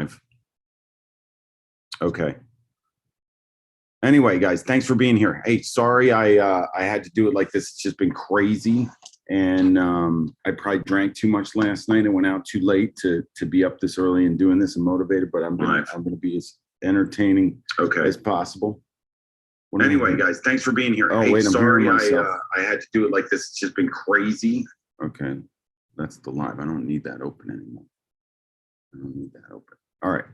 live. Okay. Anyway, guys, thanks for being here. Hey, sorry I had to do it like this. It's just been crazy, and I probably drank too much last night and went out too late to be up this early and doing this and motivated. But I'm gonna be as entertaining as possible. Anyway, guys, thanks for being here. Oh, hey, wait, sorry I had to do it like this. It's just been crazy. Okay, that's the live. I don't need that open anymore. I don't need that open. All right.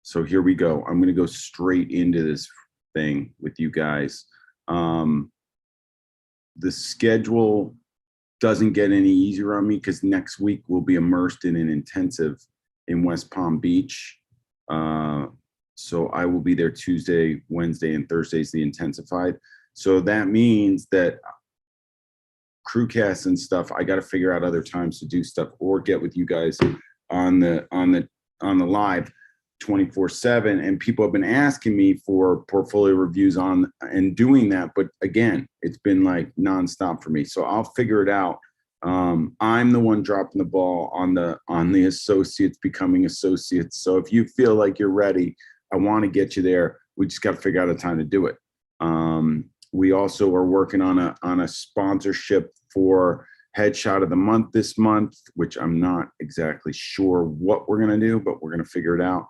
So here we go. I'm going to go straight into this thing with you guys. The schedule doesn't get any easier on me because next week we'll be immersed in an intensive in West Palm Beach. So I will be there Tuesday, Wednesday, and Thursday's the intensified. So that means that crewcasts and stuff, I got to figure out other times to do stuff or get with you guys on the live 24/7. And people have been asking me for portfolio reviews on and doing that, but again, it's been like nonstop for me. So I'll figure it out. I'm the one dropping the ball on the associates becoming associates. So if you feel like you're ready, I want to get you there. We just got to figure out a time to do it. We also are working on a sponsorship for Headshot of the Month this month, which I'm not exactly sure what we're going to do, but we're going to figure it out.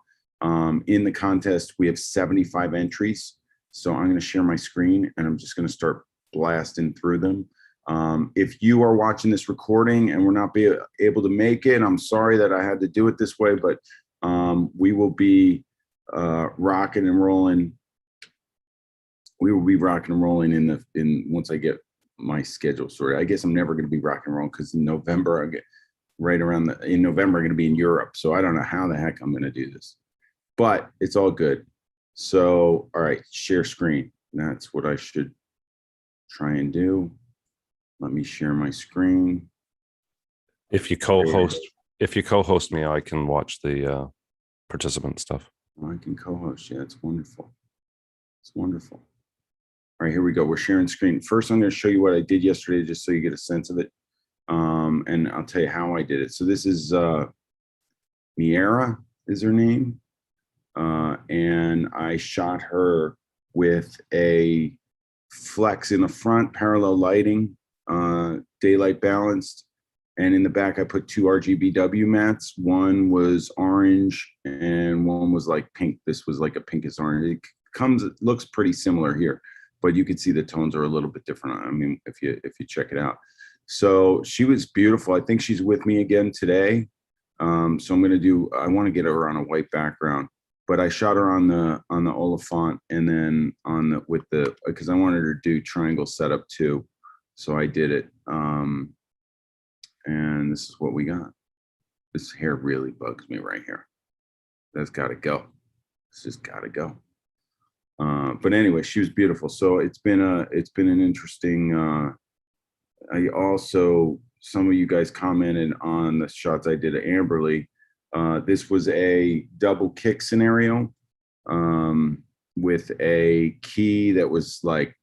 In the contest, we have 75 entries. So I'm going to share my screen and I'm just going to start blasting through them. If you are watching this recording and we're not able to make it, I'm sorry that I had to do it this way, but we will be rocking and rolling. We will be rocking and rolling in once I get my schedule sorted. I guess I'm never going to be rocking and rolling because in November, in November, I'm going to be in Europe. So I don't know how the heck I'm going to do this, but it's all good. So, all right, share screen. That's what I should try and do. Let me share my screen. If you co-host me, I can watch the participant stuff. I can co-host. Yeah, it's wonderful. It's wonderful. All right, here we go. We're sharing screen. First, I'm going to show you what I did yesterday, just so you get a sense of it. And I'll tell you how I did it. So this is Miera is her name. And I shot her with a flex in the front, parallel lighting, daylight balanced. And in the back, I put 2 RGBW mats. One was orange and one was like pink. This was like a pinkish orange. It looks pretty similar here, but you can see the tones are a little bit different. I mean, if you check it out. So she was beautiful. I think she's with me again today. So I'm going to I want to get her on a white background, but I shot her on the Oliphant and then because I wanted her to do triangle setup too. So I did it. And this is what we got. This hair really bugs me right here. That's got to go. It's just got to go. But anyway, she was beautiful. So it's been an interesting. I also, some of you guys commented on the shots I did at Amberley. This was a double kick scenario with a key that was like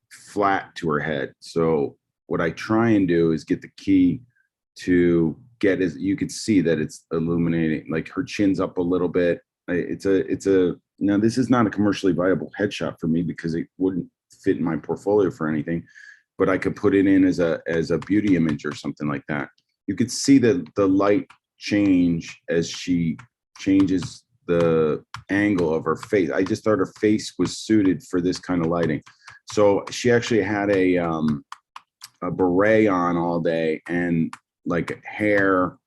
flat to her head. So what I try and do is get the key to get, as you could see that it's illuminating, like her chin's up a little bit. Now this is not a commercially viable headshot for me because it wouldn't fit in my portfolio for anything, but I could put it in as a beauty image or something like that. You could see the light change as she changes the angle of her face. I just thought her face was suited for this kind of lighting. So she actually had a beret on all day and like hair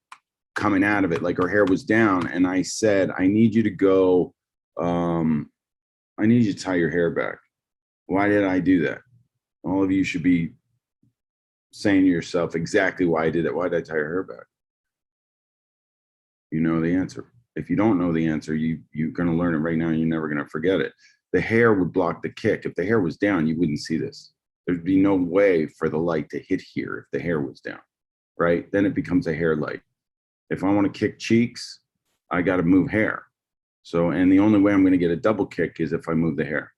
coming out of it, like her hair was down. And I said, I need you to go, I need you to tie your hair back. Why did I do that? All of you should be saying to yourself exactly why I did it. Why did I tie her hair back? You know the answer. If you don't know the answer, you're going to learn it right now and you're never going to forget it. The hair would block the kick. If the hair was down, you wouldn't see this. There'd be no way for the light to hit here if the hair was down, right? Then it becomes a hair light. If I want to kick cheeks, I got to move hair. So, and the only way I'm going to get a double kick is if I move the hair.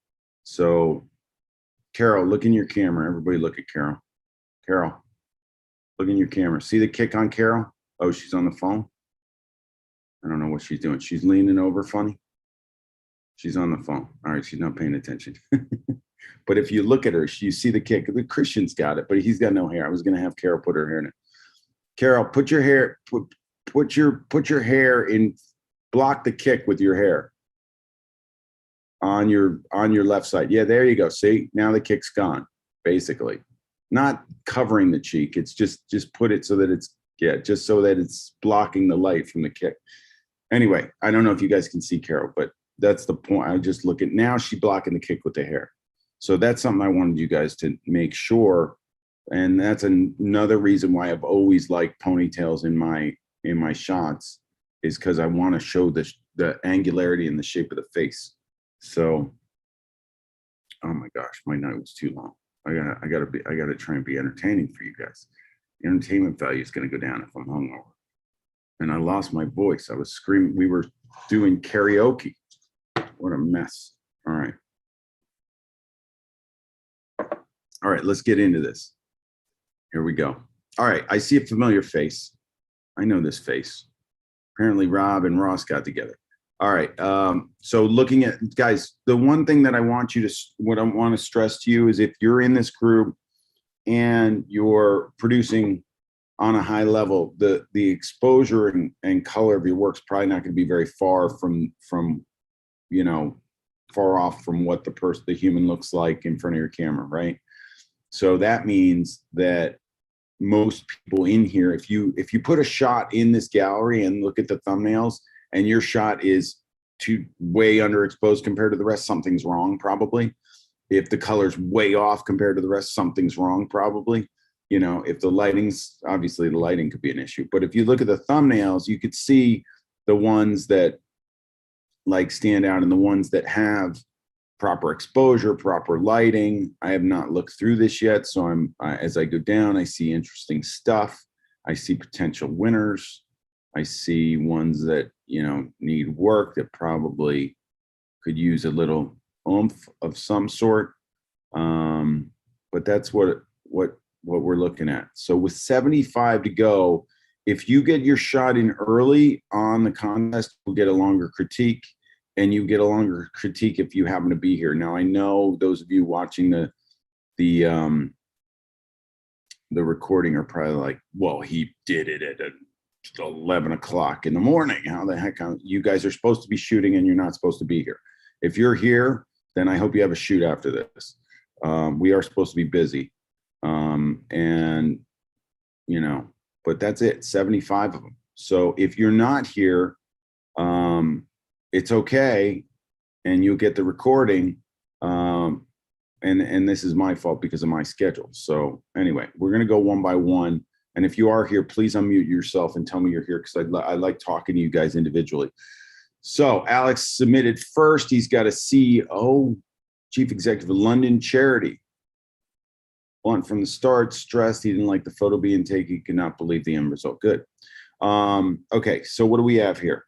So, Carol, look in your camera. Everybody look at Carol. Carol, look in your camera. See the kick on Carol? Oh, she's on the phone? I don't know what she's doing. She's leaning over funny. She's on the phone. All right, she's not paying attention. But if you look at her, you see the kick. The Christian's got it, but he's got no hair. I was going to have Carol put her hair in it. Carol, put your hair in, block the kick with your hair on your left side. Yeah, there you go. See, now the kick's gone, basically. Not covering the cheek. It's just put it so that it's, just so that it's blocking the light from the kick. Anyway, I don't know if you guys can see Carol, but that's the point. I just look at, now she's blocking the kick with the hair. So that's something I wanted you guys to make sure. And that's another reason why I've always liked ponytails in my shots, is because I want to show the angularity and the shape of the face. So, oh my gosh, my night was too long. I gotta try and be entertaining for you guys. The entertainment value is going to go down if I'm hungover. And I lost my voice. I was screaming. We were doing karaoke. What a mess. All right. All right, let's get into this. Here we go. All right, I see a familiar face. I know this face. Apparently Rob and Ross got together. All right, so looking at, guys, the one thing that I want you to, what I want to stress to you is, if you're in this group and you're producing on a high level, the exposure and color of your work's probably not going to be very far from, you know, far off from what the human looks like in front of your camera, right? So that means that most people in here, if you put a shot in this gallery and look at the thumbnails, and your shot is way underexposed compared to the rest, something's wrong probably. If the color's way off compared to the rest, something's wrong probably. You know, if the lighting's, obviously the lighting could be an issue, but if you look at the thumbnails, you could see the ones that like stand out and the ones that have proper exposure, proper lighting. I have not looked through this yet, so as I go down, I see interesting stuff. I see potential winners. I see ones that, you know, need work, that probably could use a little oomph of some sort. But that's what we're looking at. So with 75 to go, if you get your shot in early on the contest, you'll get a longer critique, and you get a longer critique if you happen to be here. Now, I know those of you watching the recording are probably like, well, he did it at 11 o'clock in the morning. How the heck? You guys are supposed to be shooting and you're not supposed to be here. If you're here, then I hope you have a shoot after this. We are supposed to be busy. And, you know, but that's it, 75 of them. So if you're not here, it's okay, and you'll get the recording. And this is my fault because of my schedule. So anyway, we're going to go one by one. And if you are here, please unmute yourself and tell me you're here, because I like talking to you guys individually. So Alex submitted first. He's got a CEO, Chief Executive of London Charity. Blunt from the start, stressed he didn't like the photo being taken. He could not believe the end result. Good. Okay, so what do we have here?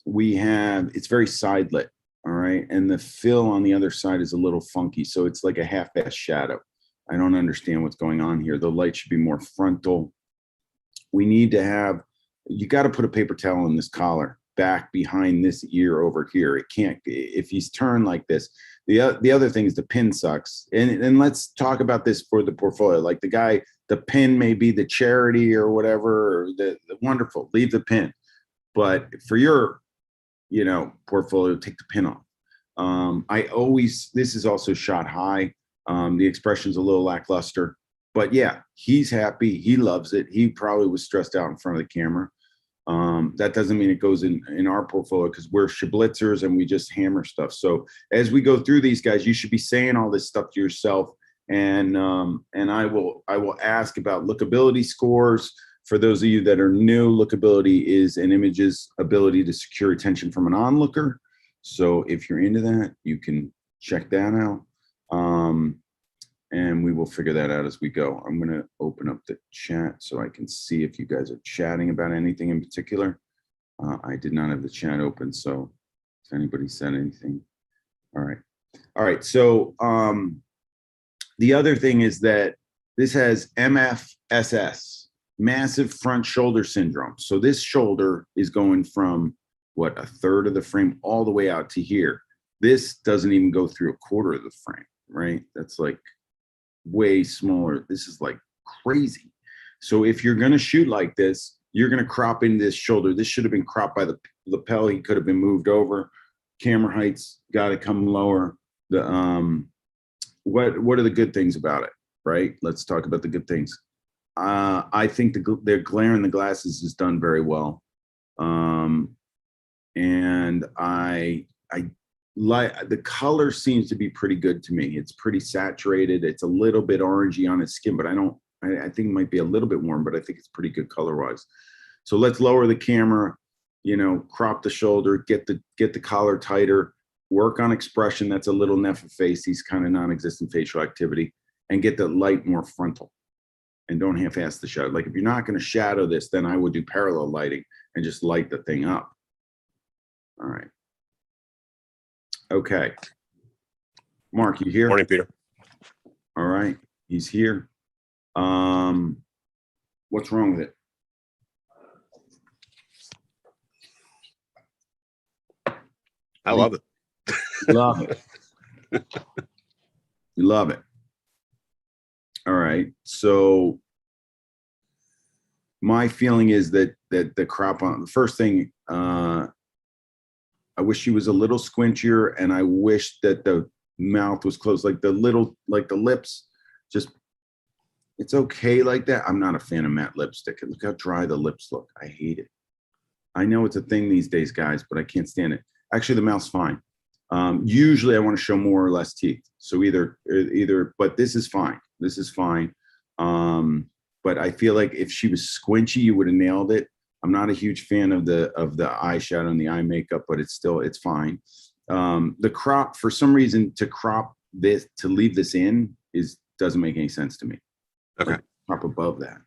We have, it's very side lit, all right? And the fill on the other side is a little funky, so it's like a half-assed shadow. I don't understand what's going on here. The light should be more frontal. We need to have, you got to put a paper towel in this collar back behind this ear over here. It can't, if he's turned like this. The other thing is the pin sucks. And let's talk about this for the portfolio. Like the guy, the pin may be the charity or whatever, or the wonderful, leave the pin. But for your, you know, portfolio, take the pin off. This is also shot high. The expression's a little lackluster, but yeah, he's happy. He loves it. He probably was stressed out in front of the camera. That doesn't mean it goes in our portfolio, because we're Schablitzers and we just hammer stuff. So as we go through these guys, you should be saying all this stuff to yourself. And I will ask about lookability scores. For those of you that are new, lookability is an image's ability to secure attention from an onlooker. So if you're into that, you can check that out. And we will figure that out as we go. I'm going to open up the chat so I can see if you guys are chatting about anything in particular. I did not have the chat open, so if anybody said anything. All right. All right. So the other thing is that this has MFSS, massive front shoulder syndrome. So this shoulder is going from what, a third of the frame all the way out to here. This doesn't even go through a quarter of the frame, right? That's like way smaller. This is like crazy. So if you're going to shoot like this, you're going to crop in this shoulder. This should have been cropped by the lapel. He could have been moved over. Camera heights got to come lower. The what are the good things about it, right? Let's talk about the good things. I think the glare in the glasses is done very well. And I like the color seems to be pretty good to me. It's pretty saturated. It's a little bit orangey on his skin, but I think it might be a little bit warm, but I think it's pretty good color wise. So let's lower the camera, crop the shoulder, get the collar tighter, work on expression. That's a little Neffa face. He's kind of non-existent facial activity, and get the light more frontal, and don't half-ass the shadow. Like if you're not going to shadow this, then I would do parallel lighting and just light the thing up. All right. Okay. Mark, you here? Morning, Peter. All right. He's here. What's wrong with it? I love it. Love it. You love it. All right. So my feeling is that the crop on the first thing, I wish she was a little squinchier, and I wish that the mouth was closed, like the lips, just, it's okay like that. I'm not a fan of matte lipstick. Look how dry the lips look. I hate it. I know it's a thing these days, guys, but I can't stand it. Actually, the mouth's fine. Usually I want to show more or less teeth. So either, but this is fine. This is fine. But I feel like if she was squinchy, you would have nailed it. I'm not a huge fan of the eyeshadow and the eye makeup, but it's fine. The crop, for some reason, to crop this, to leave this in doesn't make any sense to me. Okay. Like, crop above that.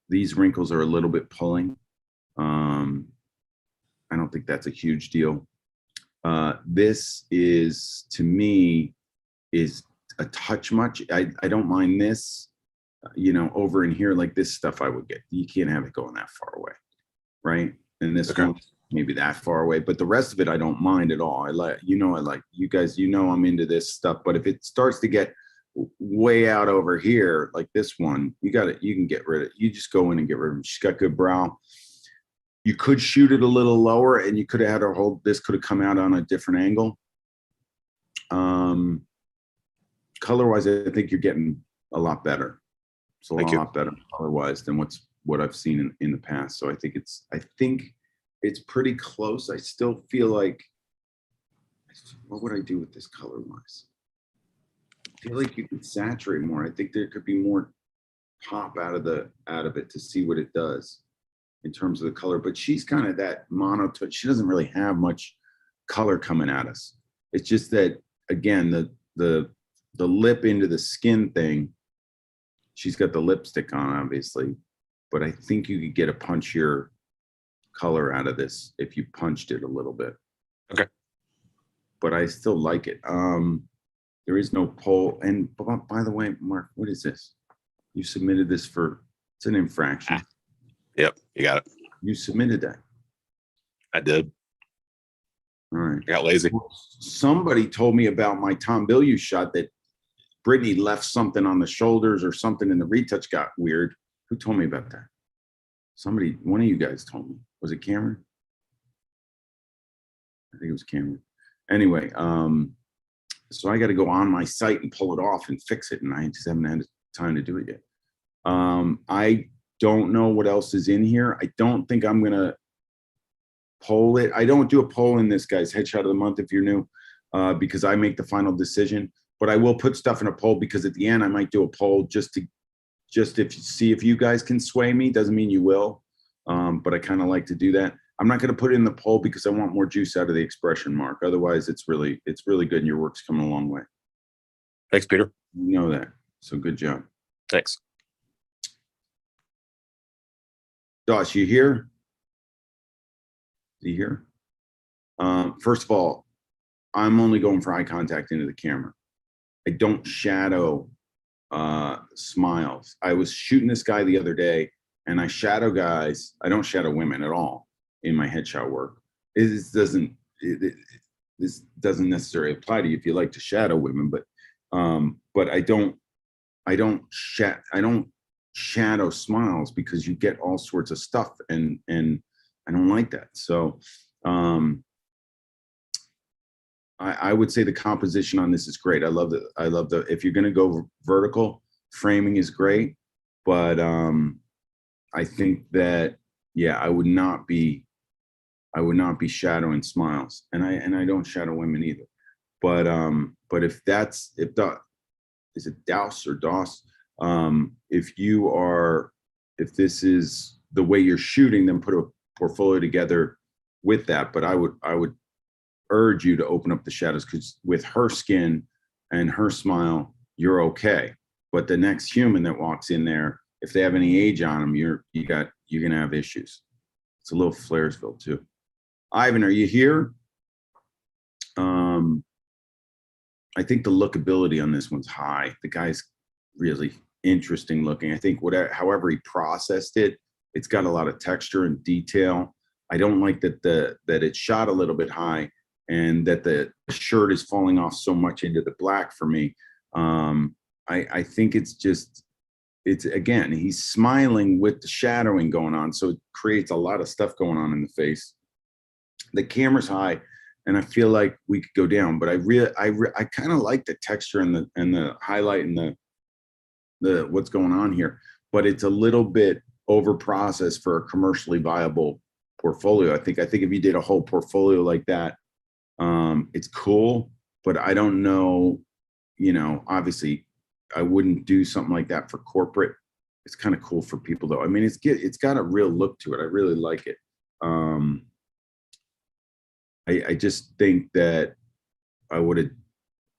These wrinkles are a little bit pulling. I don't think that's a huge deal. This is, to me, is a touch much. I don't mind this, over in here, like this stuff I would get. You can't have it going that far away. Right. And this Okay. one, maybe that far away, but the rest of it, I don't mind at all. I like you guys, I'm into this stuff, but if it starts to get way out over here, like this one, you can get rid of it. You just go in and get rid of it. She's got good brow. You could shoot it a little lower, and you could have had her hold, this could have come out on a different angle. Color wise, I think you're getting a lot better. It's a lot better color wise than what I've seen in the past. So I think it's pretty close. I still feel like, what would I do with this color wise? I feel like you could saturate more. I think there could be more pop out of it to see what it does in terms of the color. But she's kind of that monotone. She doesn't really have much color coming at us. It's just that, again, the lip into the skin thing, she's got the lipstick on, obviously. But I think you could get a punchier color out of this if you punched it a little bit. Okay. But I still like it. There is no poll. And by the way, Mark, what is this? You submitted this it's an infraction. Yep, you got it. You submitted that. I did. All right. I got lazy. Somebody told me about my Tom Bilyeu shot that Brittany left something on the shoulders or something, and the retouch got weird. Who told me about that? One of you guys told me. Was it Cameron? I think it was Cameron. Anyway, so I got to go on my site and pull it off and fix it, and I just haven't had time to do it yet. I don't know what else is in here. I don't think I'm gonna poll it. I don't do a poll in this, guys. Headshot of the month if you're new, because I make the final decision. But I will put stuff in a poll, because at the end I might do a poll just if you see if you guys can sway me. Doesn't mean you will, but I kind of like to do that. I'm not going to put it in the poll because I want more juice out of the expression, Mark. Otherwise, it's really good, and your work's coming a long way. Thanks, Peter. You know that. So good job. Thanks. Doss, you here? Is he here? First of all, I'm only going for eye contact into the camera. I don't shadow smiles. I was shooting this guy the other day, and I shadow guys. I don't shadow women at all in my headshot work. This doesn't, this doesn't necessarily apply to you if you like to shadow women, but I don't shadow smiles because you get all sorts of stuff and I don't like that. So, I would say the composition on this is great. I love the, if you're going to go vertical, framing is great, but I think that, yeah, I would not be shadowing smiles, and I don't shadow women either. But if is it Douse or Doss? If this is the way you're shooting, then put a portfolio together with that. But I would urge you to open up the shadows, because with her skin and her smile, you're okay. But the next human that walks in there, if they have any age on them, you're gonna have issues. It's a little Flairsville too. Ivan, are you here? I think the lookability on this one's high. The guy's really interesting looking. I think however he processed it, it's got a lot of texture and detail. I don't like that that it's shot a little bit high and that the shirt is falling off so much into the black for me. I think it's again, he's smiling with the shadowing going on, so it creates a lot of stuff going on in the face. The camera's high, and I feel like we could go down, but I kind of like the texture and the highlight and the what's going on here, but it's a little bit over processed for a commercially viable portfolio. I think if you did a whole portfolio like that, it's cool, but I don't know, obviously I wouldn't do something like that for corporate. It's kind of cool for people though. I mean, it's got a real look to it. I really like it. I just think that I would have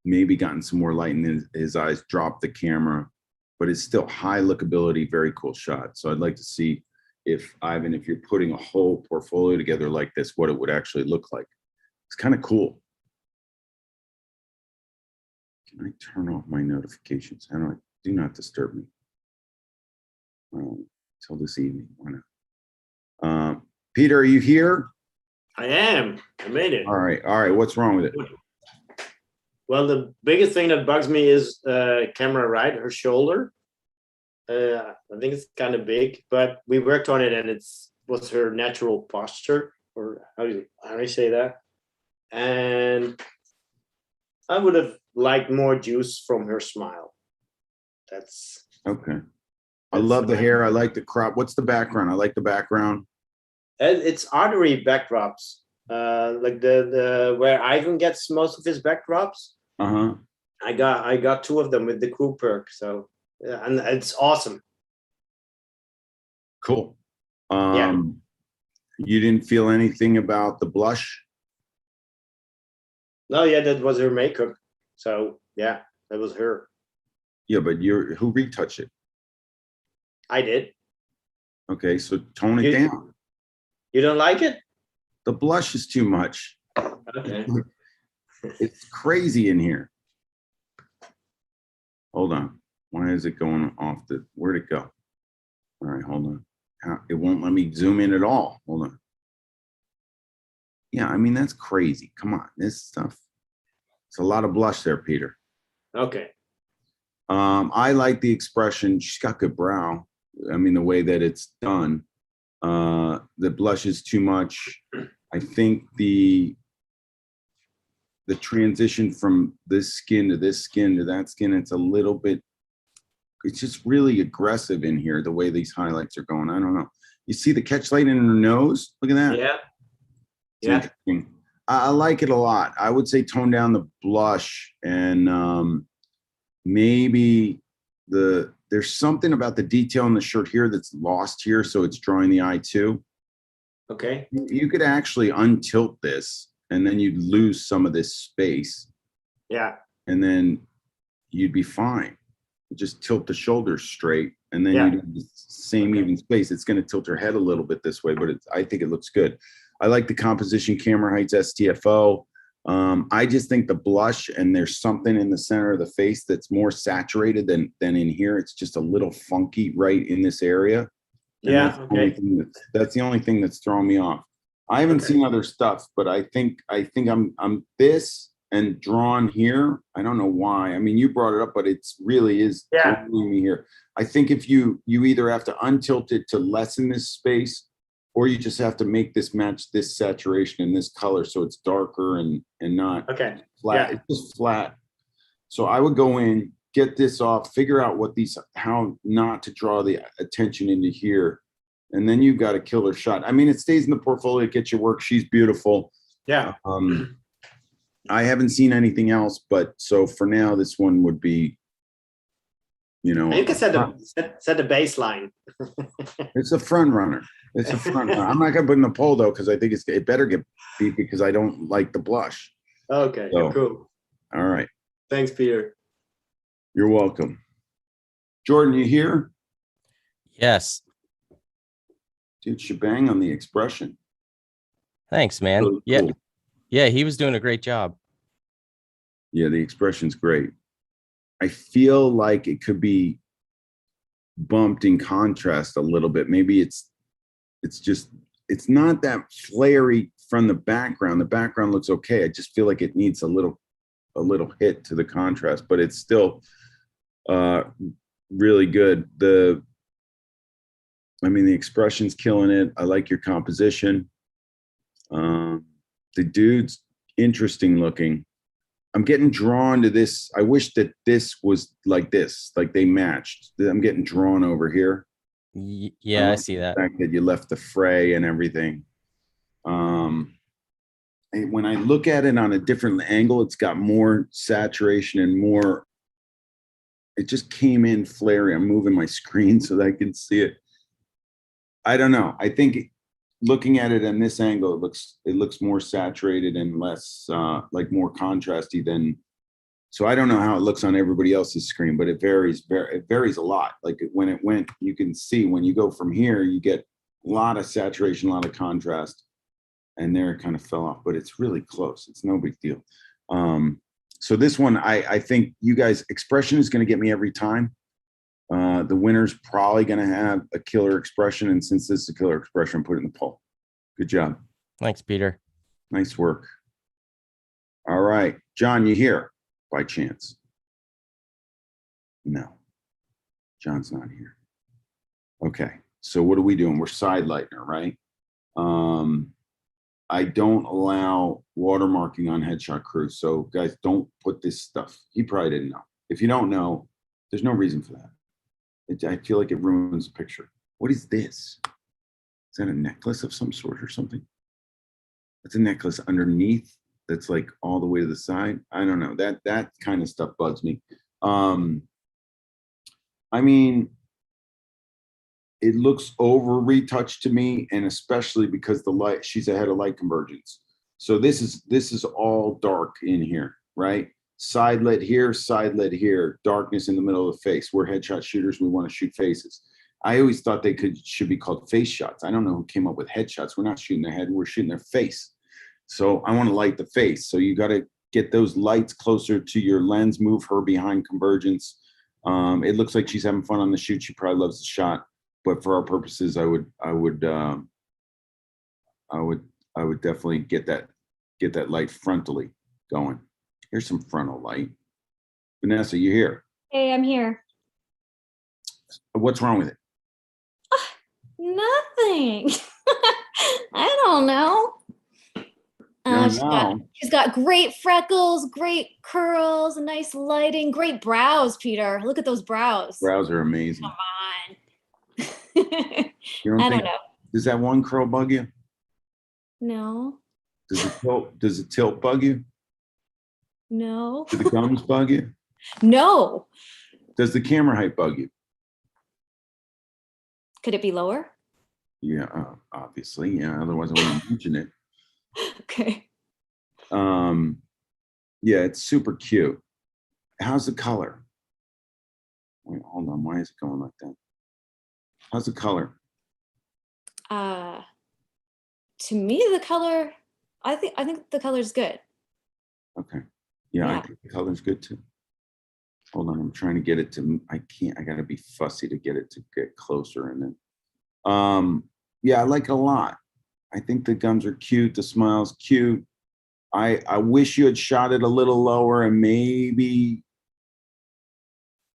maybe gotten some more light in his eyes, dropped the camera, but it's still high lookability, very cool shot. So I'd like to see if Ivan, if you're putting a whole portfolio together like this, what it would actually look like. It's kind of cool. Can I turn off my notifications? How do I do not disturb me? Till this evening. Why not? Peter, are you here? I am. I made it. All right. What's wrong with it? Well, the biggest thing that bugs me is camera right, her shoulder. I think it's kind of big, but we worked on it, and was her natural posture, or how do you say that? And I would have liked more juice from her smile. That's okay. I love the hair. I like the crop. What's the background? I like the background. It's artery backdrops, like the where Ivan gets most of his backdrops. I got two of them with the crew perk, so and it's awesome. Cool. Yeah. You didn't feel anything about the blush? No, yeah, that was her makeup. So yeah, that was her. Yeah, but who retouched it? I did. Okay, so tone it down. You don't like it? The blush is too much. Okay. It's crazy in here. Hold on. Why is it going off where'd it go? All right, hold on. It won't let me zoom in at all. Hold on. Yeah, I mean, that's crazy. Come on, this stuff. It's a lot of blush there, Peter. Okay. I like the expression. She's got good brow. I mean, the way that it's done. The blush is too much. I think the transition from this skin to this skin to that skin, it's a little bit, it's just really aggressive in here, the way these highlights are going. I don't know. You see the catch light in her nose? Look at that. Yeah. It's interesting. I like it a lot. I would say tone down the blush, and maybe there's something about the detail in the shirt here that's lost here, so it's drawing the eye too. Okay. You could actually untilt this, and then you'd lose some of this space. Yeah. And then you'd be fine. Just tilt the shoulders straight, and then Yeah. you'd have the same even space. It's going to tilt her head a little bit this way, but I think it looks good. I like the composition, camera heights, STFO. I just think the blush, and there's something in the center of the face that's more saturated than in here. It's just a little funky right in this area. And Yeah. that's the only thing that's the only thing that's throwing me off. I haven't Okay. seen other stuff, but I think I'm this and drawn here. I don't know why. I mean, you brought it up, but it's really is Yeah. drawing me here. I think if you either have to untilt it to lessen this space, or you just have to make this match this saturation and this color so it's darker and not Okay. flat. Yeah. It's just flat. So I would go in, get this off, figure out what these, how not to draw the attention into here. And then you've got a killer shot. I mean, it stays in the portfolio, it gets your work. She's beautiful. Yeah. I haven't seen anything else, but so for now, this one would be, you know, And you can set the baseline. it's a front runner. It's a front runner. I'm not gonna put in the poll though, because I think it better get beat because I don't like the blush. Okay. So- Cool. All right. Thanks, Peter. You're welcome. Jordan, you here? Yes. Dude, shebang on the expression. Thanks, man. Really Yeah. cool. Yeah, he was doing a great job. Yeah, the expression's great. I feel like it could be bumped in contrast a little bit. Maybe it's just, it's not that flary from the background. The background looks okay. I just feel like it needs a little hit to the contrast, but it's still really good. I mean, the expression's killing it. I like your composition. The dude's interesting looking. I'm getting drawn to this. I wish that this was like this, like they matched. I'm getting drawn over here. Yeah, I like see the that. fact that you left the fray and everything. And when I look at it on a different angle, it's got more saturation and more. It just came in flary. I'm moving my screen so that I can see it. I don't know. I think looking at it in this angle, it looks more saturated and less like more contrasty than. So I don't know how it looks on everybody else's screen, but it varies a lot. Like when it went, you can see when you go from here, you get a lot of saturation, a lot of contrast, and there it kind of fell off. But it's really close. It's no big deal. So this one, I think you guys, expression is going to get me every time. The winner's probably going to have a killer expression. And since this is a killer expression, put it in the poll. Good job. Thanks, Peter. Nice work. All right. John, you here by chance? No. John's not here. Okay. So what are we doing? We're side lighting her, right? I don't allow watermarking on Headshot Crew. So guys, don't put this stuff. He probably didn't know. If you don't know, there's no reason for that. I feel like it ruins the picture. What is this? Is that a necklace of some sort or something? It's a necklace underneath that's like all the way to the side. I don't know. That kind of stuff bugs me. I mean, it looks over retouched to me, and especially because the light, she's ahead of light convergence. So this is all dark in here, right? Side lit here, darkness in the middle of the face. We're headshot shooters. We want to shoot faces. I always thought they should be called face shots. I don't know who came up with headshots. We're not shooting their head. We're shooting their face. So I want to light the face. So you got to get those lights closer to your lens, move her behind convergence. It looks like she's having fun on the shoot. She probably loves the shot, but for our purposes, I would definitely get that light frontally going. Here's some frontal light. Vanessa, you here? Hey, I'm here. What's wrong with it? Nothing. I don't know. Yeah, She's got great freckles, great curls, nice lighting, great brows, Peter. Look at those brows. Brows are amazing. Come on. You don't I think, don't know. does that one curl bug you? No, Does it tilt bug you? no, Do the gums bug you? no. Does the camera height bug you? Could it be lower? Yeah, obviously. Yeah, otherwise I wouldn't mention it. Okay. Yeah, it's super cute. How's the color? Wait, hold on. Why is it going like that? How's the color? To me, the color, I think the color's good. Okay. Yeah, I Yeah. think the color's good too. Hold on, I'm trying to get it to, I can't, I gotta be fussy to get it to get closer and then. Yeah, I like it a lot. I think the gums are cute. The smile's cute. I wish you had shot it a little lower and maybe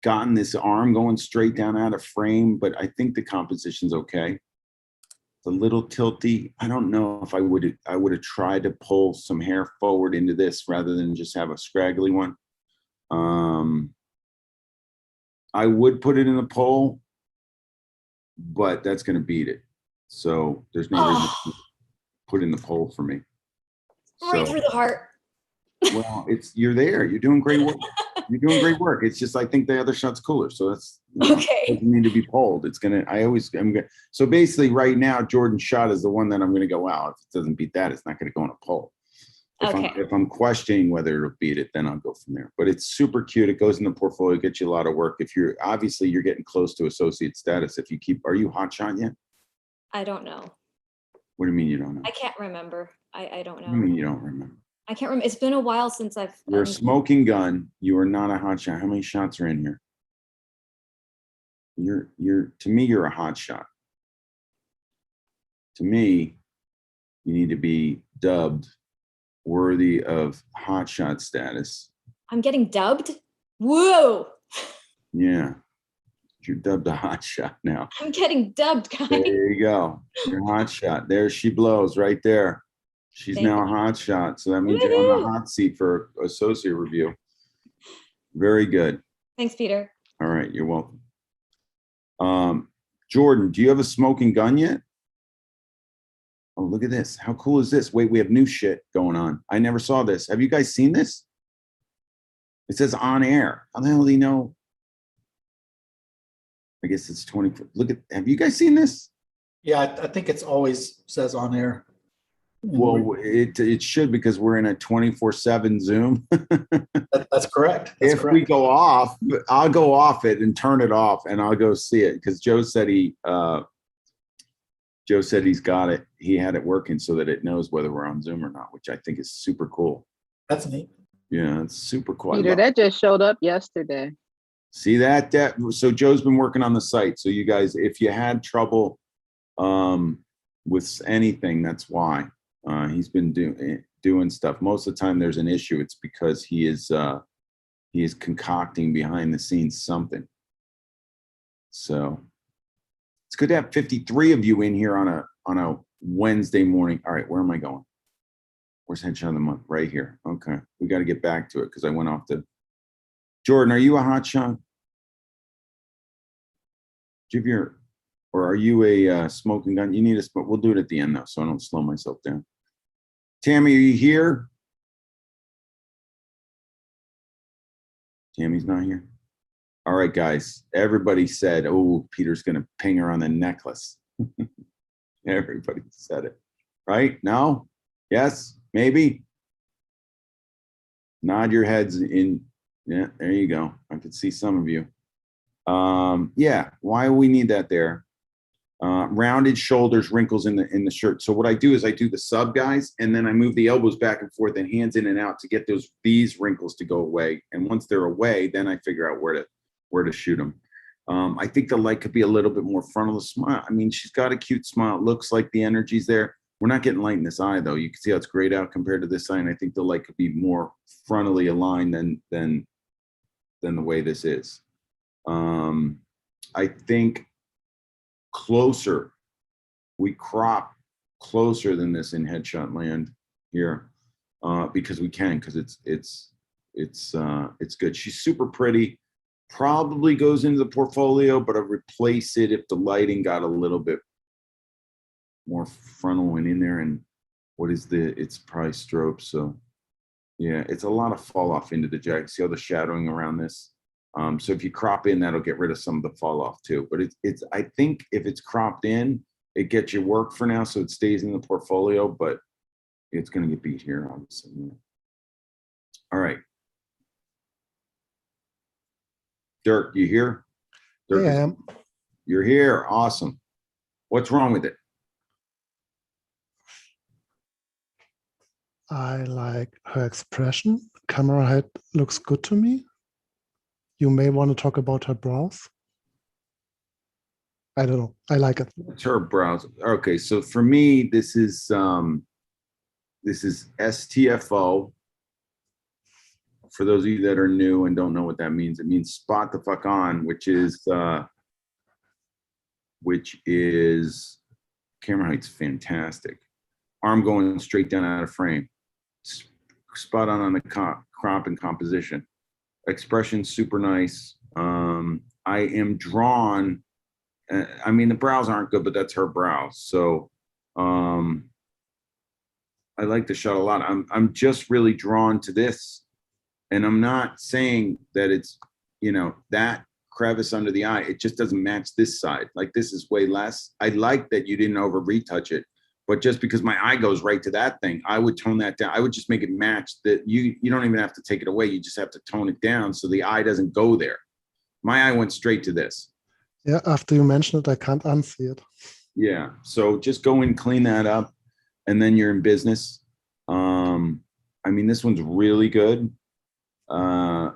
gotten this arm going straight down out of frame, but I think the composition's okay. It's a little tilty. I don't know if I would have tried to pull some hair forward into this rather than just have a scraggly one. I would put it in the pole, but that's going to beat it. So there's no reason to put in the pole for me. Right So, through the heart. well, you're there. You're doing great work. You're doing great work. It's just I think the other shot's cooler. So that's Okay. doesn't need to be polled. It's gonna. I'm gonna. So basically, right now, Jordan's shot is the one that I'm gonna go out. If it doesn't beat that, it's not gonna go in a poll. Okay. If I'm questioning whether it'll beat it, then I'll go from there. But it's super cute. It goes in the portfolio, gets you a lot of work. If you're obviously you're getting close to associate status. If you keep, are you hot shot yet? I don't know. What do you mean you don't know? I can't remember. I don't What do you mean know. you don't remember? I can't remember. It's been a while since I've. You're a smoking gun. You are not a hot shot. How many shots are in here? You're to me, you're a hot shot. To me, you need to be dubbed worthy of hot shot status. I'm getting dubbed. Whoa! Yeah. You're dubbed a hot shot now. I'm getting dubbed, guys. There you go. You're a hot shot. There she blows right there. She's Thank now a hot shot. So that means you're on the Woohoo! hot seat for associate review. Very good. Thanks, Peter. All right, you're welcome. Jordan, do you have a smoking gun yet? Oh, look at this. How cool is this? Wait, we have new shit going on. I never saw this. Have you guys seen this? It says on air. How the hell do you know? I guess it's 20. Look at, have you guys seen this? Yeah, I think it's always says on air. Well, it should because we're in a 24/7 Zoom. That's correct. That's If we correct. go off, I'll go off it and turn it off and I'll go see it because Joe said he's got it. He had it working so that it knows whether we're on Zoom or not, which I think is super cool. That's neat. Yeah, it's super cool. I Peter, love- that just showed up yesterday. See that? So Joe's been working on the site. So you guys, if you had trouble with anything, that's why. He's been doing stuff. Most of the time there's an issue. It's because he is concocting behind the scenes something. So it's good to have 53 of you in here on a Wednesday morning. All right, where am I going? Where's Headshot of the Month? Right here. Okay, we got to get back to it because I went off the. Jordan, are you a hot shot? Or are you a smoking gun? You need a smoke. We'll do it at the end though, so I don't slow myself down. Tammy, are you here? Tammy's not here. All right, guys. Everybody said, "Oh, Peter's going to ping her on the necklace." Everybody said it, right? No? Yes? Maybe? Nod your heads in. Yeah, there you go. I could see some of you. Yeah, why do we need that there? Rounded shoulders, wrinkles in the shirt. So what I do is I do the sub, guys, and then I move the elbows back and forth and hands in and out to get these wrinkles to go away. And once they're away, then I figure out where to shoot them. I think the light could be a little bit more frontal. The smile. I mean, she's got a cute smile. It looks like the energy's there. We're not getting light in this eye though. You can see how it's grayed out compared to this eye. And I think the light could be more frontally aligned than the way this is. I think closer, we crop closer than this in Headshot land here because we can, because it's good. She's super pretty. Probably goes into the portfolio, but I'll replace it if the lighting got a little bit more frontal and in there. And it's probably strobe. So yeah, it's a lot of fall off into the jacket. See all the shadowing around this? So if you crop in, that'll get rid of some of the fall off too. But it's I think if it's cropped in, it gets your work for now, so it stays in the portfolio, but it's going to get beat here, obviously. Yeah. All right. Dirk, you here? Dirk, I am. You're here. Awesome. What's wrong with it? I like her expression. Camera head looks good to me. You may want to talk about her brows. I don't know. I like it. It's her browser. Okay, so for me, this is STFO. For those of you that are new and don't know what that means, it means spot the fuck on, which is camera height's fantastic. Arm going straight down out of frame. Spot on the crop and composition. Expression super nice. I am drawn. I mean, the brows aren't good, but that's her brows. So I like the shot a lot. I'm just really drawn to this. And I'm not saying that it's, you know, that crevice under the eye. It just doesn't match this side. Like this is way less. I like that you didn't over retouch it. But just because my eye goes right to that thing, I would tone that down. I would just make it match that you don't even have to take it away. You just have to tone it down so the eye doesn't go there. My eye went straight to this. Yeah, after you mention it, I can't unsee it. Yeah. So just go and clean that up and then you're in business. I mean, this one's really good. I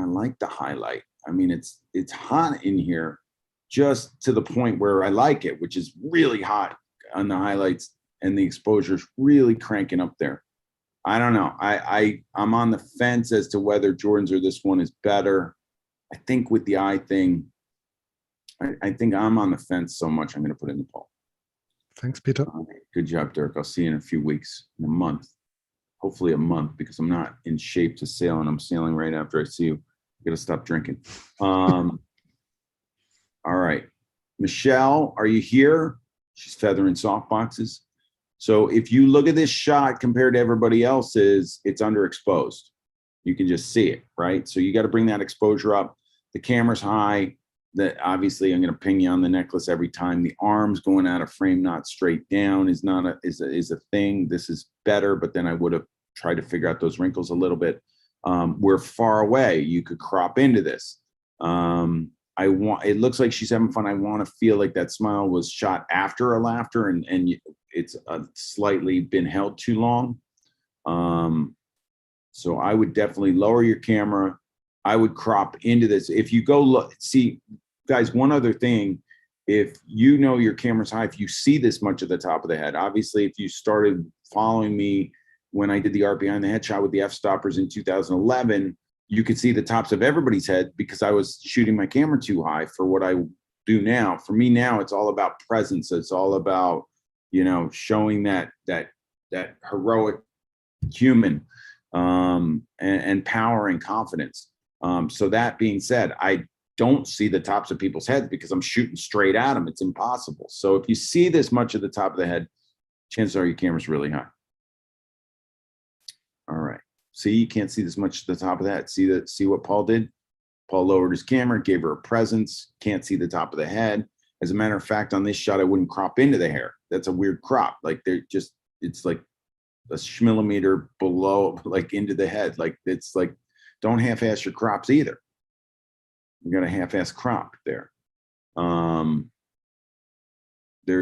like the highlight. I mean, it's hot in here just to the point where I like it, which is really hot on the highlights and the exposure's really cranking up there. I don't know. I'm on the fence as to whether Jordan's or this one is better. I think with the eye thing, I think I'm on the fence so much, I'm going to put it in the poll. Thanks, Peter. Good job, Dirk. I'll see you in a few weeks, in a month, hopefully a month, because I'm not in shape to sail and I'm sailing right after I see you. I got to stop drinking. All right. Michelle, are you here? She's feathering soft boxes. So if you look at this shot compared to everybody else's, it's underexposed. You can just see it, right? So you got to bring that exposure up. The camera's high. That obviously I'm going to ping you on the necklace every time. The arms going out of frame, not straight down, is a thing. This is better, but then I would have tried to figure out those wrinkles a little bit. We're far away. You could crop into this. It looks like she's having fun. I want to feel like that smile was shot after a laughter and it's slightly been held too long. So I would definitely lower your camera. I would crop into this. If you go look, see, guys, one other thing, if you know your camera's high, if you see this much of the top of the head, obviously, if you started following me when I did the art behind the head shot with the f-stoppers in 2011, you could see the tops of everybody's head because I was shooting my camera too high for what I do now. For me now, it's all about presence. It's all about, you know, showing that heroic human and power and confidence. So that being said, I don't see the tops of people's heads because I'm shooting straight at them. It's impossible. So if you see this much of the top of the head, chances are your camera's really high. All right. See, you can't see this much at the top of that. See what Paul did? Paul lowered his camera, gave her a presence. Can't see the top of the head. As a matter of fact, on this shot, I wouldn't crop into the hair. That's a weird crop. Like it's like a schmillimeter below, like into the head. Like it's like, don't half-ass your crops either. You got a half-ass crop there. There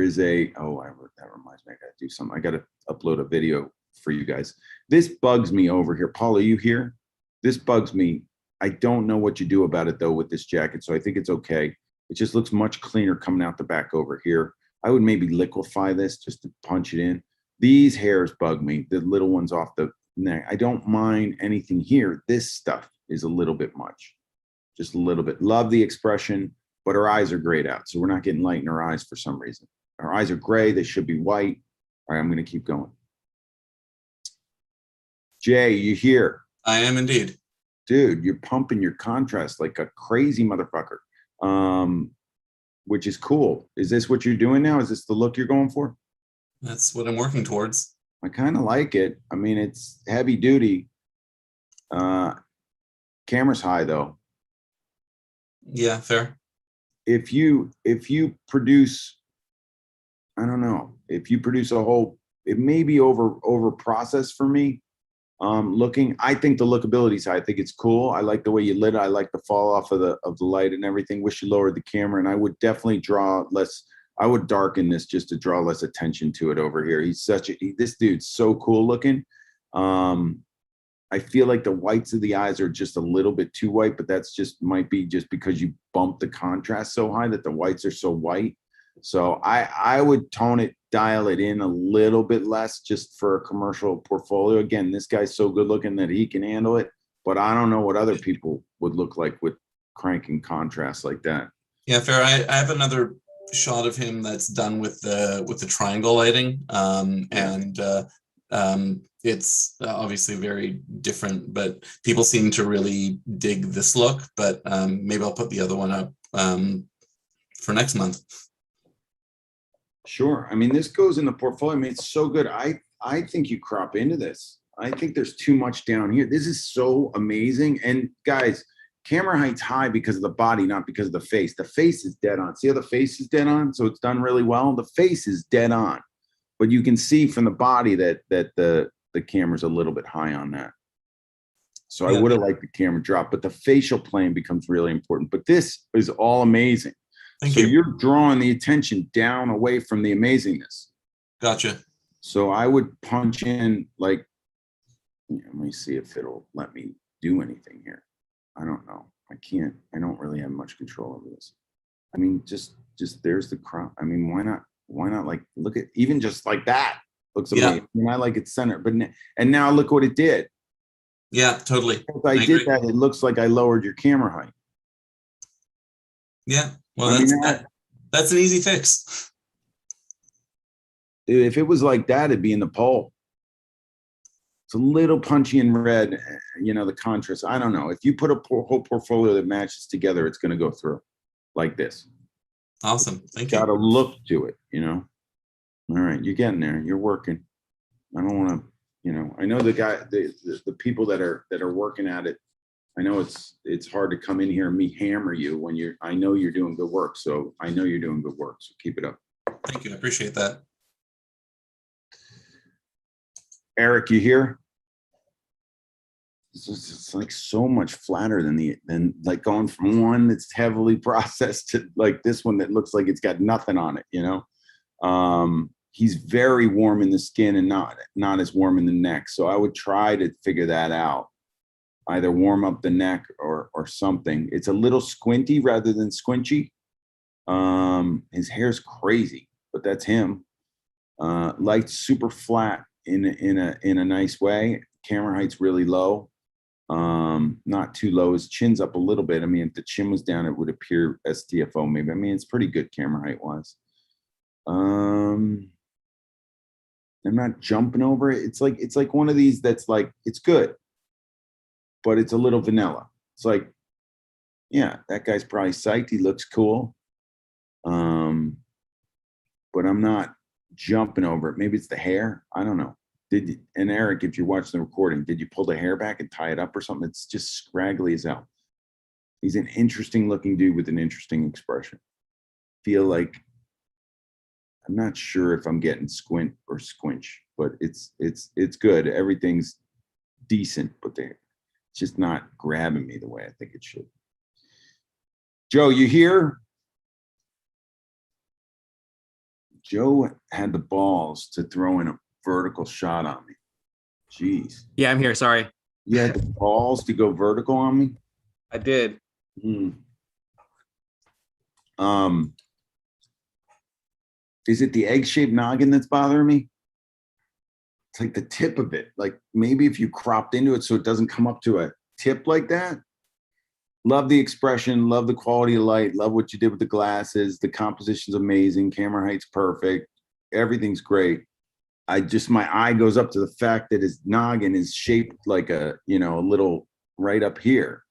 is that reminds me, I gotta do something. I gotta upload a video for you guys. This bugs me over here. Paul, are you here? This bugs me. I don't know what you do about it though with this jacket, so I think it's okay. It just looks much cleaner coming out the back over here. I would maybe liquefy this just to punch it in. These hairs bug me, the little ones off the neck. I don't mind anything here. This stuff is a little bit much, just a little bit. Love the expression, but her eyes are grayed out, so we're not getting light in her eyes for some reason. Her eyes are gray. They should be white. All right, I'm going to keep going. Jay, you here? I am indeed. Dude, you're pumping your contrast like a crazy motherfucker, which is cool. Is this what you're doing now? Is this the look you're going for? That's what I'm working towards. I kind of like it. I mean, it's heavy duty. Camera's high though. Yeah, fair. If you produce, I don't know, if you produce a whole, it may be over processed for me. Looking, I think the lookability side, I think it's cool. I like the way you lit it. I like the fall off of the light and everything. Wish you lowered the camera, and I would definitely draw less. I would darken this just to draw less attention to it over here. He's this dude's so cool looking. I feel like the whites of the eyes are just a little bit too white, but that's just might be just because you bump the contrast so high that the whites are so white. So I would dial it in a little bit less just for a commercial portfolio. Again, this guy's so good looking that he can handle it, but I don't know what other people would look like with cranking contrast like that. Yeah, fair. I have another shot of him that's done with the triangle lighting, it's obviously very different, but people seem to really dig this look. But maybe I'll put the other one up for next month. Sure. I mean, this goes in the portfolio. I mean, it's so good. I think you crop into this. I think there's too much down here. This is so amazing. And guys, camera height's high because of the body, not because of the face. The face is dead on. See how the face is dead on? So it's done really well. The face is dead on, but you can see from the body that the camera's a little bit high on that. So I would have liked the camera drop, but the facial plane becomes really important. But this is all amazing. Thank So you. you're drawing the attention down away from the amazingness. Gotcha. So I would punch in like, let me see if it'll let me do anything here. I don't know. I don't really have much control over this. I mean, just there's the crop. I mean, why not like, look at, even just like that looks amazing. I mean, I like it centered, but, and now look what it did. Yeah, totally. If I did that, it looks like I lowered your camera height. Yeah. Well, I mean, that's an easy fix. Dude, if it was like that, it'd be in the poll. It's a little punchy in red, you know, the contrast. I don't know. If you put a whole portfolio that matches together, it's going to go through like this. Awesome. Thank you. Got to look to it, you know. All right, you're getting there. You're working. I don't want to, you know. I know the people that are working at it. I know it's hard to come in here and me hammer you when you're. I know you're doing good work, so I know you're doing good work. So keep it up. Thank you. I appreciate that. Eric, you here? It's like so much flatter than like going from one that's heavily processed to like this one that looks like it's got nothing on it, you know. He's very warm in the skin and not as warm in the neck. So I would try to figure that out. Either warm up the neck or something. It's a little squinty rather than squinchy. His hair's crazy, but that's him. Light super flat in a nice way. Camera height's really low. Not too low. His chin's up a little bit. I mean, if the chin was down, it would appear STFO maybe. I mean, it's pretty good camera height wise. I'm not jumping over it. It's like one of these that's like, it's good, but it's a little vanilla. It's like, yeah, that guy's probably psyched. He looks cool. But I'm not jumping over it. Maybe it's the hair. I don't know. And Eric, if you're watching the recording, did you pull the hair back and tie it up or something? It's just scraggly as hell. He's an interesting looking dude with an interesting expression. Feel like, I'm not sure if I'm getting squint or squinch, but it's good. Everything's decent, but it's just not grabbing me the way I think it should. Joe, you here? Joe had the balls to throw in a vertical shot on me. Jeez. Yeah, I'm here. Sorry. You had the balls to go vertical on me? I did. Is it the egg-shaped noggin that's bothering me? It's like the tip of it. Like maybe if you cropped into it so it doesn't come up to a tip like that. Love the expression, love the quality of light, love what you did with the glasses. The composition's amazing, camera height's perfect, everything's great. My eye goes up to the fact that his noggin is shaped like a, you know, a little right up here.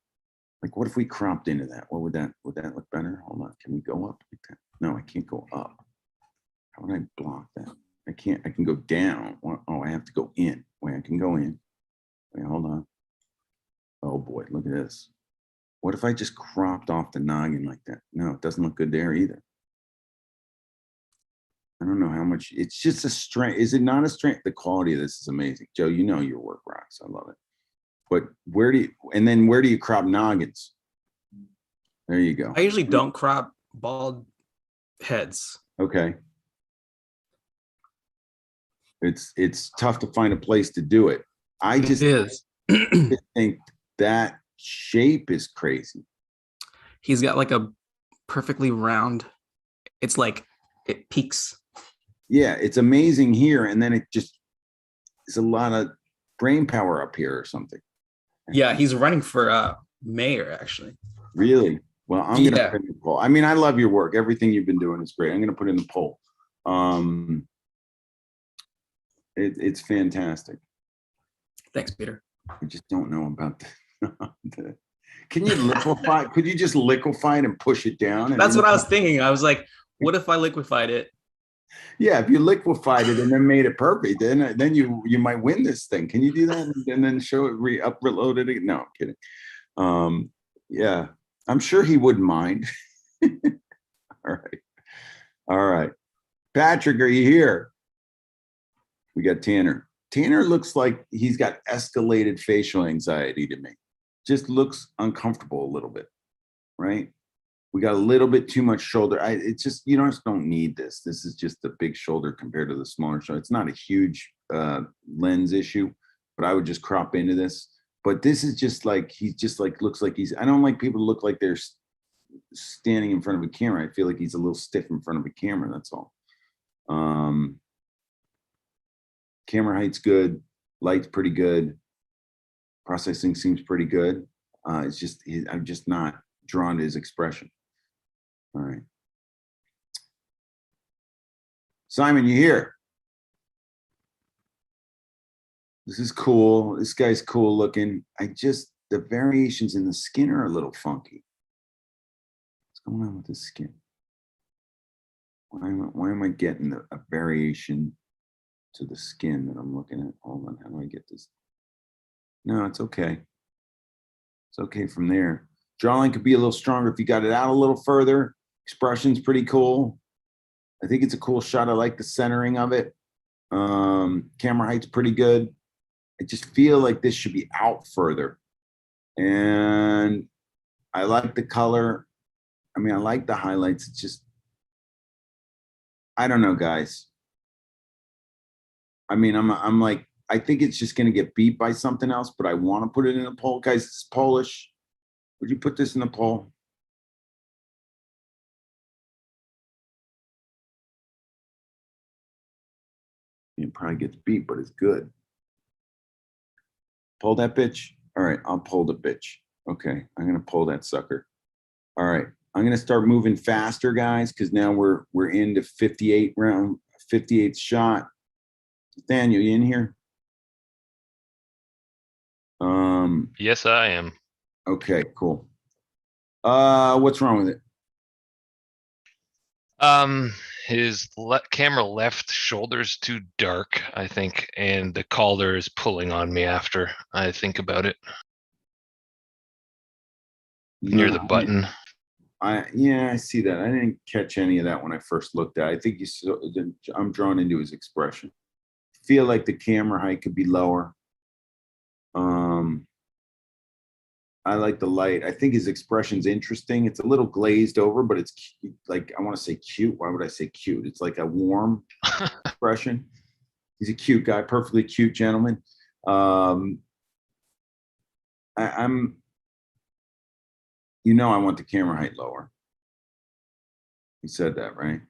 Like, what if we cropped into that? What would that look better? Hold on, can we go up like that? No, I can't go up. How would I block that? I can't, I can go down. Oh, I have to go in. Wait, I can go in. Wait, hold on. Oh boy, look at this. What if I just cropped off the noggin like that? No, it doesn't look good there either. I don't know how much, it's just a strength. Is it not a strength? The quality of this is amazing. Joe, you know your work rocks. I love it. But where do you crop noggins? There you go. I usually don't crop bald heads. Okay. It's tough to find a place to do it. It is. I think that shape is crazy. He's got like a perfectly round. It's like it peaks. Yeah, it's amazing here, and then it just is a lot of brain power up here or something. Yeah, he's running for mayor actually. Really? Well, I'm gonna Yeah. put in the poll. I mean, I love your work. Everything you've been doing is great. I'm gonna put in the poll. It's fantastic. Thanks, Peter. I just don't know about the can you liquefy? Could you just liquefy it and push it down? And That's what I was thinking. I was like, what if I liquefied it? Yeah, if you liquefied it and then made it perfect, then you might win this thing. Can you do that and then show it upload it again? No, I'm kidding. Yeah, I'm sure he wouldn't mind. All right. Patrick, are you here? We got Tanner. Tanner looks like he's got escalated facial anxiety to me. Just looks uncomfortable a little bit, right? We got a little bit too much shoulder. It's just, you just don't need this. This is just a big shoulder compared to the smaller shoulder. It's not a huge lens issue, but I would just crop into this. But this is just like, he's just like, looks like I don't like people to look like they're standing in front of a camera. I feel like he's a little stiff in front of a camera, that's all. Camera height's good. Light's pretty good. Processing seems pretty good. It's just, I'm just not drawn to his expression. All right. Simon, you here? This is cool. This guy's cool looking. The variations in the skin are a little funky. What's going on with the skin? Why am I getting a variation to the skin that I'm looking at? Hold on, how do I get this? No, it's okay. It's okay from there. Jawline could be a little stronger if you got it out a little further. Expression's pretty cool. I think it's a cool shot. I like the centering of it. Camera height's pretty good. I just feel like this should be out further. And I like the color. I mean, I like the highlights. It's just, I don't know, guys. I mean, I'm like, I think it's just going to get beat by something else, but I want to put it in a poll. Guys, it's Polish. Would you put this in the poll? It probably gets beat, but it's good. Pull that bitch. All right, I'll pull the bitch. Okay, I'm gonna pull that sucker. All right, I'm gonna start moving faster, guys, because now we're into 58th shot. Daniel, you in here? Yes, I am. Okay, cool. What's wrong with it? His camera left shoulder's too dark, I think, and the collar is pulling on me after I think about it. Near the button. Yeah, I see that. I didn't catch any of that when I first looked at it. I think I'm drawn into his expression. Feel like the camera height could be lower. I like the light. I think his expression's interesting. It's a little glazed over, but it's like, I want to say cute. Why would I say cute? It's like a warm expression. He's a cute guy, perfectly cute gentleman. I want the camera height lower. He said that, right?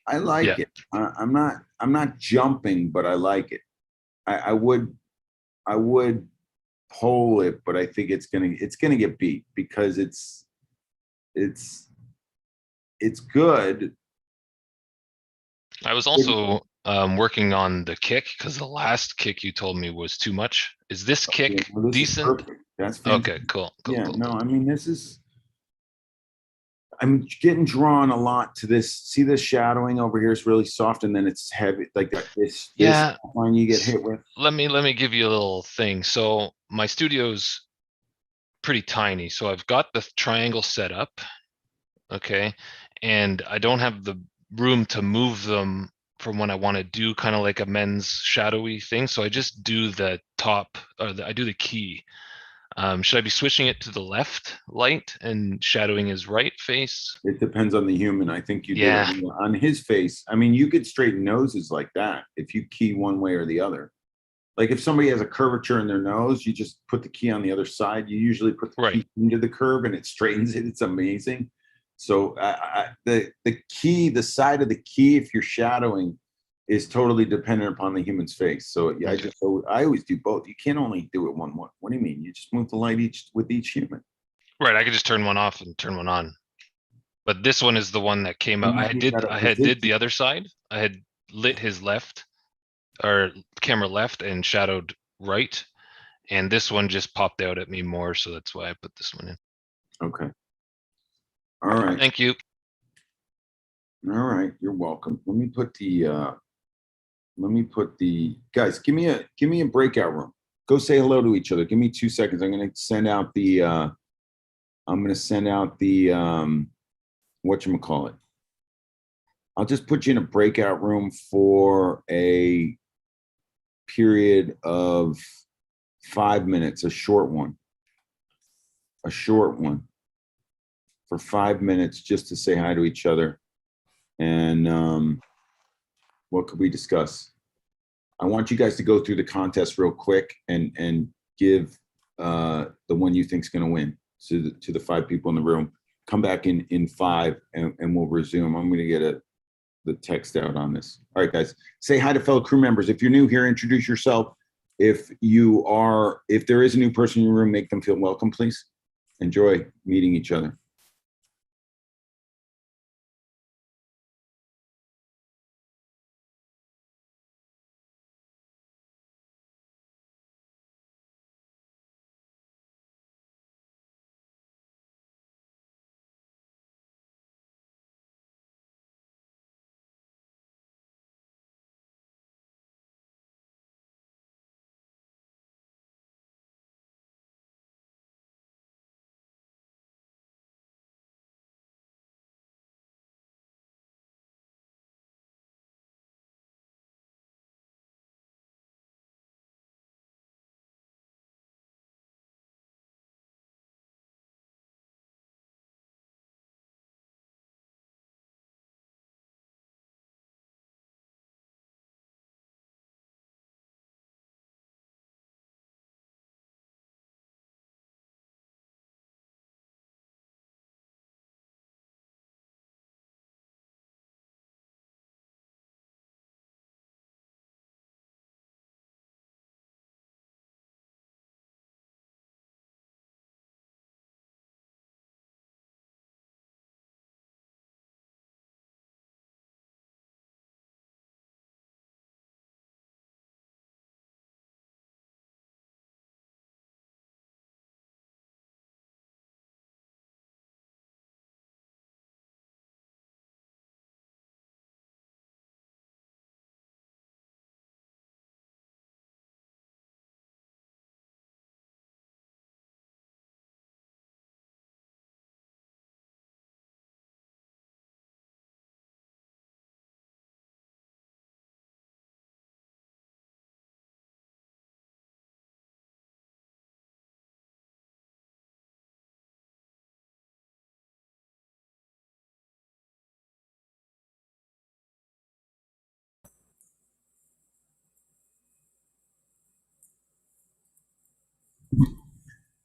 I like it. I'm not jumping, but I like it. I would poll it, but I think it's gonna get beat because it's good. I was also working on the kick because the last kick you told me was too much. Is this kick Well, this is decent? perfect. That's Okay, cool. yeah, no, I mean, I'm getting drawn a lot to this. See, the shadowing over here is really soft, and then it's heavy, like this Yeah. line you get hit with. Let me give you a little thing. So my studio's pretty tiny, so I've got the triangle set up, okay, and I don't have the room to move them from when I want to do kind of like a men's shadowy thing. So I just do the top, or I do the key. Should I be switching it to the left light and shadowing his right face? It depends on the human. I think you did Yeah. it on his face. I mean, you could straighten noses like that if you key one way or the other. like if somebody has a curvature in their nose, you just put the key on the other side. You usually put the key into the curve and it straightens it. It's amazing. So the key, the side of the key, if you're shadowing, is totally dependent upon the human's face. So yeah, I always do both. You can't only do it one. What do you mean? You just move the light with each human. Right, I could just turn one off and turn one on. But this one is the one that came out. I did the other side. I had lit his left or camera left and shadowed right. And this one just popped out at me more, so that's why I put this one in. Okay. All right. Thank you. All right, you're welcome. Let me put the guys, give me a breakout room. Go say hello to each other. Give me 2 seconds. I'm gonna send out the whatchamacallit. I'll just put you in a breakout room for a period of 5 minutes, a short one for 5 minutes just to say hi to each other. And what could we discuss? I want you guys to go through the contest real quick and give the one you think's going to win to the 5 people in the room. Come back in 5 and we'll resume. I'm going to get the text out on this. All right, guys, say hi to fellow crew members. If you're new here, introduce yourself. If there is a new person in your room, make them feel welcome, please. Enjoy meeting each other.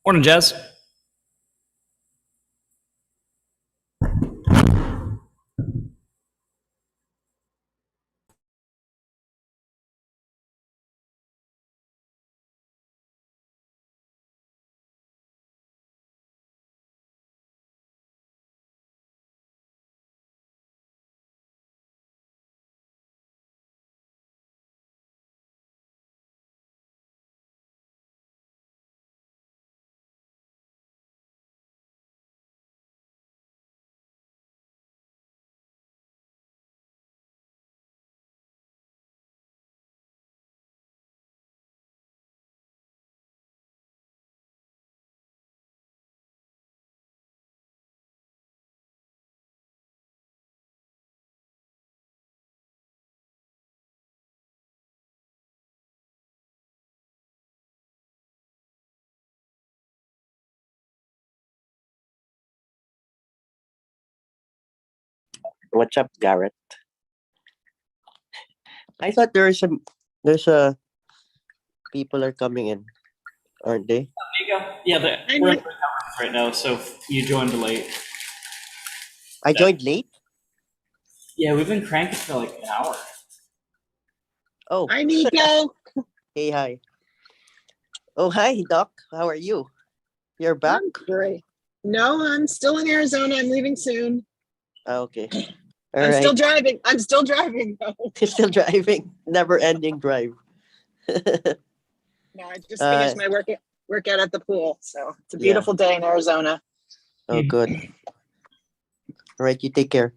Morning, Jazz. What's up, Garrett? I thought there's a people are coming in, aren't they? There you go. Yeah, we're in conference right now, so you joined late. I joined late. Yeah, we've been cranking for like an hour. Oh. Hi, Nico. Hey, hi. Oh, hi, Doc. How are you? You're back? I'm great. No, I'm still in Arizona. I'm leaving soon. Okay. I'm still driving. I'm still driving. though. Still driving. Never-ending drive. No, I just finished my workout at the pool, so it's a beautiful day in Arizona. Oh, good. All right, you take care.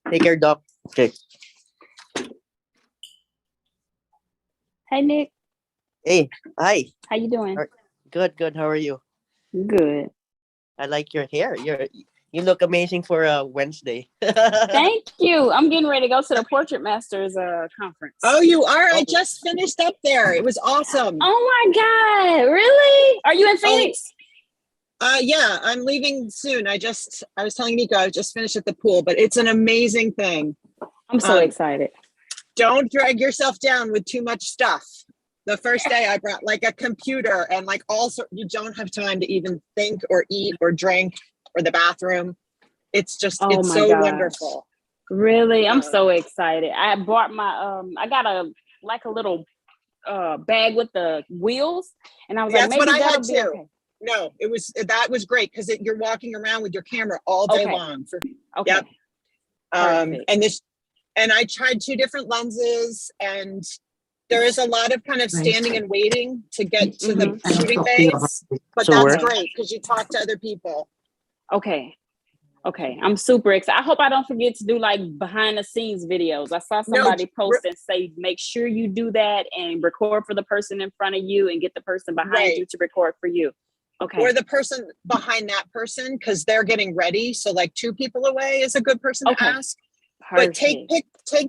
Take care, Doc. Okay. Hey, Nick. Hey, hi. How you doing? Good, good. How are you? Good. I like your hair. You look amazing for a Wednesday. Thank you. I'm getting ready to go to the Portrait Masters conference. Oh, you are? I just finished up there. It was awesome. Oh my God. Really? Are you in Phoenix? Yeah, I'm leaving soon. I was telling Nico, I just finished at the pool, but it's an amazing thing. I'm so excited. Don't drag yourself down with too much stuff. The first day I brought like a computer and like you don't have time to even think or eat or drink or the bathroom. It's just, it's so wonderful. Really? I'm so excited. I bought my, I got a little bag with the wheels and I was like, that's maybe what I had that'll be too. okay. No, that was great because you're walking around with your camera all day long. Okay. Yep. And I tried 2 different lenses and there is a lot of kind of standing and waiting to get to the shooting bays, but that's great because you talk to other people. Okay. I'm super excited. I hope I don't forget to do like behind the scenes videos. I saw somebody post and say, make sure you do that and record for the person in front of you and get the person behind you to record for you. Okay. Or the person behind that person because they're getting ready. So like 2 people away is a good person to ask. But take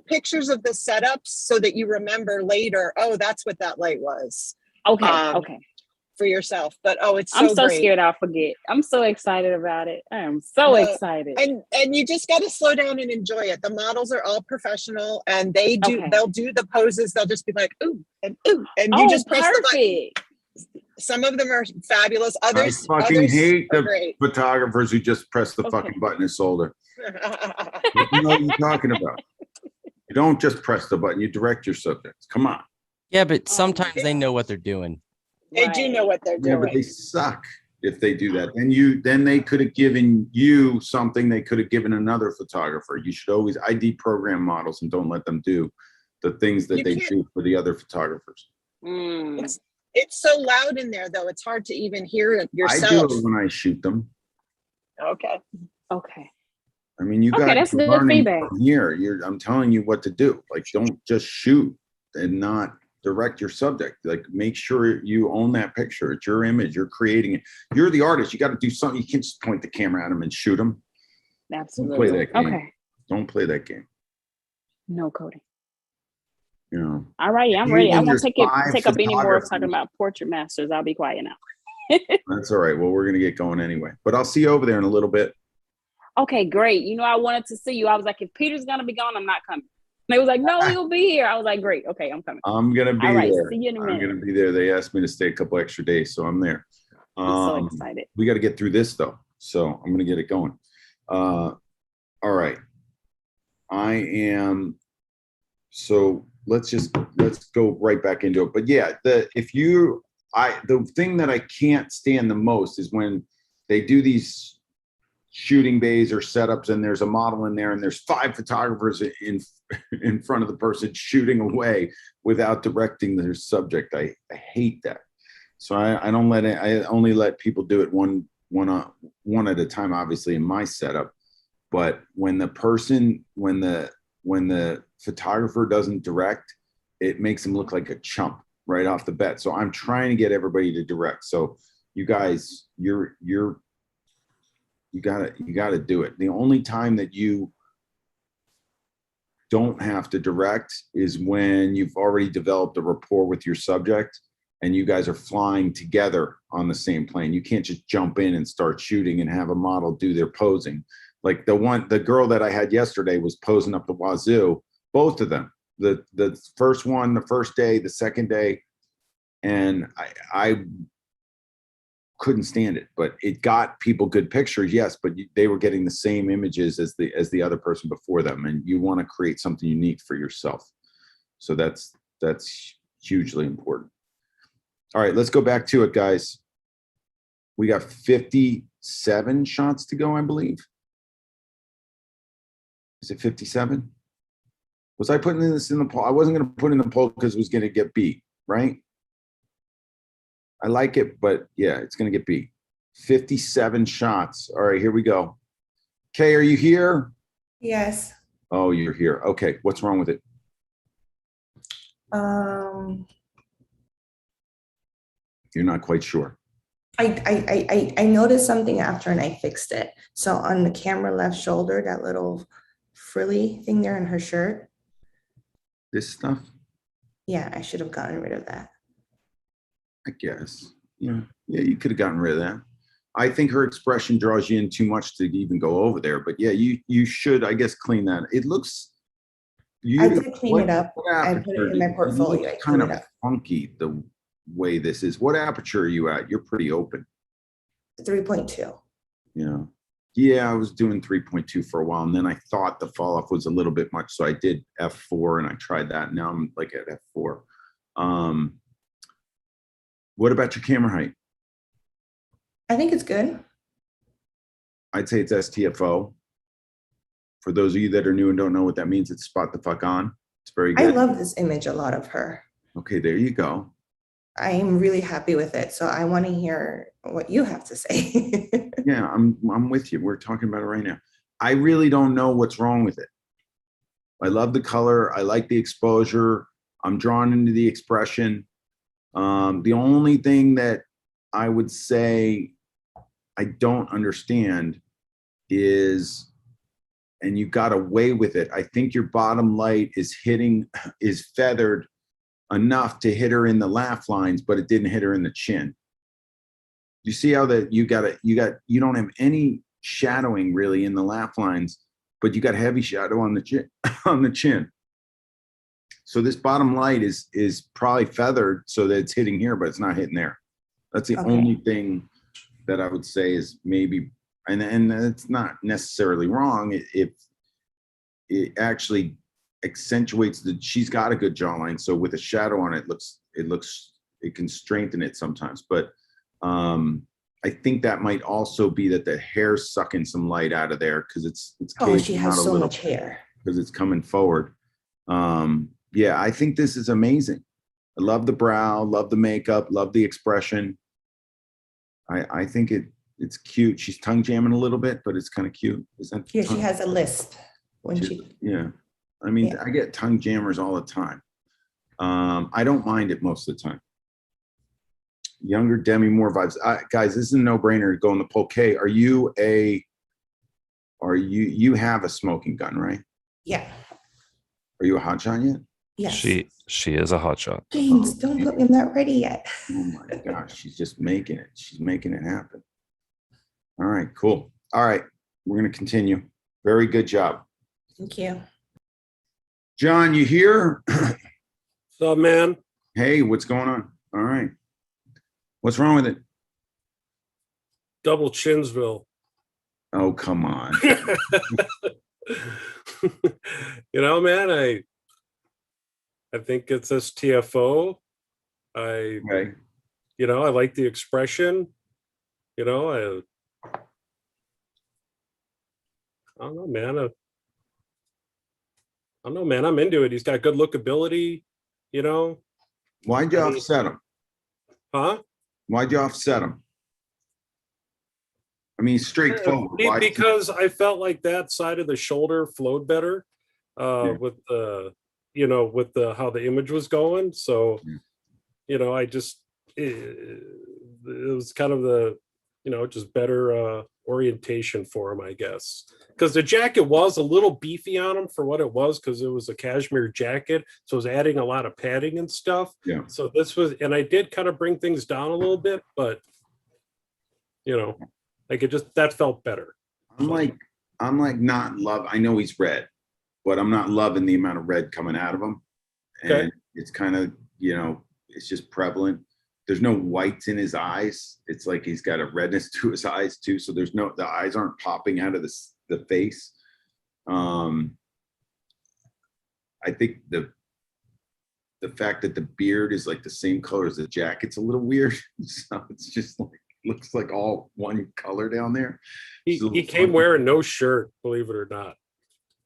pictures of the setups so that you remember later, oh, that's what that light was. Okay. For yourself. But it's so I'm so great. scared I'll forget. I'm so excited about it. I am so excited. And you just got to slow down and enjoy it. The models are all professional and they'll do the poses. They'll just be like, ooh, and you just press the button. Some of them are fabulous. Others, I fucking hate the great. photographers who just press the fucking button and shoulder. What the hell are you talking about? You don't just press the button, you direct your subjects. Come on. Yeah, but sometimes they know what they're doing. They do know what they're doing. Yeah, but they suck if they do that. Then they could have given you something they could have given another photographer. You should always ID program models and don't let them do the things that they do for the other photographers. It's so loud in there though. It's hard to even hear it yourself. I do it when I shoot them. Okay. I mean, you guys are learning from here. I'm telling you what to do. Like, don't just shoot and not direct your subject. Like, make sure you own that picture. It's your image. You're creating it. You're the artist. You got to do something. You can't just point the camera at them and shoot them. Absolutely. Don't play that game. Okay. Don't play that game. No coding. You know. All right, I'm ready. I won't take up any more of talking about Portrait Masters. I'll be quiet now. That's all right. Well, we're gonna get going anyway. But I'll see you over there in a little bit. Okay, great. You know, I wanted to see you. I was like, if Peter's gonna be gone, I'm not coming. And they was like, no, he'll be here. I was like, great. Okay, I'm coming. I'm gonna be all right, there. See you in a minute. I'm gonna be there. They asked me to stay a couple extra days, so I'm there. I'm so excited. We got to get through this though, so I'm gonna get it going. All right. I am. So let's go right back into it. But yeah, the thing that I can't stand the most is when they do these shooting bays or setups and there's a model in there and there's 5 photographers in front of the person shooting away without directing their subject. I hate that. So I don't let it. I only let people do it one at a time, obviously in my setup. But when the photographer doesn't direct, it makes them look like a chump right off the bat. So I'm trying to get everybody to direct. So you guys, you gotta do it. The only time that you don't have to direct is when you've already developed a rapport with your subject and you guys are flying together on the same plane. You can't just jump in and start shooting and have a model do their posing. Like the girl that I had yesterday was posing up the wazoo, both of them. the first one, the first day, the second day, and I couldn't stand it. But it got people good pictures, yes, but they were getting the same images as the other person before them, and you want to create something unique for yourself. So that's hugely important. All right, let's go back to it, guys. We got 57 shots to go, I believe. Is it 57? Was I putting this in the poll? I wasn't going to put in the poll because it was going to get beat, right? I like it, but yeah, it's going to get beat. 57 shots. All right, here we go. Kay, are you here? Yes. Oh, you're here. Okay, what's wrong with it? You're not quite sure. I noticed something after and I fixed it. So on the camera left shoulder, that little frilly thing there in her shirt. This stuff? Yeah, I should have gotten rid of that. I guess. Yeah, you could have gotten rid of that. I think her expression draws you in too much to even go over there. But yeah, you should, I guess, clean that. It looks. I did clean it up. I put it in my portfolio. I Kind cleaned of it up. funky the way this is. What aperture are you at? You're pretty open. 3.2. Yeah, I was doing 3.2 for a while, and then I thought the fall off was a little bit much, so I did f4, and I tried that. Now I'm like at f4. What about your camera height? I think it's good. I'd say it's STFO. For those of you that are new and don't know what that means, it's spot the fuck on. It's very I good. love this image a lot of her. Okay, there you go. I am really happy with it. So I want to hear what you have to say. Yeah, I'm with you. We're talking about it right now. I really don't know what's wrong with it. I love the color. I like the exposure. I'm drawn into the expression. The only thing that I would say I don't understand is, and you got away with it, I think your bottom light is feathered enough to hit her in the laugh lines, but it didn't hit her in the chin. You see how that you don't have any shadowing really in the laugh lines, but you got heavy shadow on the chin. So this bottom light is probably feathered so that it's hitting here, but it's not hitting there. That's the only thing that I would say is maybe, and it's not necessarily wrong. It actually accentuates she's got a good jawline. So with a shadow on it, it can strengthen it sometimes. But I think that might also be that the hair's sucking some light out of there because it's she has so much hair because it's coming forward. Yeah, I think this is amazing. I love the brow, love the makeup, love the expression. I think it's cute. She's tongue jamming a little bit, but it's kind of cute. Is that? Yeah, she has a lisp when Yeah, I mean, Yeah. I get tongue jammers all the time. I don't mind it most of the time. Younger Demi Moore vibes. Guys, this is a no-brainer to go in the poll. Kay, you have a smoking gun, right? Yeah. Are you a hotshot yet? Yes. She is a hotshot. James, don't put me. I'm not ready yet. Oh my gosh, she's just making it. She's making it happen. All right, cool. All right, we're going to continue. Very good job. Thank you. John, you here? What's up, man? Hey, what's going on? All right. What's wrong with it? Double Chinsville. Oh, come on. Man, I think it's STFO. I like the expression. I don't know, man. I don't know, man. I'm into it. He's got good lookability. Why'd you offset him? Huh? Why'd you offset him? I mean, straightforward. Because I felt like that side of the shoulder flowed better with the how the image was going. So, I just it was kind of the just better orientation for him, I guess. Because the jacket was a little beefy on him for what it was, because it was a cashmere jacket, so it was adding a lot of padding and stuff. Yeah. So this was, and I did kind of bring things down a little bit, but that felt better. I'm like not love. I know he's red, but I'm not loving the amount of red coming out of him. and it's kind of, you know, it's just prevalent. There's no whites in his eyes. It's like he's got a redness to his eyes too. So there's no, the eyes aren't popping out of the face. I think the fact that the beard is like the same color as the jacket's a little weird. So it's just like, looks like all one color down there. He came wearing no shirt, believe it or not.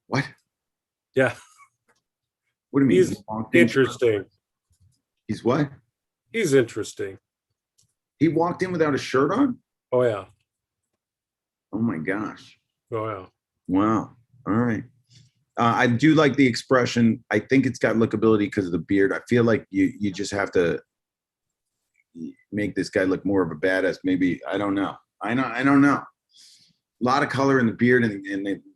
What? Yeah. What do you mean? He's interesting. He's what? He's interesting. He walked in without a shirt on? Oh yeah. Oh my gosh. Oh yeah. Wow. All right. I do like the expression. I think it's got lookability because of the beard. I feel like you just have to make this guy look more of a badass. Maybe, I don't know. I don't know. A lot of color in the beard and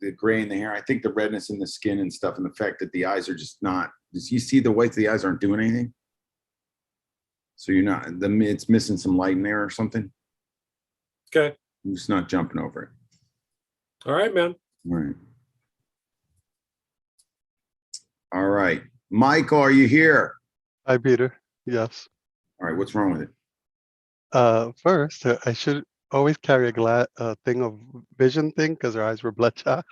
the gray in the hair. I think the redness in the skin and stuff, and the fact that the eyes are just not. You see the whites of the eyes aren't doing anything. So you're not. It's missing some light in there or something. Okay. I'm just not jumping over it. All right, man. All right. All right. Michael, are you here? Hi, Peter. Yes. All right. What's wrong with it? First, I should always carry a thing of vision thing because her eyes were bloodshot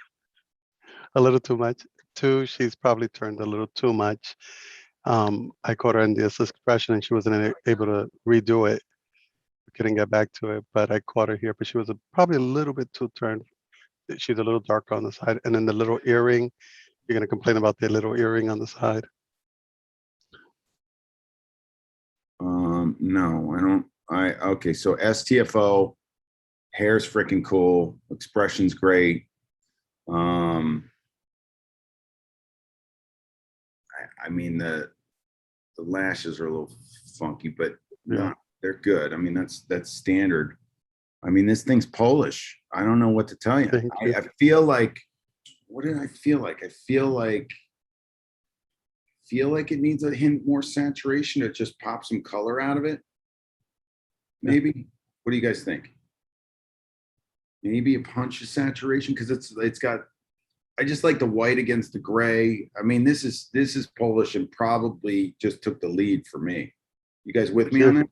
a little too much. Two, she's probably turned a little too much. I caught her in this expression and she wasn't able to redo it. We couldn't get back to it, but I caught her here, but she was probably a little bit too turned. She's a little darker on the side. And then the little earring, you're going to complain about the little earring on the side. No, I don't. Okay. So STFO, hair's freaking cool. Expression's great. I mean, the lashes are a little funky, but no, they're good. I mean, that's standard. I mean, this thing's Polish. I don't know what to tell you. I feel like, what did I feel like? I feel like it needs a hint more saturation to just pop some color out of it. Maybe. What do you guys think? Maybe a punch of saturation because it's got. I just like the white against the gray. I mean, this is Polish and probably just took the lead for me. You guys with me on that?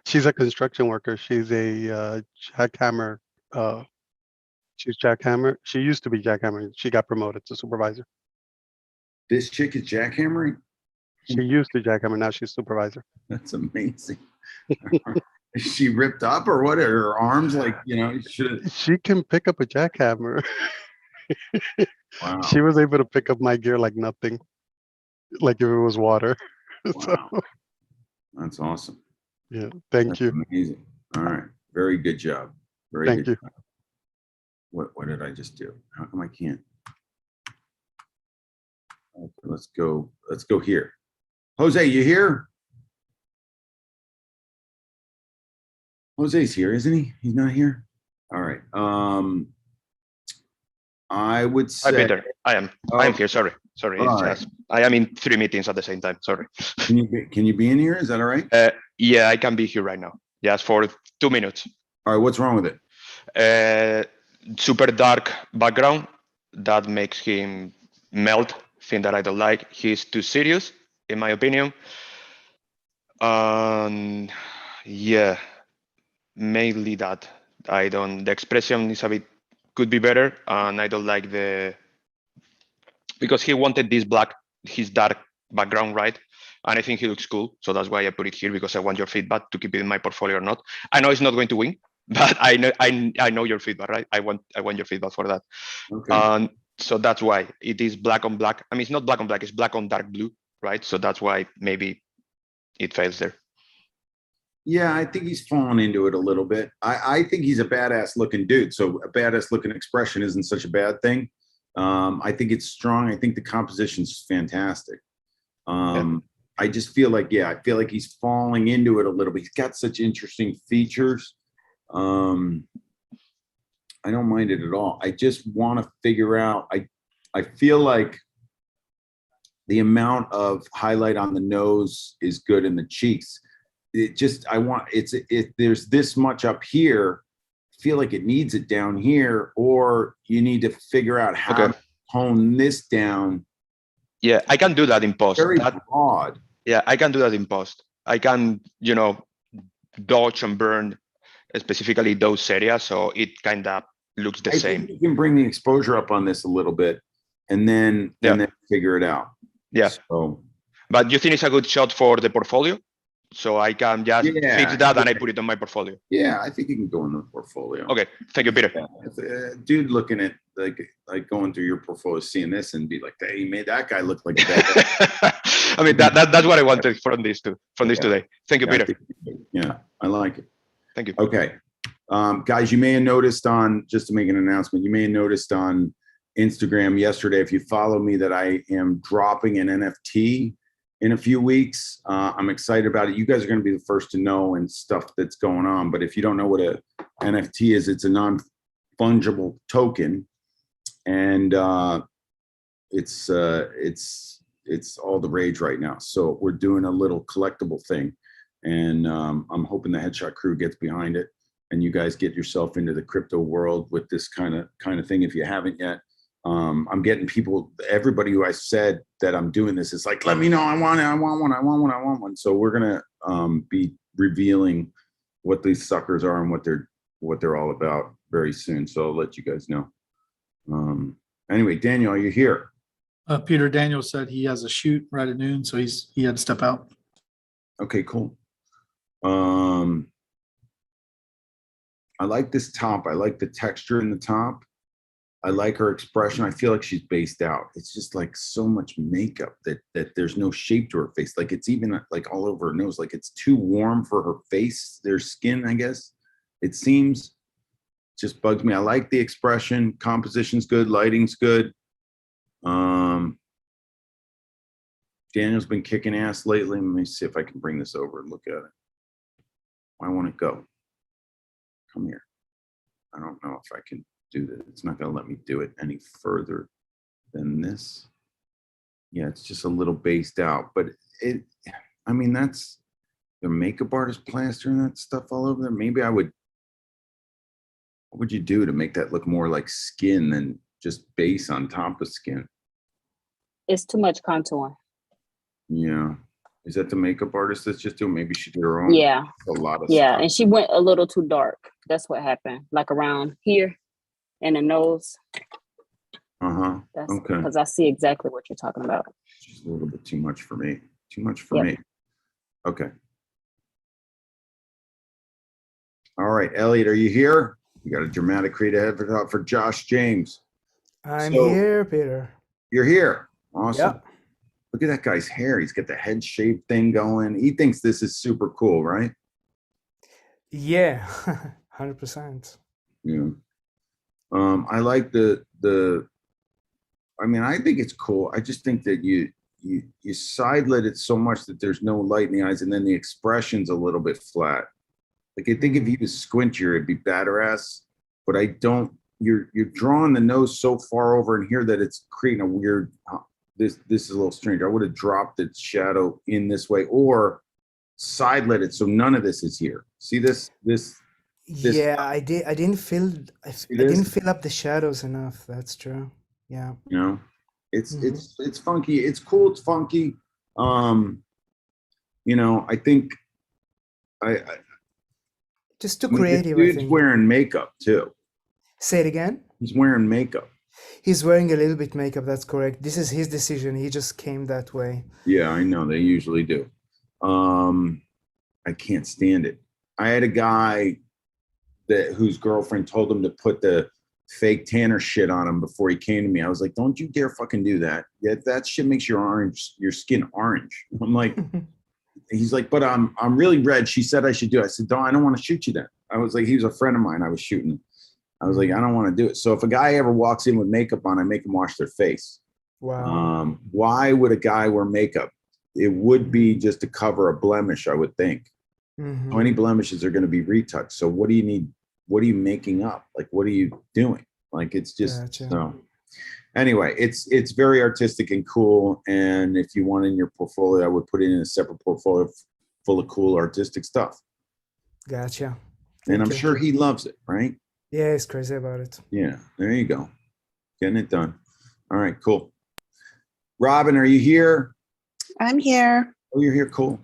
She's a construction worker. She's a jackhammer. She's jackhammer. She used to be jackhammer. She got promoted to supervisor. This chick is jackhammering? She used to jackhammer. Now she's supervisor. That's amazing. Is she ripped up or what? Are her arms like, you know, she can pick up a jackhammer. Wow. She was able to pick up my gear like nothing, like if it was water. Wow. That's awesome. Yeah, thank you. Amazing. All right, very good job. Very Thank good you. job. What did I just do? How come I can't? Okay, let's go here. Jose, you here? Jose's here, isn't he? He's not here. All right. I would say. Hi, Peter. I am here. Sorry. All It's right. just, I am in 3 meetings at the same time. Sorry. Can you be in here? Is that all right? Yeah, I can be here right now. Just for 2 minutes. All right. What's wrong with it? Super dark background that makes him melt. Thing that I don't like. He's too serious, in my opinion. Yeah, mainly that. The expression is a bit, could be better, and I don't like because he wanted his dark background, right? And I think he looks cool, so that's why I put it here, because I want your feedback to keep it in my portfolio or not. I know it's not going to win, but I know your feedback, right? I want your feedback for that. Okay. So that's why it is black on black. I mean, it's not black on black, it's black on dark blue, right? So that's why maybe it fails there. Yeah, I think he's fallen into it a little bit. I think he's a badass looking dude. So a badass looking expression isn't such a bad thing. I think it's strong. I think the composition's fantastic. I just feel like, I feel like he's falling into it a little bit. He's got such interesting features. I don't mind it at all. I just want to figure out, I feel like the amount of highlight on the nose is good in the cheeks. There's this much up here. I feel like it needs it down here, or you need to figure out how to tone this down Yeah, I can do that in post. Very That- broad. yeah, I can do that in post. I can, dodge and burn specifically those areas, so it kind of looks the I same. think you can bring the exposure up on this a little bit and then figure it out. Yeah. So But you think it's a good shot for the portfolio? So I can just fix that and I put it on my portfolio. yeah, I think you can go in the portfolio. Okay, thank you, Peter. Dude looking at like going through your portfolio, seeing this and be like, hey, you made that guy look like a bad. I mean, that's what I wanted from this today. Thank you, Yeah, I Peter. think- yeah, I like it. Thank you. Okay. Guys, you may have noticed just to make an announcement, you may have noticed on Instagram yesterday, if you follow me, that I am dropping an NFT in a few weeks. I'm excited about it. You guys are going to be the first to know and stuff that's going on. But if you don't know what a NFT is, it's a non-fungible token. And it's all the rage right now. So we're doing a little collectible thing. And I'm hoping the Headshot crew gets behind it and you guys get yourself into the crypto world with this kind of thing if you haven't yet. I'm getting people, everybody who I said that I'm doing this is like, let me know, I want one. So we're gonna be revealing what these suckers are and what they're all about very soon. So I'll let you guys know. Anyway, Daniel, are you here? Peter Daniel said he has a shoot right at noon, so he had to step out. Okay, cool. I like this top. I like the texture in the top. I like her expression. I feel like she's based out. It's just like so much makeup that there's no shape to her face. Like it's even like all over her nose. Like it's too warm for her face, their skin, I guess. It seems, just bugs me. I like the expression. Composition's good. Lighting's good. Daniel's been kicking ass lately. Let me see if I can bring this over and look at it. I want to go. Come here. I don't know if I can do this. It's not going to let me do it any further than this. Yeah, it's just a little based out, but I mean, that's the makeup artist plastering that stuff all over there. Maybe what would you do to make that look more like skin than just base on top of skin? It's too much contour. Yeah. Is that the makeup artist that's just doing? Maybe she did her own. Yeah. A lot of Yeah, stuff. and she went a little too dark. That's what happened. Like around here and the nose. Uh-huh. That's Okay. because I see exactly what you're talking about. Just a little bit too much for me. Too much for me. Okay. All right, Elliot, are you here? You got a dramatic creative head for Josh James. I'm So- here, Peter. You're here. Awesome. Yep. Look at that guy's hair. He's got the head shape thing going. He thinks this is super cool, right? Yeah, 100%. Yeah. I like I mean, I think it's cool. I just think that you side lit it so much that there's no light in the eyes and then the expression's a little bit flat. Like I think if he was squintier, it'd be badass, but I don't, you're drawing the nose so far over in here that it's creating a weird, this is a little strange. I would have dropped its shadow in this way or side lit it so none of this is here. See this? Yeah, I didn't fill I didn't fill up the shadows enough. That's true. Yeah. You know, it's funky. It's cool. It's funky. You know, I think I Just too I mean, this creative, I dude's think. wearing makeup too. Say it again. He's wearing makeup. He's wearing a little bit makeup, that's correct. This is his decision. He just came that way. Yeah, I know they usually do. I can't stand it. I had a guy whose girlfriend told him to put the fake tanner shit on him before he came to me. I was like, don't you dare fucking do that. Yeah, that shit makes your skin orange. I'm like, he's like, but I'm really red. She said I should do it. I said, I don't want to shoot you then. I was like, he was a friend of mine. I was shooting. I was like, I don't want to do it. So if a guy ever walks in with makeup on, I make him wash their face. Wow. Why would a guy wear makeup? It would be just to cover a blemish, I would think. Mhm. So any blemishes are going to be retouched. So what do you need? What are you making up? Like, what are you doing? Like, it's just Gotcha. so. Anyway, it's very artistic and cool. And if you want it in your portfolio, I would put it in a separate portfolio full of cool artistic stuff. Gotcha. And Thank I'm you. sure he loves it, right? Yeah, he's crazy about it. Yeah, there you go. Getting it done. All right, cool. Robin, are you here? I'm here. Oh, you're here. Cool.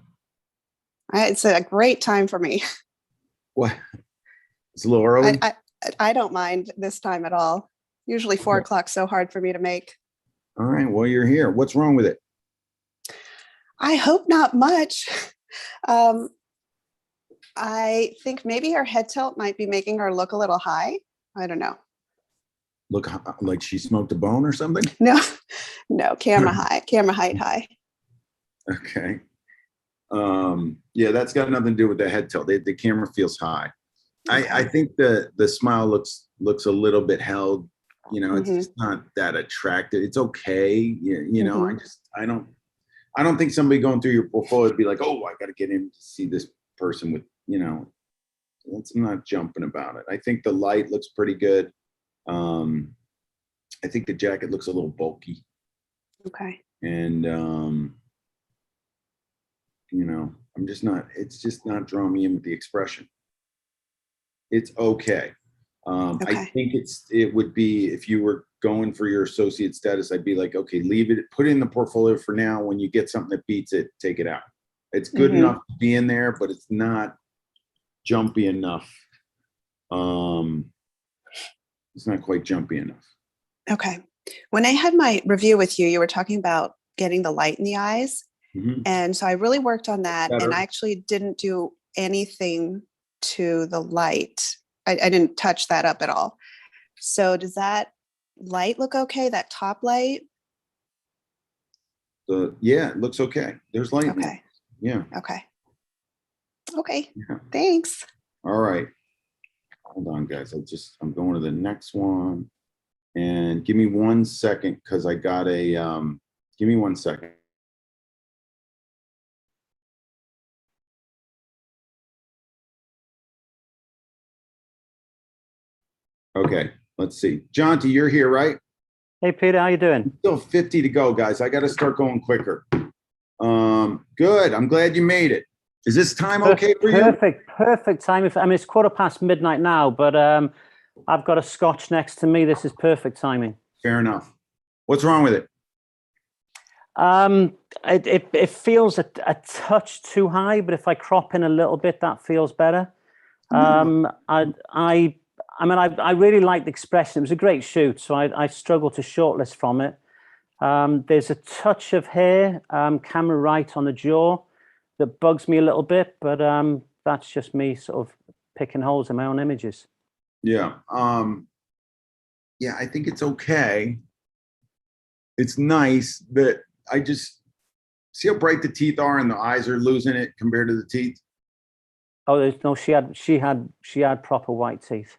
It's a great time for me. What? It's a little early. I don't mind this time at all. Usually 4 o'clock so hard for me to make. All right. Well, you're here. What's wrong with it? I hope not much. I think maybe her head tilt might be making her look a little high. I don't know. Look like she smoked a bone or something? No, camera height high. Okay. Yeah, that's got nothing to do with the head tilt. The camera feels high. Okay. I think the smile looks a little bit held. You know, it's just not that attractive. It's okay. You know, I don't think somebody going through your portfolio would be like, oh, I got to get in to see this person with, you know, I'm not jumping about it. I think the light looks pretty good. I think the jacket looks a little bulky. Okay. And, you know, it's just not drawing me in with the expression. It's okay. I think it would be, if you were going for your associate status, I'd be like, okay, leave it, put it in the portfolio for now. When you get something that beats it, take it out. It's good enough to be in there, but it's not jumpy enough. It's not quite jumpy enough. Okay. When I had my review with you, you were talking about getting the light in the eyes. And so I really worked on that. Better. And I actually didn't do anything to the light. I didn't touch that up at all. So does that light look okay? That top light? Yeah, it looks okay. There's light. Okay. Yeah. Okay. Okay. Yeah. Thanks. All right. Hold on, guys. I'm going to the next one. And give me 1 second, because I got give me 1 second. Okay, let's see. Jonty, you're here, right? Hey, Peter, how you doing? Still 50 to go, guys. I got to start going quicker. Good. I'm glad you made it. Is this time okay for you? Perfect time. I mean, it's midnight now, but I've got a scotch next to me. This is perfect timing. Fair enough. What's wrong with it? It feels a touch too high, but if I crop in a little bit, that feels better. I mean, I really liked the expression. It was a great shoot, so I struggled to shortlist from it. There's a touch of hair, camera right on the jaw, that bugs me a little bit, but that's just me sort of picking holes in my own images. Yeah. Yeah, I think it's okay. It's nice, but I just see how bright the teeth are and the eyes are losing it compared to the teeth. Oh, there's no. She had proper white teeth.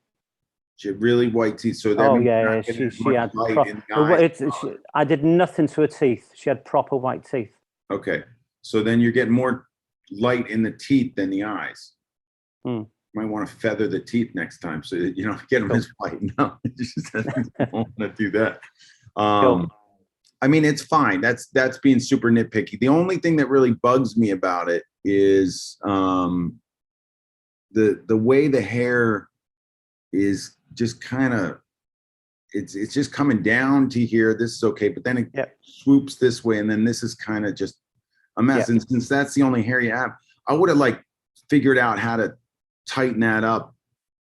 She had really white teeth. So that she had. I did nothing to her teeth. She had proper white teeth. Okay, so then you're getting more light in the teeth than the eyes. Might want to feather the teeth next time so that you don't get them as white. No, you just don't want to do that. I mean, it's fine. That's being super nitpicky. The only thing that really bugs me about it is the way the hair is just kind of, it's just coming down to here. This is okay, but then it swoops this way, and then this is kind of just a mess. And since that's the only hair you have, I would have figured out how to tighten that up.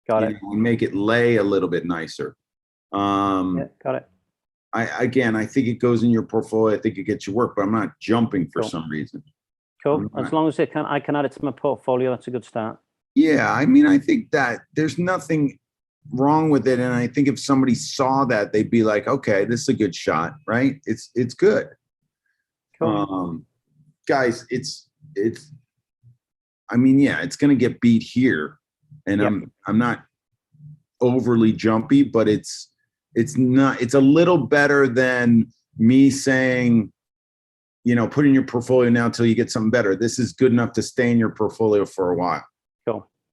Got it. And make it lay a little bit nicer. Got it. I think it goes in your portfolio. I think it gets your work, but I'm not jumping for some reason. Cool. As long as I can add it to my portfolio, that's a good start. Yeah, I mean, I think that there's nothing wrong with it, and I think if somebody saw that, they'd be like, "Okay, this is a good shot, right? It's good." Cool. Guys, it's. I mean, yeah, it's gonna get beat here, and I'm not overly jumpy, but it's not. It's a little better than me saying, you know, put in your portfolio now until you get something better. This is good enough to stay in your portfolio for a while.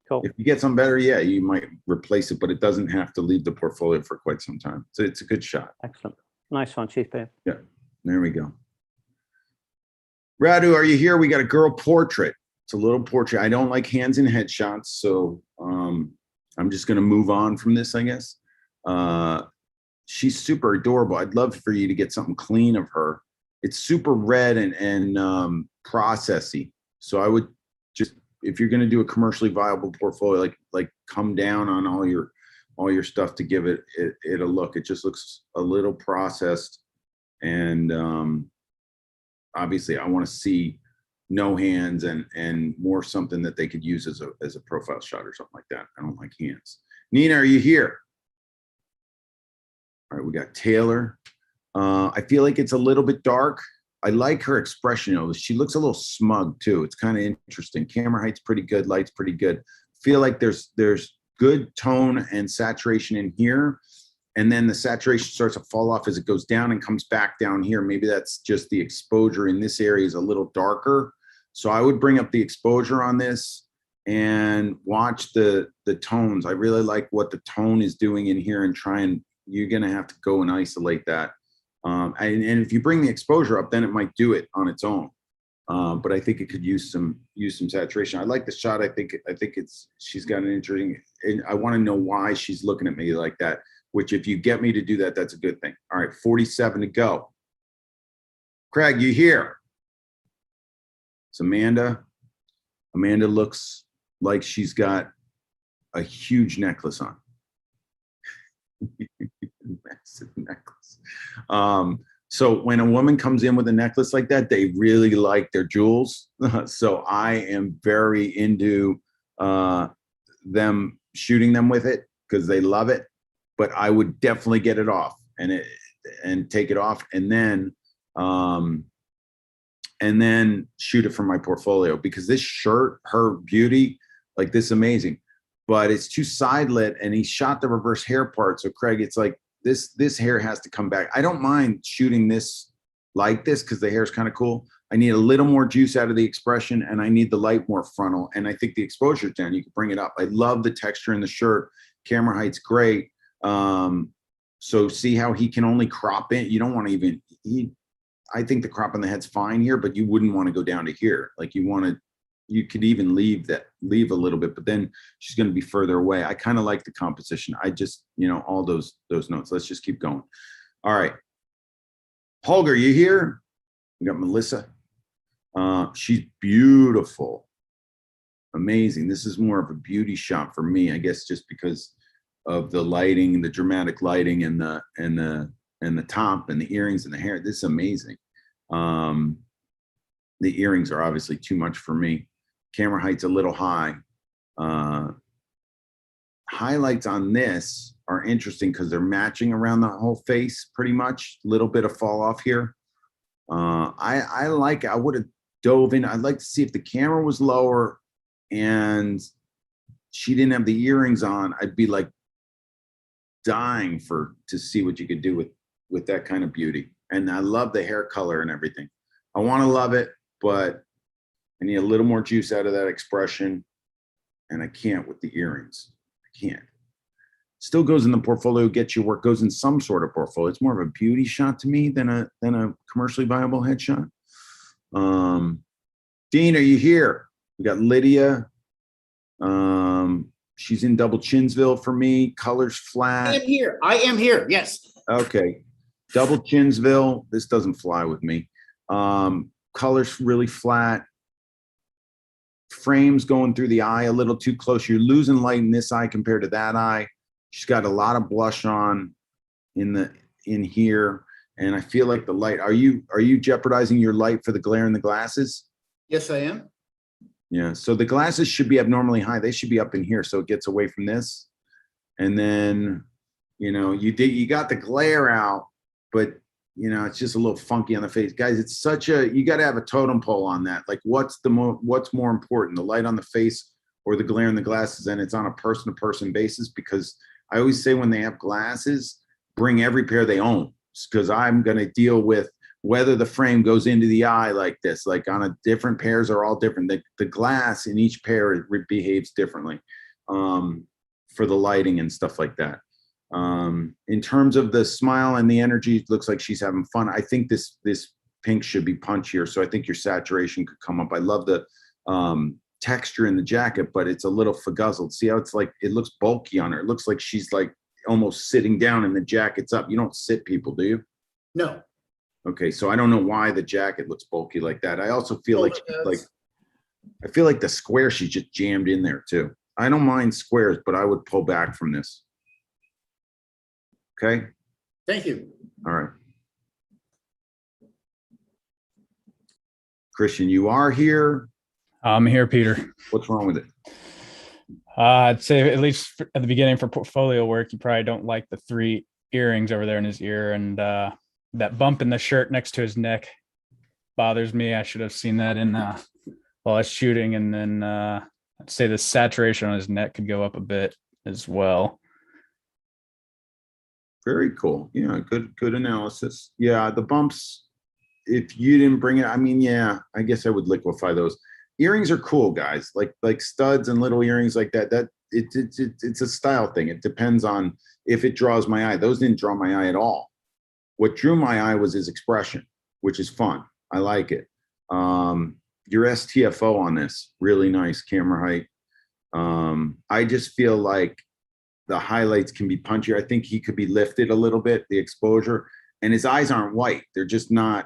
Cool. If you get something better, yeah, you might replace it, but it doesn't have to leave the portfolio for quite some time. So it's a good shot. Excellent. Nice one, Chief Bear. Yeah, there we go. Radu, are you here? We got a girl portrait. It's a little portrait. I don't like hands in headshots, so I'm just going to move on from this, I guess. She's super adorable. I'd love for you to get something clean of her. it's super red and processy. So I would just, if you're going to do a commercially viable portfolio, like come down on all your stuff to give it a look. It just looks a little processed, and obviously I want to see no hands and more something that they could use as a profile shot or something like that. I don't like hands. Nina, are you here? All right, we got Taylor. I feel like it's a little bit dark. I like her expression though. She looks a little smug too. It's kind of interesting. Camera height's pretty good, light's pretty good. Feel like there's good tone and saturation in here, and then the saturation starts to fall off as it goes down and comes back down here. Maybe that's just the exposure in this area is a little darker. So I would bring up the exposure on this and watch the tones. I really like what the tone is doing in here, and you're gonna have to go and isolate that. And if you bring the exposure up, then it might do it on its own. But I think it could use some saturation. I like the shot. I think she's got an interesting, and I want to know why she's looking at me like that, which if you get me to do that, that's a good thing. All right, 47 to go. Craig, you here? It's Amanda. Amanda looks like she's got a huge necklace on. Massive necklace. So when a woman comes in with a necklace like that, they really like their jewels. So I am very into them shooting them with it because they love it. But I would definitely get it off and take it off, and then shoot it from my portfolio, because this shirt, her beauty, like this, amazing, but it's too side lit, and he shot the reverse hair part. So Craig, it's like this hair has to come back. I don't mind shooting this like this because the hair is kind of cool. I need a little more juice out of the expression, and I need the light more frontal. And I think the exposure's down. You can bring it up. I love the texture in the shirt. Camera height's great. So see how he can only crop in. You don't want to even, I think the crop on the head's fine here, but you wouldn't want to go down to here. Like you could even leave a little bit, but then she's going to be further away. I kind of like the composition. I just, all those notes. Let's just keep going. All right. Holger, you here? We got Melissa. She's beautiful. Amazing. This is more of a beauty shot for me, I guess, just because of the lighting, the dramatic lighting, and the top and the earrings and the hair. This is amazing. The earrings are obviously too much for me. Camera height's a little high. Highlights on this are interesting because they're matching around the whole face pretty much. Little bit of fall off here. I would have dove in. I'd like to see if the camera was lower and she didn't have the earrings on. I'd be like dying to see what you could do with that kind of beauty. And I love the hair color and everything. I want to love it, but I need a little more juice out of that expression, and I can't with the earrings. I can't. Still goes in the portfolio, gets your work, goes in some sort of portfolio. It's more of a beauty shot to me than a commercially viable headshot. Dean, are you here? We got Lydia. She's in Double Chinsville for me. Colors flat. I am here. Yes. Okay. Double Chinsville. This doesn't fly with me. Colors really flat. Frames going through the eye a little too close. You're losing light in this eye compared to that eye. She's got a lot of blush on in here. And I feel like the light, are you jeopardizing your light for the glare in the glasses? Yes, I am. Yeah, so the glasses should be abnormally high. They should be up in here so it gets away from this. And then, you got the glare out, but it's just a little funky on the face. Guys, it's you got to have a totem pole on that. Like what's more important, the light on the face or the glare in the glasses? And it's on a person to person basis, because I always say when they have glasses, bring every pair they own, because I'm going to deal with whether the frame goes into the eye like this, like on a different pairs are all different. The glass in each pair behaves differently for the lighting and stuff like that. In terms of the smile and the energy, it looks like she's having fun. I think this pink should be punchier, so I think your saturation could come up. I love the texture in the jacket, but it's a little fuguzzled. See how it's like, it looks bulky on her. It looks like she's like almost sitting down and the jacket's up. You don't sit people, do you? No. Okay, so I don't know why the jacket looks bulky like that. I also feel like, Shoulders. I feel like the square she just jammed in there too. I don't mind squares, but I would pull back from this. Okay, Thank you. all right. Christian, you are here. I'm here, Peter. What's wrong with it? I'd say at least at the beginning for portfolio work, you probably don't like the 3 earrings over there in his ear, and that bump in the shirt next to his neck bothers me. I should have seen that in while I was shooting, and then I'd say the saturation on his neck could go up a bit as well. Very cool. Yeah, good analysis. Yeah, the bumps, if you didn't bring it, I mean, yeah, I guess I would liquefy those. Earrings are cool, guys. Like studs and little earrings like that. It's a style thing. It depends on if it draws my eye. Those didn't draw my eye at all. What drew my eye was his expression, which is fun. I like it. Your STFO on this, really nice camera height. I just feel like the highlights can be punchier. I think he could be lifted a little bit, the exposure, and his eyes aren't white. They're just not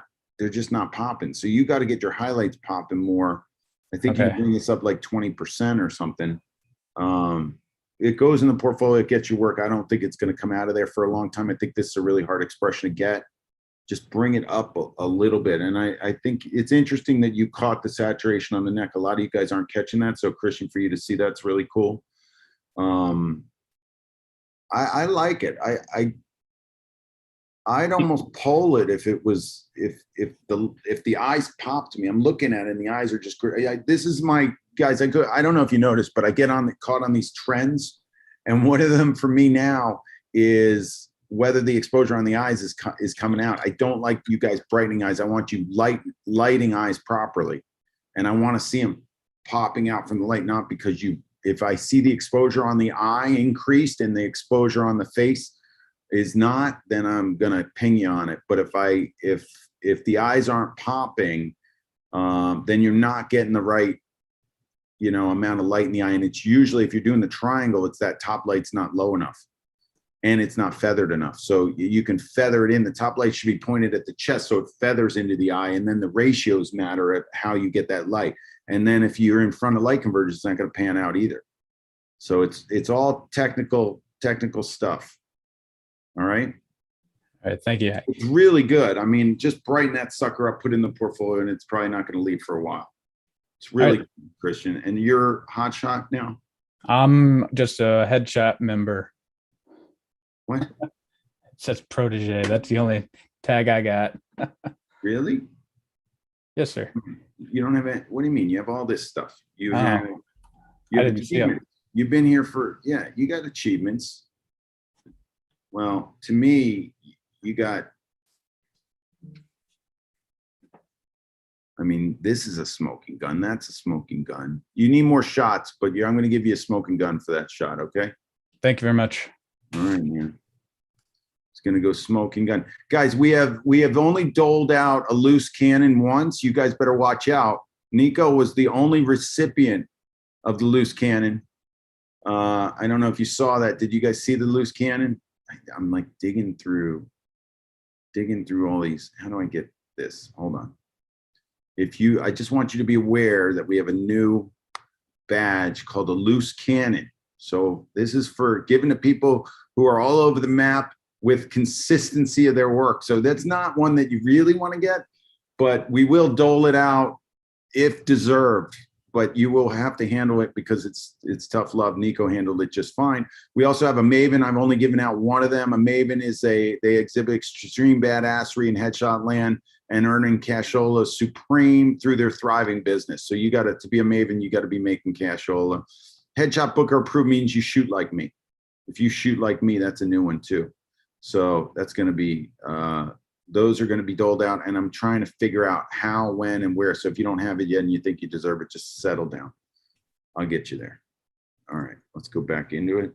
popping. So you got to get your highlights popping more. I think you bring this up like 20% or something. It goes in the portfolio, it gets you work. I don't think it's going to come out of there for a long time. I think this is a really hard expression to get. Just bring it up a little bit. And I think it's interesting that you caught the saturation on the neck. A lot of you guys aren't catching that. So Christian, for you to see that's really cool. I like it. I'd almost poll it if it was if the eyes pop to me. I'm looking at it and the eyes are just great. This is my guys. I don't know if you noticed, but I get caught on these trends, and one of them for me now is whether the exposure on the eyes is coming out. I don't like you guys brightening eyes. I want you lighting eyes properly, and I want to see them popping out from the light, not because if I see the exposure on the eye increased and the exposure on the face is not, then I'm gonna ping you on it. But if the eyes aren't popping, then you're not getting the right, amount of light in the eye. And it's usually, if you're doing the triangle, it's that top light's not low enough and it's not feathered enough. So you can feather it in. The top light should be pointed at the chest so it feathers into the eye, and then the ratios matter at how you get that light. And then if you're in front of light convergence, it's not going to pan out either. So it's all technical stuff. All right. All right. Thank you. It's really good. I mean, just brighten that sucker up, put it in the portfolio, and it's probably not going to leave for a while. It's really good, Christian. And you're Hot Shot now? I'm just a Headshot member. What? It says protege. That's the only tag I got. Really? Yes, sir. You don't have it. What do you mean? You have all this stuff. You Oh. have, you I have didn't see 'em. achievements. You've been here you got achievements. Well, to me, you got, I mean, this is a smoking gun. That's a smoking gun. You need more shots, but I'm going to give you a smoking gun for that shot. Okay. Thank you very much. All right, man. It's going to go smoking gun. Guys, we have only doled out a loose cannon once. You guys better watch out. Nico was the only recipient of the loose cannon. I don't know if you saw that. Did you guys see the loose cannon? I'm like digging through all these. How do I get this? Hold on. I just want you to be aware that we have a new badge called a loose cannon. So this is for giving to people who are all over the map with consistency of their work. So that's not one that you really want to get, but we will dole it out if deserved. But you will have to handle it because it's tough love. Nico handled it just fine. We also have a Maven. I've only given out one of them. A Maven is they exhibit extreme badassery in headshot land and earning cashola supreme through their thriving business. So to be a Maven, you got to be making cashola. Headshot Booker approved means you shoot like me. If you shoot like me, that's a new one too. So that's going to be, those are going to be doled out, and I'm trying to figure out how, when, and where. So if you don't have it yet and you think you deserve it, just settle down. I'll get you there. All right, let's go back into it.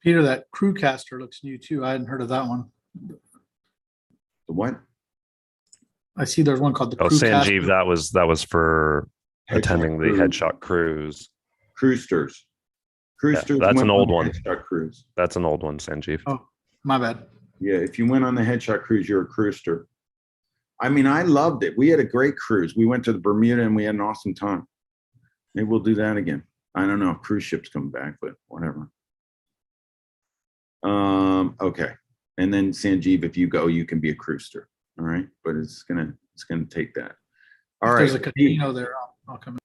Peter, that Crewcaster looks new too. I hadn't heard of that one. The what? I see there's one called the Sanjeev, Crewcaster. that was for attending the Headshot Cruise. Cruisters. Yeah, that's an old one. Headshot Cruise. That's an old one, Sanjeev. Oh, my bad. Yeah, if you went on the Headshot Cruise, you're a cruister. I mean, I loved it. We had a great cruise. We went to the Bermuda and we had an awesome time. Maybe we'll do that again. I don't know if cruise ships come back, but whatever. Okay. And then Sanjeev, if you go, you can be a cruister. All right. But it's gonna take that. All If right. there's a casino there, I'll come in.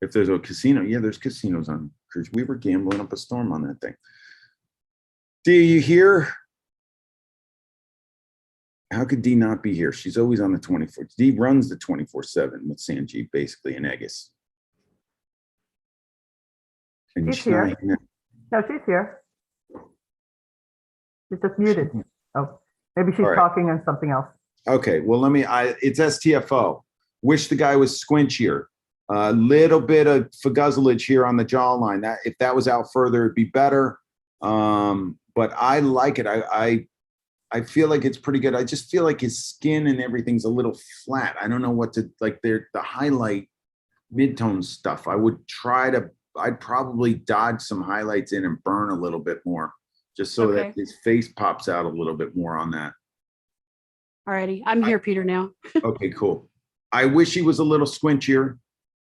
If there's a casino, yeah, there's casinos on cruise. We were gambling up a storm on that thing. Dee, are you here? How could Dee not be here? She's always on the 24. Dee runs the 24/7 with Sanjeev, basically, and Egis. And She's here. Cheyenne. No, she's here. She's just muted. Oh, maybe she's All right. talking on something else. Okay, well, it's STFO. Wish the guy was squinchier. A little bit of fuguzzlage here on the jawline. That if that was out further, it'd be better. But I like it. I feel like it's pretty good. I just feel like his skin and everything's a little flat. I don't know what to like. The highlight mid-tone stuff. I'd probably dodge some highlights in and burn a little bit more, just so that Okay. his face pops out a little bit more on that. Alrighty, I'm here, Peter, now. Okay, cool. I wish he was a little squinchier.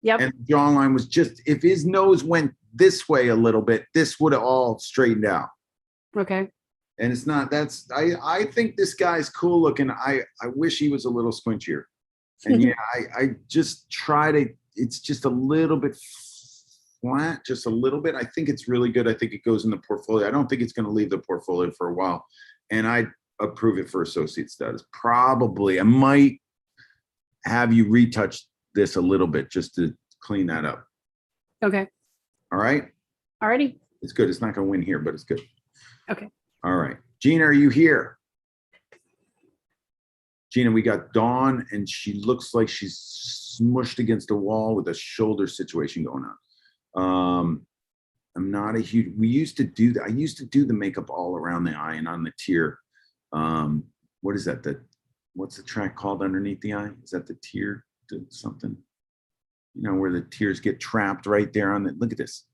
Yep. And the jawline was just, if his nose went this way a little bit, this would have all straightened out. Okay. And it's not, I think this guy's cool looking. I wish he was a little squinchier. And yeah, I just try to, it's just a little bit flat, just a little bit. I think it's really good. I think it goes in the portfolio. I don't think it's going to leave the portfolio for a while. And I approve it for associate status. Probably, I might have you retouch this a little bit just to clean that up. Okay. All right. Alrighty. It's good. It's not going to win here, but it's good. Okay. All right. Gina, are you here? Gina, we got Dawn, and she looks like she's smushed against a wall with a shoulder situation going on. I'm not a huge, we used to do that. I used to do the makeup all around the eye and on the tear. What is that? What's the track called underneath the eye? Is that the tear something? You know, where the tears get trapped right there on the, look at this.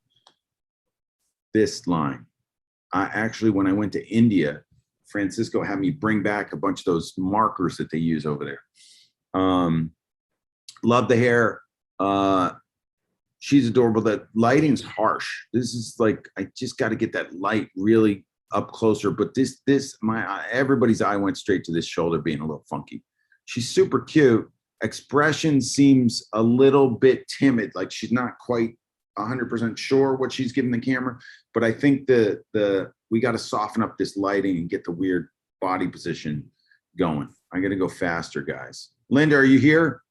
This line. Actually, when I went to India, Francisco had me bring back a bunch of those markers that they use over there. Love the hair. She's adorable. The lighting's harsh. This is like, I just got to get that light really up closer. But everybody's eye went straight to this shoulder being a little funky. She's super cute. Expression seems a little bit timid. Like she's not quite 100% sure what she's giving the camera. But I think we got to soften up this lighting and get the weird body position going. I got to go faster, guys. Linda, are you here?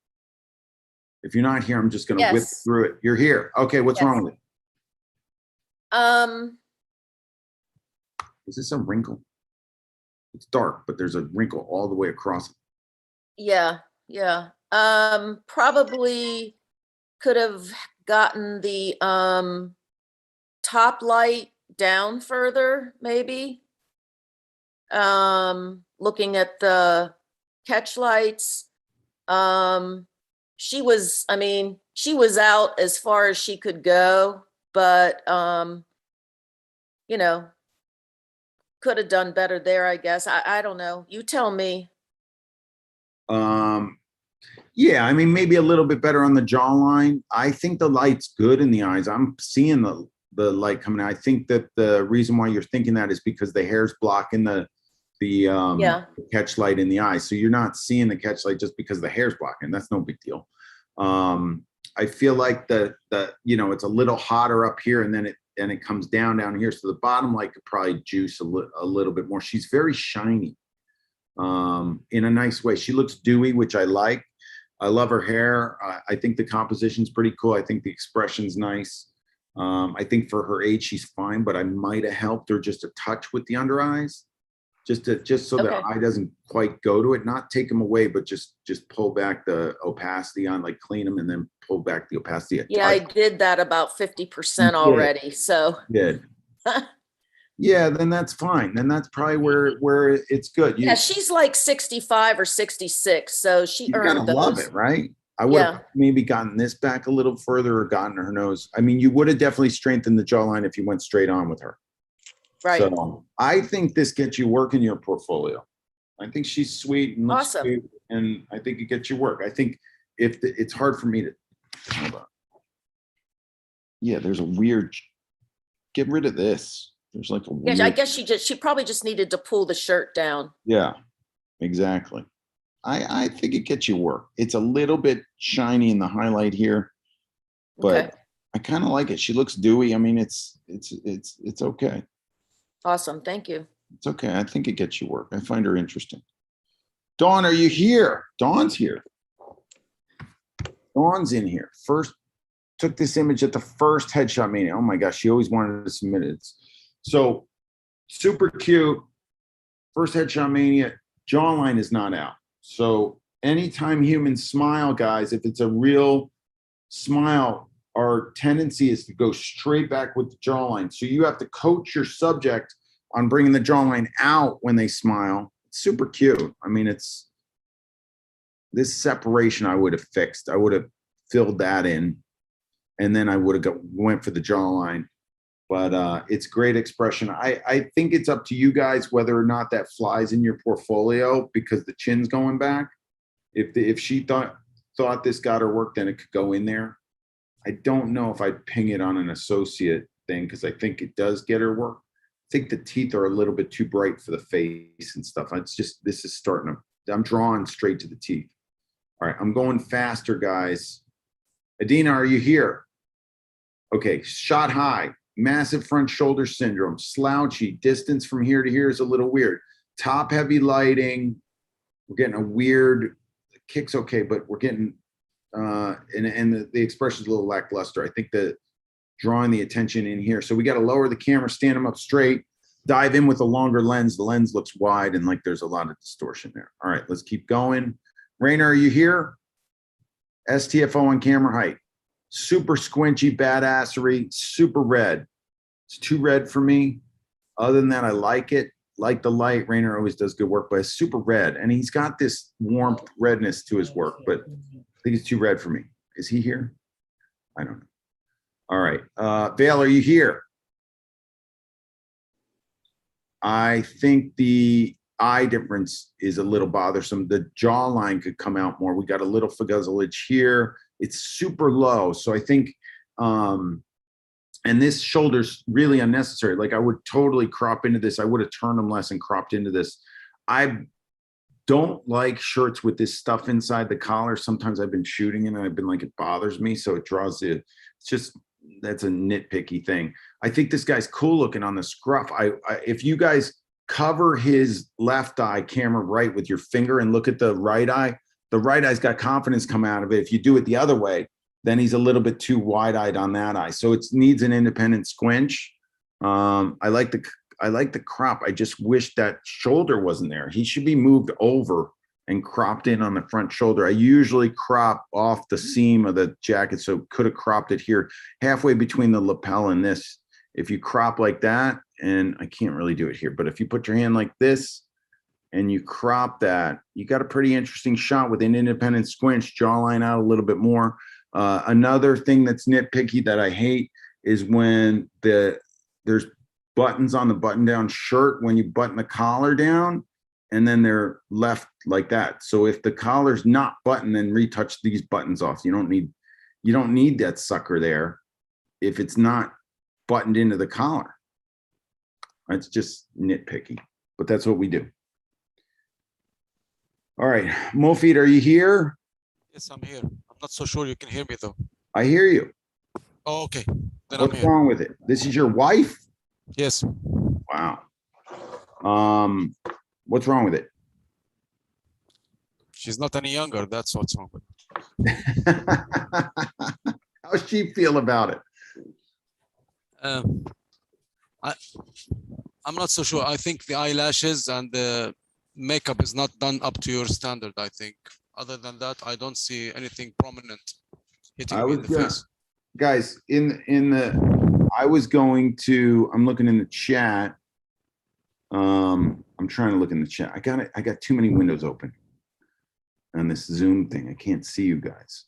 If you're not here, I'm just going to whip Yes. through it. You're here. Okay, what's wrong with it? Is this a wrinkle? It's dark, but there's a wrinkle all the way across it. Yeah. Probably could have gotten the top light down further, maybe. Looking at the catch lights. She was out as far as she could go, but could have done better there, I guess. I don't know. You tell me. Yeah, I mean, maybe a little bit better on the jawline. I think the light's good in the eyes. I'm seeing the light coming out. I think that the reason why you're thinking that is because the hair's blocking the catch light in the eye. So you're not seeing the catch light just because the hair's blocking. That's no big deal. I feel like it's a little hotter up here and then it comes down here. So the bottom light could probably juice a little bit more. She's very shiny in a nice way. She looks dewy, which I like. I love her hair. I think the composition's pretty cool. I think the expression's nice. I think for her age, she's fine, but I might have helped her just a touch with the under eyes, just so the eye doesn't quite go to it. Not take them away, but just pull back the opacity on, like clean them and then pull back the opacity. Yeah, I did that about 50% already. So Good. Yeah, then that's fine. Then that's probably where it's good. yeah, she's like 65 or 66, so she You gotta earned those. love it, right? I would have maybe gotten this back a little further or gotten her nose. I mean, you would have definitely strengthened the jawline if you went straight on with her. Right. So I think this gets you work in your portfolio. I think she's sweet and looks Awesome. sweet, and I think it gets your work. I think it's hard for me to, hold on. Yeah, there's a weird, get rid of this. There's like a weird. Yeah, I guess she probably just needed to pull the shirt down. Yeah, exactly. I think it gets you work. It's a little bit shiny in the highlight here, but Okay. I kind of like it. She looks dewy. I mean, it's okay. Awesome. Thank you. It's okay. I think it gets you work. I find her interesting. Dawn, are you here? Dawn's here. Dawn's in here. First, took this image at the first Headshot Mania. Oh my gosh, she always wanted to submit it. So super cute. First Headshot Mania, jawline is not out. So anytime humans smile, guys, if it's a real smile, our tendency is to go straight back with the jawline. So you have to coach your subject on bringing the jawline out when they smile. It's super cute. I mean, it's this separation I would have fixed. I would have filled that in, and then I would have went for the jawline. But it's great expression. I think it's up to you guys whether or not that flies in your portfolio because the chin's going back. If she thought this got her work, then it could go in there. I don't know if I'd ping it on an associate thing because I think it does get her work. I think the teeth are a little bit too bright for the face and stuff. It's just, this is starting to, I'm drawing straight to the teeth. All right, I'm going faster, guys. Adina, are you here? Okay, shot high. Massive front shoulder syndrome, slouchy, distance from here to here is a little weird. Top heavy lighting, we're getting a weird, kick's okay, but we're getting, and the expression's a little lackluster. I think the drawing the attention in here. So we got to lower the camera, stand them up straight, dive in with a longer lens. The lens looks wide and like there's a lot of distortion there. All right, let's keep going. Rainer, are you here? STFO on camera height. Super squinchy badassery, super red. It's too red for me. Other than that, I like it. Like the light. Rainer always does good work, but it's super red. And he's got this warm redness to his work, but I think it's too red for me. Is he here? I don't know. All right. Vale, are you here? I think the eye difference is a little bothersome. The jawline could come out more. We got a little fuzzleage here. It's super low. So I think, and this shoulder's really unnecessary. Like I would totally crop into this. I would have turned them less and cropped into this. I don't like shirts with this stuff inside the collar. Sometimes I've been shooting it and I've been like, it bothers me. So it draws the, it's just, that's a nitpicky thing. I think this guy's cool looking on the scruff. If you guys cover his left eye camera right with your finger and look at the right eye eye's got confidence come out of it. If you do it the other way, then he's a little bit too wide-eyed on that eye. So it needs an independent squinch. I like the crop. I just wish that shoulder wasn't there. He should be moved over and cropped in on the front shoulder. I usually crop off the seam of the jacket, so could have cropped it here halfway between the lapel and this. If you crop like that, and I can't really do it here, but if you put your hand like this and you crop that, you got a pretty interesting shot with an independent squinch, jawline out a little bit more. Another thing that's nitpicky that I hate is when there's buttons on the button-down shirt when you button the collar down, and then they're left like that. So if the collar's not buttoned, then retouch these buttons off. You don't need that sucker there if it's not buttoned into the collar. It's just nitpicky, but that's what we do. All right, Mofid, are you here? Yes, I'm here. I'm not so sure you can hear me though. I hear you. Oh, okay. Then What's I'm here. wrong with it? This is your wife? Yes. Wow. What's wrong with it? She's not any younger. That's what's wrong with it. How's she feel about it? I'm not so sure. I think the eyelashes and the makeup is not done up to your standard, I think. Other than that, I don't see anything prominent hitting me in the face. Guys, I'm looking in the chat. I'm trying to look in the chat. I got too many windows open on this Zoom thing. I can't see you guys.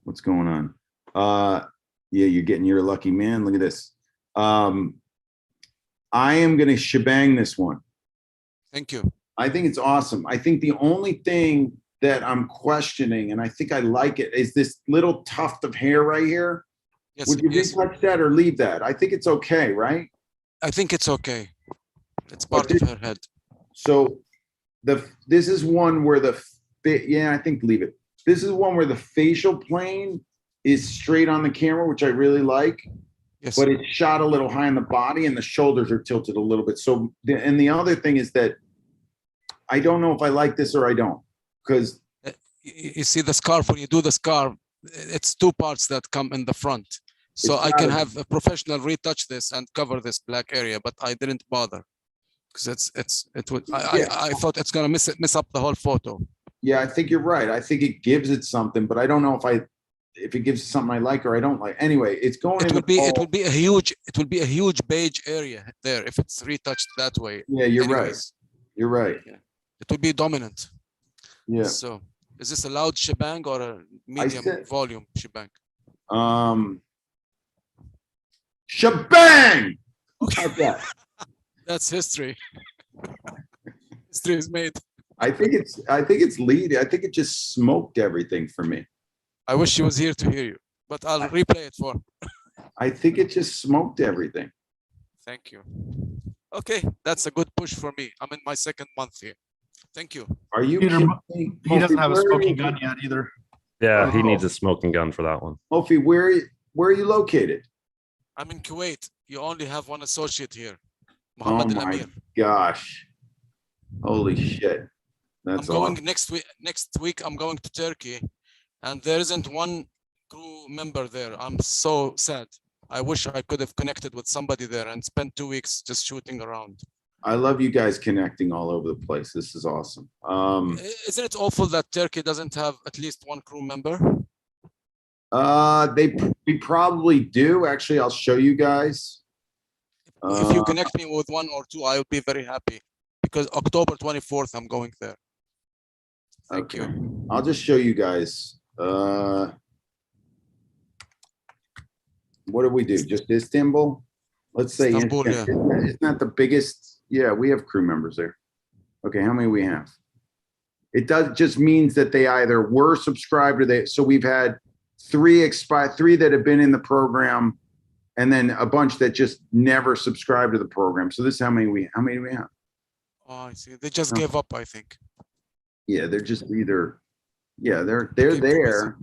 What's going on? Yeah, you're a lucky man. Look at this. I am going to shebang this one. Thank you. I think it's awesome. I think the only thing that I'm questioning, and I think I like it, is this little tuft of hair right here. Yes, Would you yes. retouch that or leave that? I think it's okay, right? I think it's okay. It's part of her head. So this is one where I think leave it. This is one where the facial plane is straight on the camera, which I really like. Yes. But it's shot a little high on the body and the shoulders are tilted a little bit. So, and the other thing is that I don't know if I like this or I don't, because You see the scarf, when you do the scarf, it's two parts that come in the front. So It's I can gotta- have a professional retouch this and cover this black area, but I didn't bother. Because I thought it's gonna mess up the whole photo. yeah, I think you're right. I think it gives it something, but I don't know if it gives it something I like or I don't like. Anyway, it's going in the It poll. will be a huge beige area there if it's retouched that way. Yeah, you're right. Anyways. You're right. It will be dominant. Yeah. So is this a loud shebang or a medium said- volume shebang? Shebang! How's that? That's history. History is made. I think it's lead. I think it just smoked everything for me. I wish she was here to hear you, but I'll replay it for her. I think it just smoked everything. Thank you. Okay, that's a good push for me. I'm in my second month here. Thank you. Are you Peter, kidding me? he doesn't have a Mofi, where are smoking you- gun yet either. Yeah, he Oh. needs a smoking gun for that one. Mofi, where are you located? I'm in Kuwait. You only have one associate here, Oh Mohammed my Al-Amir. gosh. Holy shit. That's I'm going awesome. next week. Next week, I'm going to Turkey, and there isn't one crew member there. I'm so sad. I wish I could have connected with somebody there and spent 2 weeks just shooting around. I love you guys connecting all over the place. This is awesome. Isn't it awful that Turkey doesn't have at least one crew member? We probably do. Actually, I'll show you guys. If you connect me with one or two, I will be very happy because October 24th, I'm going there. Thank you. I'll just show you guys. What do we do? Just Istanbul? Let's say Istanbul, yeah. Isn't that the biggest? Yeah, we have crew members there. Okay, how many we have? It just means that they either were subscribed or so we've had three that have been in the program, and then a bunch that just never subscribed to the program. So this is how many do we have? Oh, I see. They just gave up, I think. Yeah, they're just either, yeah, they're there.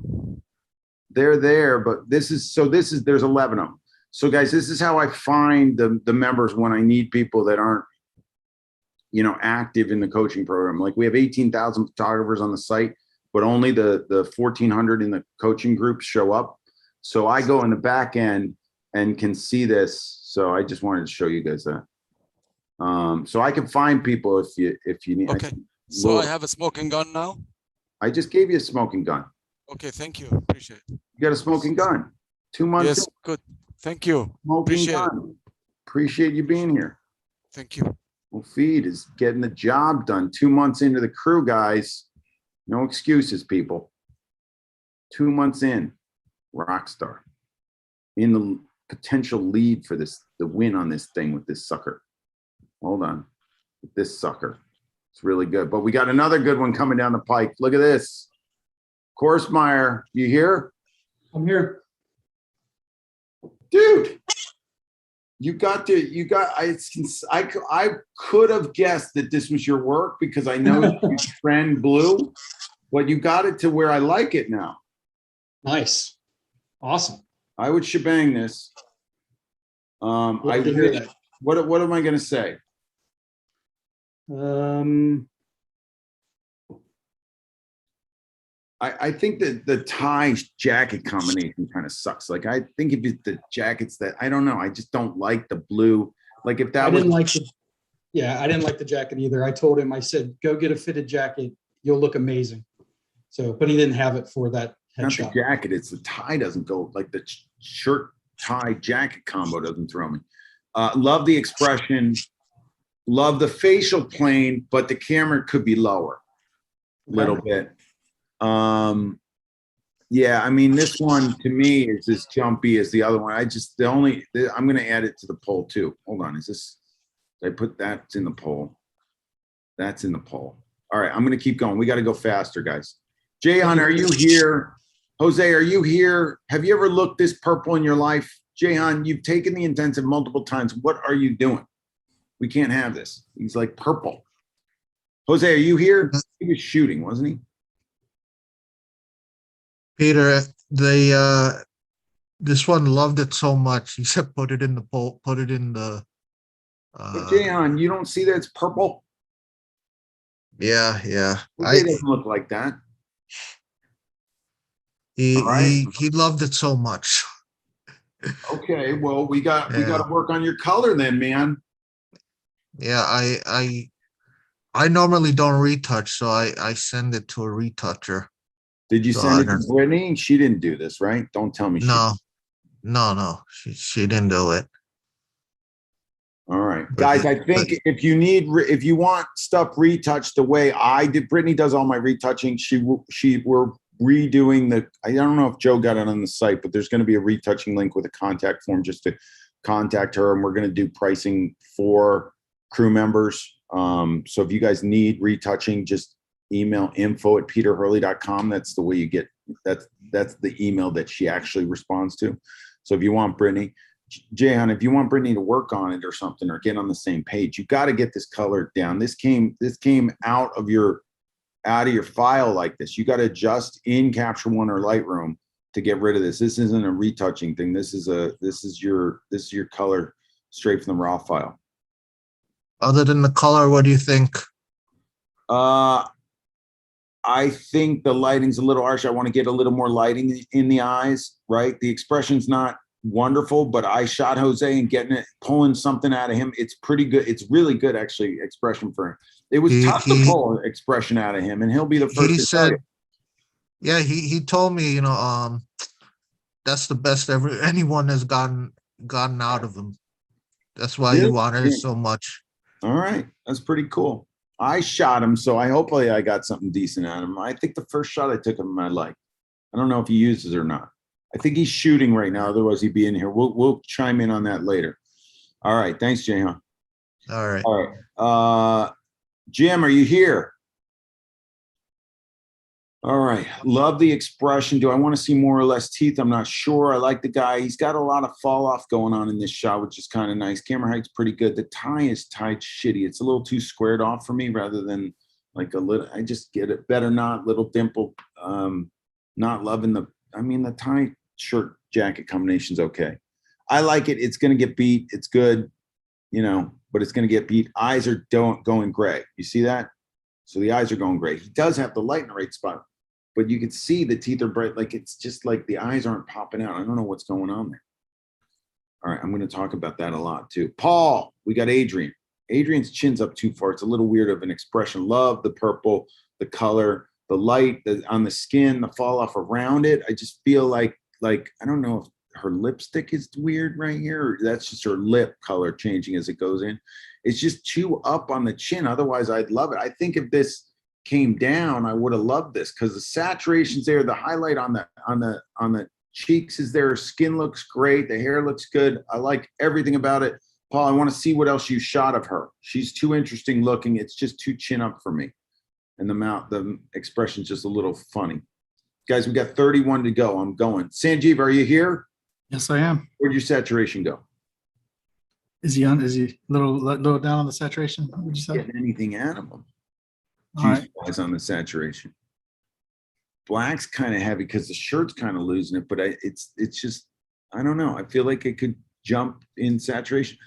They're there, but there's 11 of them. So guys, this is how I find the members when I need people that aren't, active in the coaching program. Like we have 18,000 photographers on the site, but only the 1,400 in the coaching group show up. So I go in the back end and can see this. So I just wanted to show you guys that. So I can find people if you need. Okay. So I have a smoking gun now? I just gave you a smoking gun. Okay, thank you. Appreciate it. You got a smoking gun. 2 months. Yes, good. Thank you. Smoking Appreciate it. gun. Appreciate you being here. Thank you. Well, Feed is getting the job done. 2 months into the crew, guys. No excuses, people. 2 months in, rock star. In the potential lead for the win on this thing with this sucker. Hold on. With this sucker. It's really good. But we got another good one coming down the pike. Look at this. Korsmeyer, you here? I'm here. Dude, I could have guessed that this was your work because I know your friend Blue, but you got it to where I like it now. Nice. Awesome. I would shebang this. Love to hear that. What am I going to say? I think that the tie jacket combination kind of sucks. Like I think if it's the jackets that I don't know, I just don't like the blue. Like if that I was didn't like the jacket either. I told him, I said, go get a fitted jacket. You'll look amazing. So, but he didn't have it for that not headshot. the jacket, it's the tie doesn't go like the shirt tie jacket combo doesn't throw me. Love the expression, love the facial plane, but the camera could be lower a little bit. Yeah, I mean, this one to me is as jumpy as the other one. I'm going to add it to the poll too. Hold on. Did I put that in the poll? That's in the poll. All right, I'm gonna keep going. We gotta go faster, guys. Jahan, are you here? Jose, are you here? Have you ever looked this purple in your life? Jahan, you've taken the intensive multiple times. What are you doing? We can't have this. He's like purple. Jose, are you here? He was shooting, wasn't he? Peter, this one loved it so much. He said, "Put it in the poll. Put it in the." But Jahan, you don't see that it's purple? Yeah. Jose doesn't look like that. He loved it so much. Okay, well, we got to work on your color then, man. Yeah, I normally don't retouch, so I send it to a retoucher. Did you So send I it to don't- Brittany? She didn't do this, right? Don't tell me. No. She didn't do it. All right, guys. I think if you want stuff retouched the way I did, Brittany does all my retouching. We're redoing the. I don't know if Joe got it on the site, but there's going to be a retouching link with a contact form just to contact her, and we're going to do pricing for crew members. So if you guys need retouching, just email info@peterhurley.com. That's the way you get. That's the email that she actually responds to. So if you want Brittany. Jahan, if you want Brittany to work on it or something or get on the same page, you got to get this color down. This came out of your file like this. You got to adjust in Capture One or Lightroom to get rid of this. This isn't a retouching thing. This is your color straight from the raw file. Other than the color, what do you think? I think the lighting's a little harsh. I want to get a little more lighting in the eyes, right? The expression's not wonderful, but I shot Jose and pulling something out of him. It's pretty good. It's really good, actually, expression for him. It was tough to pull expression out of him, and he'll be the first to tell you. Yeah, he told me, that's the best anyone has gotten out of him. That's why he wanted it so much. All right, that's pretty cool. I shot him, so hopefully I got something decent out of him. I think the first shot I took of him I liked. I don't know if he uses it or not. I think he's shooting right now. Otherwise, he'd be in here. We'll chime in on that later. All right. Thanks, Jahan. All right. Jim, are you here? All right. Love the expression. Do I want to see more or less teeth? I'm not sure. I like the guy. He's got a lot of fall off going on in this shot, which is kind of nice. Camera height's pretty good. The tie is tied shitty. It's a little too squared off for me rather than like a little. I just get it. Better not. Little dimple. Not loving the tie shirt jacket combination's okay. I like it. It's going to get beat. It's good, but it's going to get beat. Eyes are going gray. You see that? So the eyes are going gray. He does have the light in the right spot, but you can see the teeth are bright. Like it's just like the eyes aren't popping out. I don't know what's going on there. All right. I'm going to talk about that a lot too. Paul, we got Adrian. Adrian's chin's up too far. It's a little weird of an expression. Love the purple, the color, the light on the skin, the fall off around it. I just feel like I don't know if her lipstick is weird right here, or that's just her lip color changing as it goes in. It's just too up on the chin. Otherwise, I'd love it. I think if this came down, I would have loved this because the saturation's there, the highlight on the cheeks is there, skin looks great, the hair looks good. I like everything about it. Paul, I want to see what else you shot of her. She's too interesting looking. It's just too chin up for me. And the expression's just a little funny. Guys, we got 31 to go. I'm going. Sanjeev, are you here? Yes, I am. Where'd your saturation go? Is he a little down on the saturation? What would you say? Getting anything out of him. All right. Juice on the saturation. Black's kind of heavy because the shirt's kind of losing it, but it's just, I don't know. I feel like it could jump in saturation.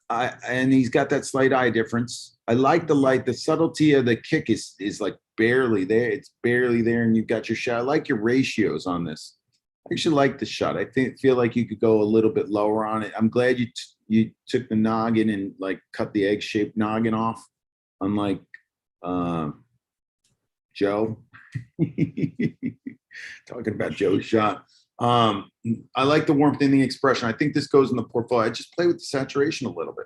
And he's got that slight eye difference. I like the light. The subtlety of the kick is like barely there. It's barely there, and you've got your shot. I like your ratios on this. I actually like the shot. I feel like you could go a little bit lower on it. I'm glad you took the noggin and like cut the egg-shaped noggin off, unlike Joe. Talking about Joe's shot. I like the warmth in the expression. I think this goes in the portfolio. I just play with the saturation a little bit.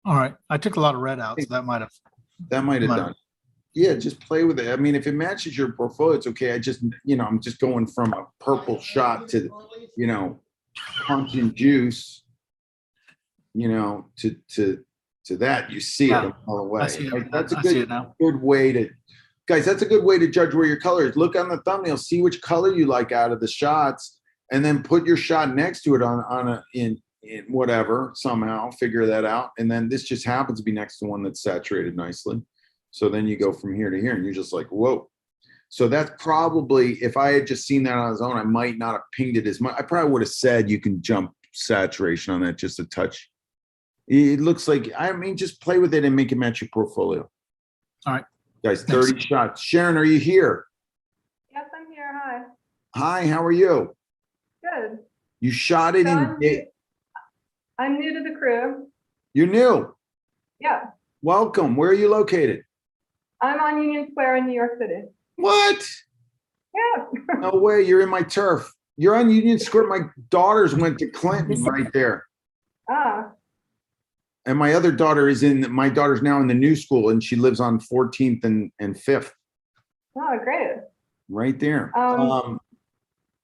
All right. I took a lot of red out, so that might have done. Yeah, just play with it. I mean, if it matches your portfolio, it's okay. I'm just going from a purple shot to, punch and juice, to to that, you see Yeah, it all the way. I see it. Like, that's a I see good, it now. good way to, guys, that's a good way to judge where your color is. Look on the thumbnail, see which color you like out of the shots, and then put your shot next to it in whatever, somehow figure that out. And then this just happens to be next to one that's saturated nicely. So then you go from here to here and you're just like, whoa. So that's probably, if I had just seen that on its own, I might not have pinged it as much. I probably would have said you can jump saturation on that just a touch. It looks like, I mean, just play with it and make it match your portfolio. All right. Guys, 30 shots. Sharon, are you here? Yes, I'm here. Hi. Hi, how are you? Good. You shot it So in, I'm new to the crew. you're new. Yeah. Welcome. Where are you located? I'm on Union Square in New York City. What? Yeah. No way, you're in my turf. You're on Union Square. My daughters went to Clinton right there. Ah, And my other daughter my daughter's now in the new school and she lives on 14th and 5th, oh, great. right there.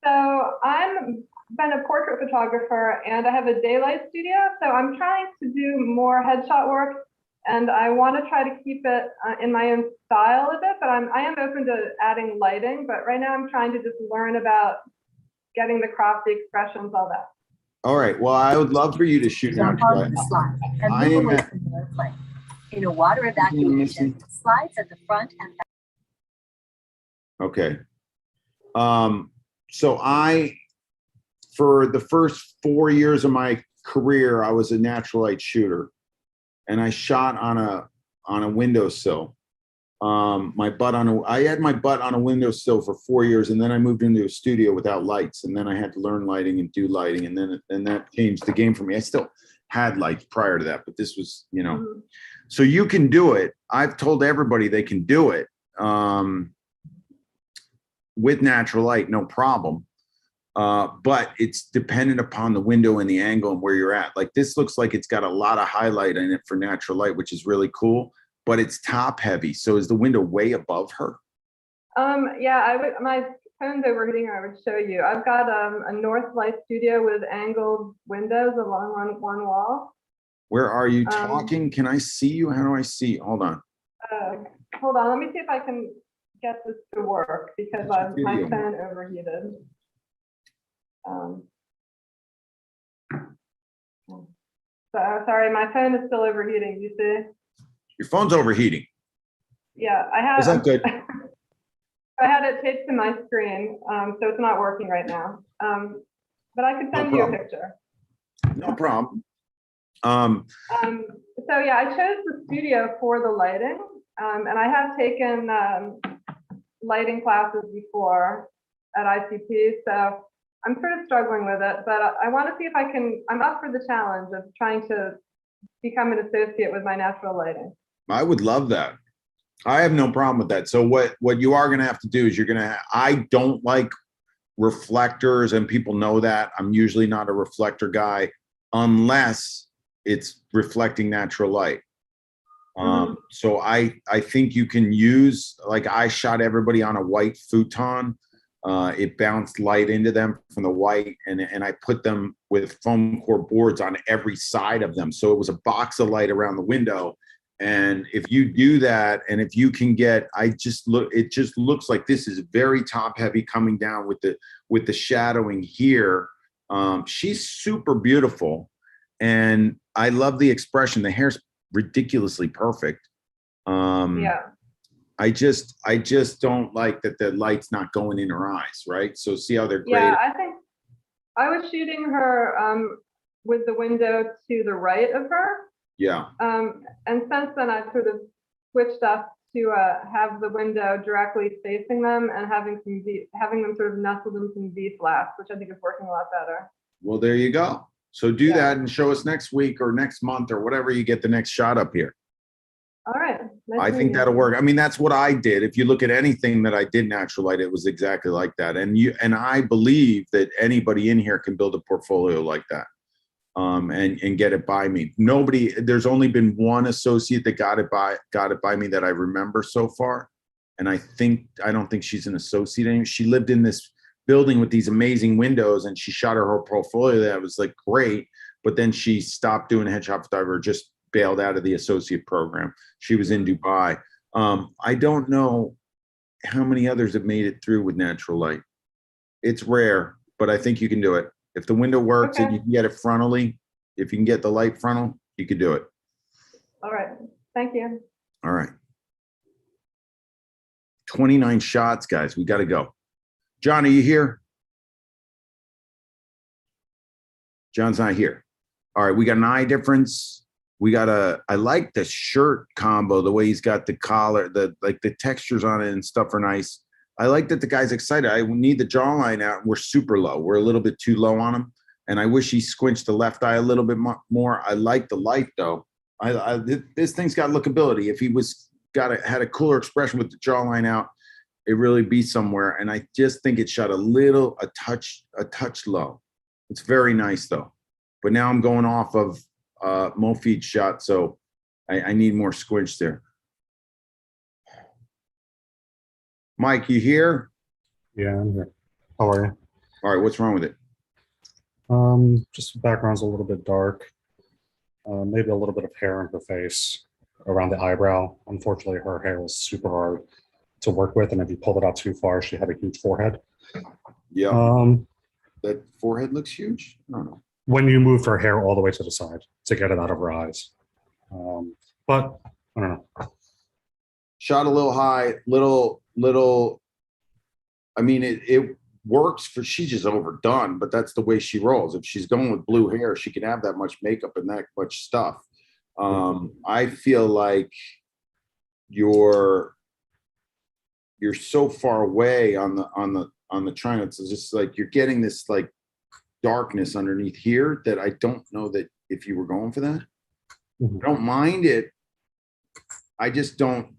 So I'm been a portrait photographer and I have a daylight studio. So I'm trying to do more headshot work and I want to try to keep it in my own style a bit, but I am open to adding lighting. But right now I'm trying to just learn about getting the crop, the expressions, all that. All right. Well, I would love for you to shoot Jump natural onto light. the slide and I move am away at- from the airplane. In a water evacuation, slides at the front and back. Okay. So for the first 4 years of my career, I was a natural light shooter and I shot on a windowsill. I had my butt on a windowsill for 4 years and then I moved into a studio without lights and then I had to learn lighting and do lighting and then that changed the game for me. I still had lights prior to that, but this was, so you can do it. I've told everybody they can do it with natural light, no problem. But it's dependent upon the window and the angle and where you're at. Like this looks like it's got a lot of highlight in it for natural light, which is really cool, but it's top heavy. So is the window way above her? Yeah, my phone's overheating. I would show you. I've got a north light studio with angled windows along one wall. Where are you talking? Can I see you? How do I see? Hold on. Hold on. Let me see if I can get this to work because my phone overheated. So sorry, my phone is still overheating. You see? Your phone's overheating. Yeah, I have. Is that good? I had it taped to my screen, so it's not working right now. But I could send you a problem. picture. No problem. So yeah, I chose the studio for the lighting, and I have taken lighting classes before at ICP, so I'm sort of struggling with it, but I want to see if I'm up for the challenge of trying to become an associate with my natural lighting. I would love that. I have no problem with that. So what you are going to have to do is I don't like reflectors and people know that. I'm usually not a reflector guy unless it's reflecting natural light. So I think you can use, like I shot everybody on a white futon. It bounced light into them from the white and I put them with foam core boards on every side of them. So it was a box of light around the window. And if you do that, and if you can get, it just looks like this is very top heavy coming down with the shadowing here. She's super beautiful. And I love the expression. The hair's ridiculously perfect. Yeah. I just don't like that the light's not going in her eyes, right? So see how they're great. Yeah, I think I was shooting her with the window to the right of her. Yeah. And since then I've sort of switched up to have the window directly facing them and having them sort of nestled in some V flaps, which I think is working a lot better. Well, there you go. So do that and show us next week or next month or whatever you get the next shot up here. All right. Nice I meeting think you. that'll work. I mean, that's what I did. If you look at anything that I did natural light, it was exactly like that. And I believe that anybody in here can build a portfolio like that. And get it by me. There's only been one associate that got it by me that I remember so far. And I don't think she's an associate anymore. She lived in this building with these amazing windows and she shot her whole portfolio that was like great, but then she stopped doing headshot photography, just bailed out of the associate program. She was in Dubai. I don't know how many others have made it through with natural light. It's rare, but I think you can do it. If the window works and you can get it frontally, if you can get the light frontal, you could do it. All right. Thank you. All right. 29 shots, guys. We got to go. John, are you here? John's not here. All right. We got an eye difference. We got I like the shirt combo, the way he's got the collar, the textures on it and stuff are nice. I like that the guy's excited. I need the jawline out. We're super low. We're a little bit too low on him. And I wish he squinched the left eye a little bit more. I like the light though. This thing's got lookability. If he had a cooler expression with the jawline out, it really be somewhere. And I just think it shot a touch low. It's very nice though. But now I'm going off of Mofid's shot, so I need more squinch there. Mike, you here? Yeah, I'm here. How are you? All right, what's wrong with it? Just the background's a little bit dark. Maybe a little bit of hair in her face around the eyebrow. Unfortunately, her hair was super hard to work with, and if you pulled it out too far, she had a huge forehead. Yeah. That forehead looks huge. I don't know. When you moved her hair all the way to the side to get it out of her eyes. But I don't know. Shot a little high, little. I mean, it works for, she's just overdone, but that's the way she rolls. If she's going with blue hair, she can have that much makeup and that much stuff. I feel like you're so far away on the China. It's just like you're getting this like darkness underneath here that I don't know that if you were going for that. I don't mind it. I just don't.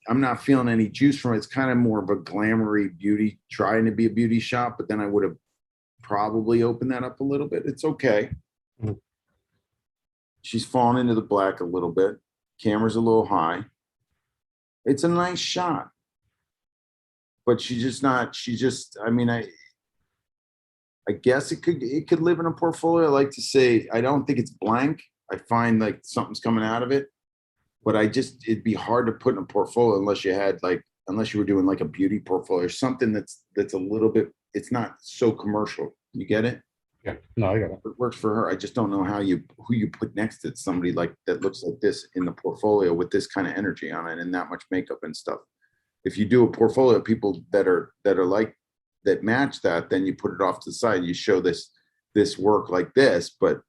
I'm not feeling any juice from it. It's kind of more of a glamoury beauty, trying to be a beauty shot, but then I would have probably opened that up a little bit. It's okay. She's fallen into the black a little bit. Camera's a little high. It's a nice shot. But I mean, I guess it could live in a portfolio. I like to say, I don't think it's blank. I find like something's coming out of it. But it'd be hard to put in a portfolio unless you were doing like a beauty portfolio or something that's a little bit, it's not so commercial. You get it? Yeah, no, I get it. It works for her. I just don't know who you put next to somebody like that looks like this in the portfolio with this kind of energy on it and that much makeup and stuff. If you do a portfolio of people that are like, that match that, then you put it off to the side and you show this work like this, but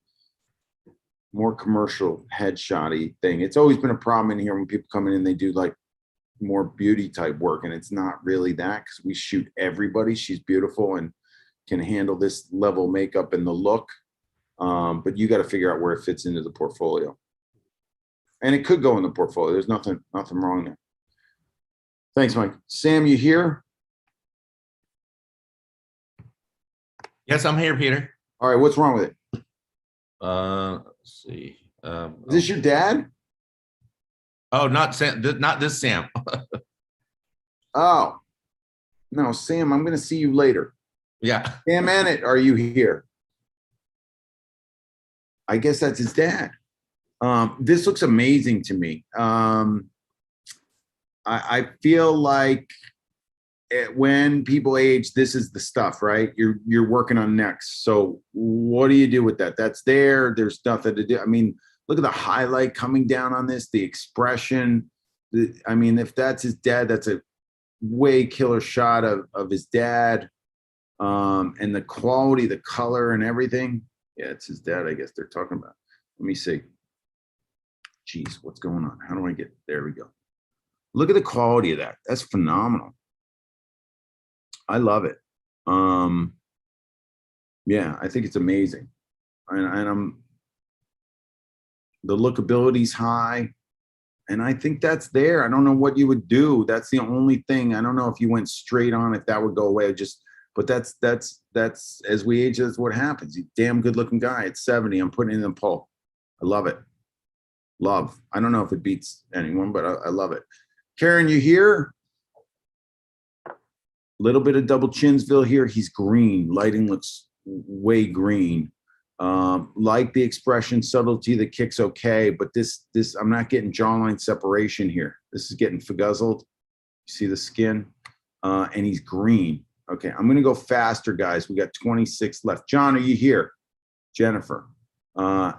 more commercial headshotty thing. It's always been a problem in here when people come in and they do like more beauty type work, and it's not really that because we shoot everybody. She's beautiful and can handle this level of makeup and the look, but you got to figure out where it fits into the portfolio. And it could go in the portfolio. There's nothing wrong there. Thanks, Mike. Sam, you here? Yes, I'm here, Peter. All right, what's wrong with it? Let's see. Is this your dad? Oh, not Sam. Not this Sam. Oh, no, Sam, I'm going to see you later. Yeah. Sam Annett, are you here? I guess that's his dad. This looks amazing to me. I feel like when people age, this is the stuff, right? You're working on next. So what do you do with that? That's there. There's nothing to do. I mean, look at the highlight coming down on this, the expression. I mean, if that's his dad, that's a way killer shot of his dad. And the quality, the color and everything. Yeah, it's his dad, I guess they're talking about. Let me see. Jeez, what's going on? How do I get, there we go. Look at the quality of that. That's phenomenal. I love it. Yeah, I think it's amazing. And the lookability's high. And I think that's there. I don't know what you would do. That's the only thing. I don't know if you went straight on, if that would go away. But that's as we age, that's what happens. He's a damn good looking guy at 70. I'm putting it in the poll. I love it. Love. I don't know if it beats anyone, but I love it. Karen, you here? Little bit of double Chinsville here. He's green. Lighting looks way green. Like the expression subtlety, the kick's okay, but this I'm not getting jawline separation here. This is getting fuguzzled. You see the skin, and he's green. Okay, I'm gonna go faster, guys. We got 26 left. John, are you here? Jennifer.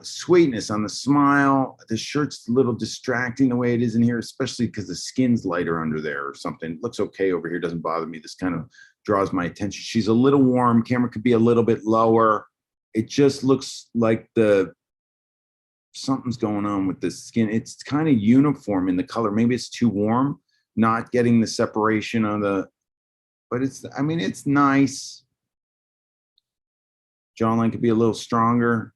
Sweetness on the smile. The shirt's a little distracting the way it is in here, especially because the skin's lighter under there or something. It looks okay over here, doesn't bother me. This kind of draws my attention. She's a little warm. Camera could be a little bit lower. It just looks like something's going on with the skin. It's kind of uniform in the color. Maybe it's too warm, not getting the separation on but it's nice. Jawline could be a little stronger.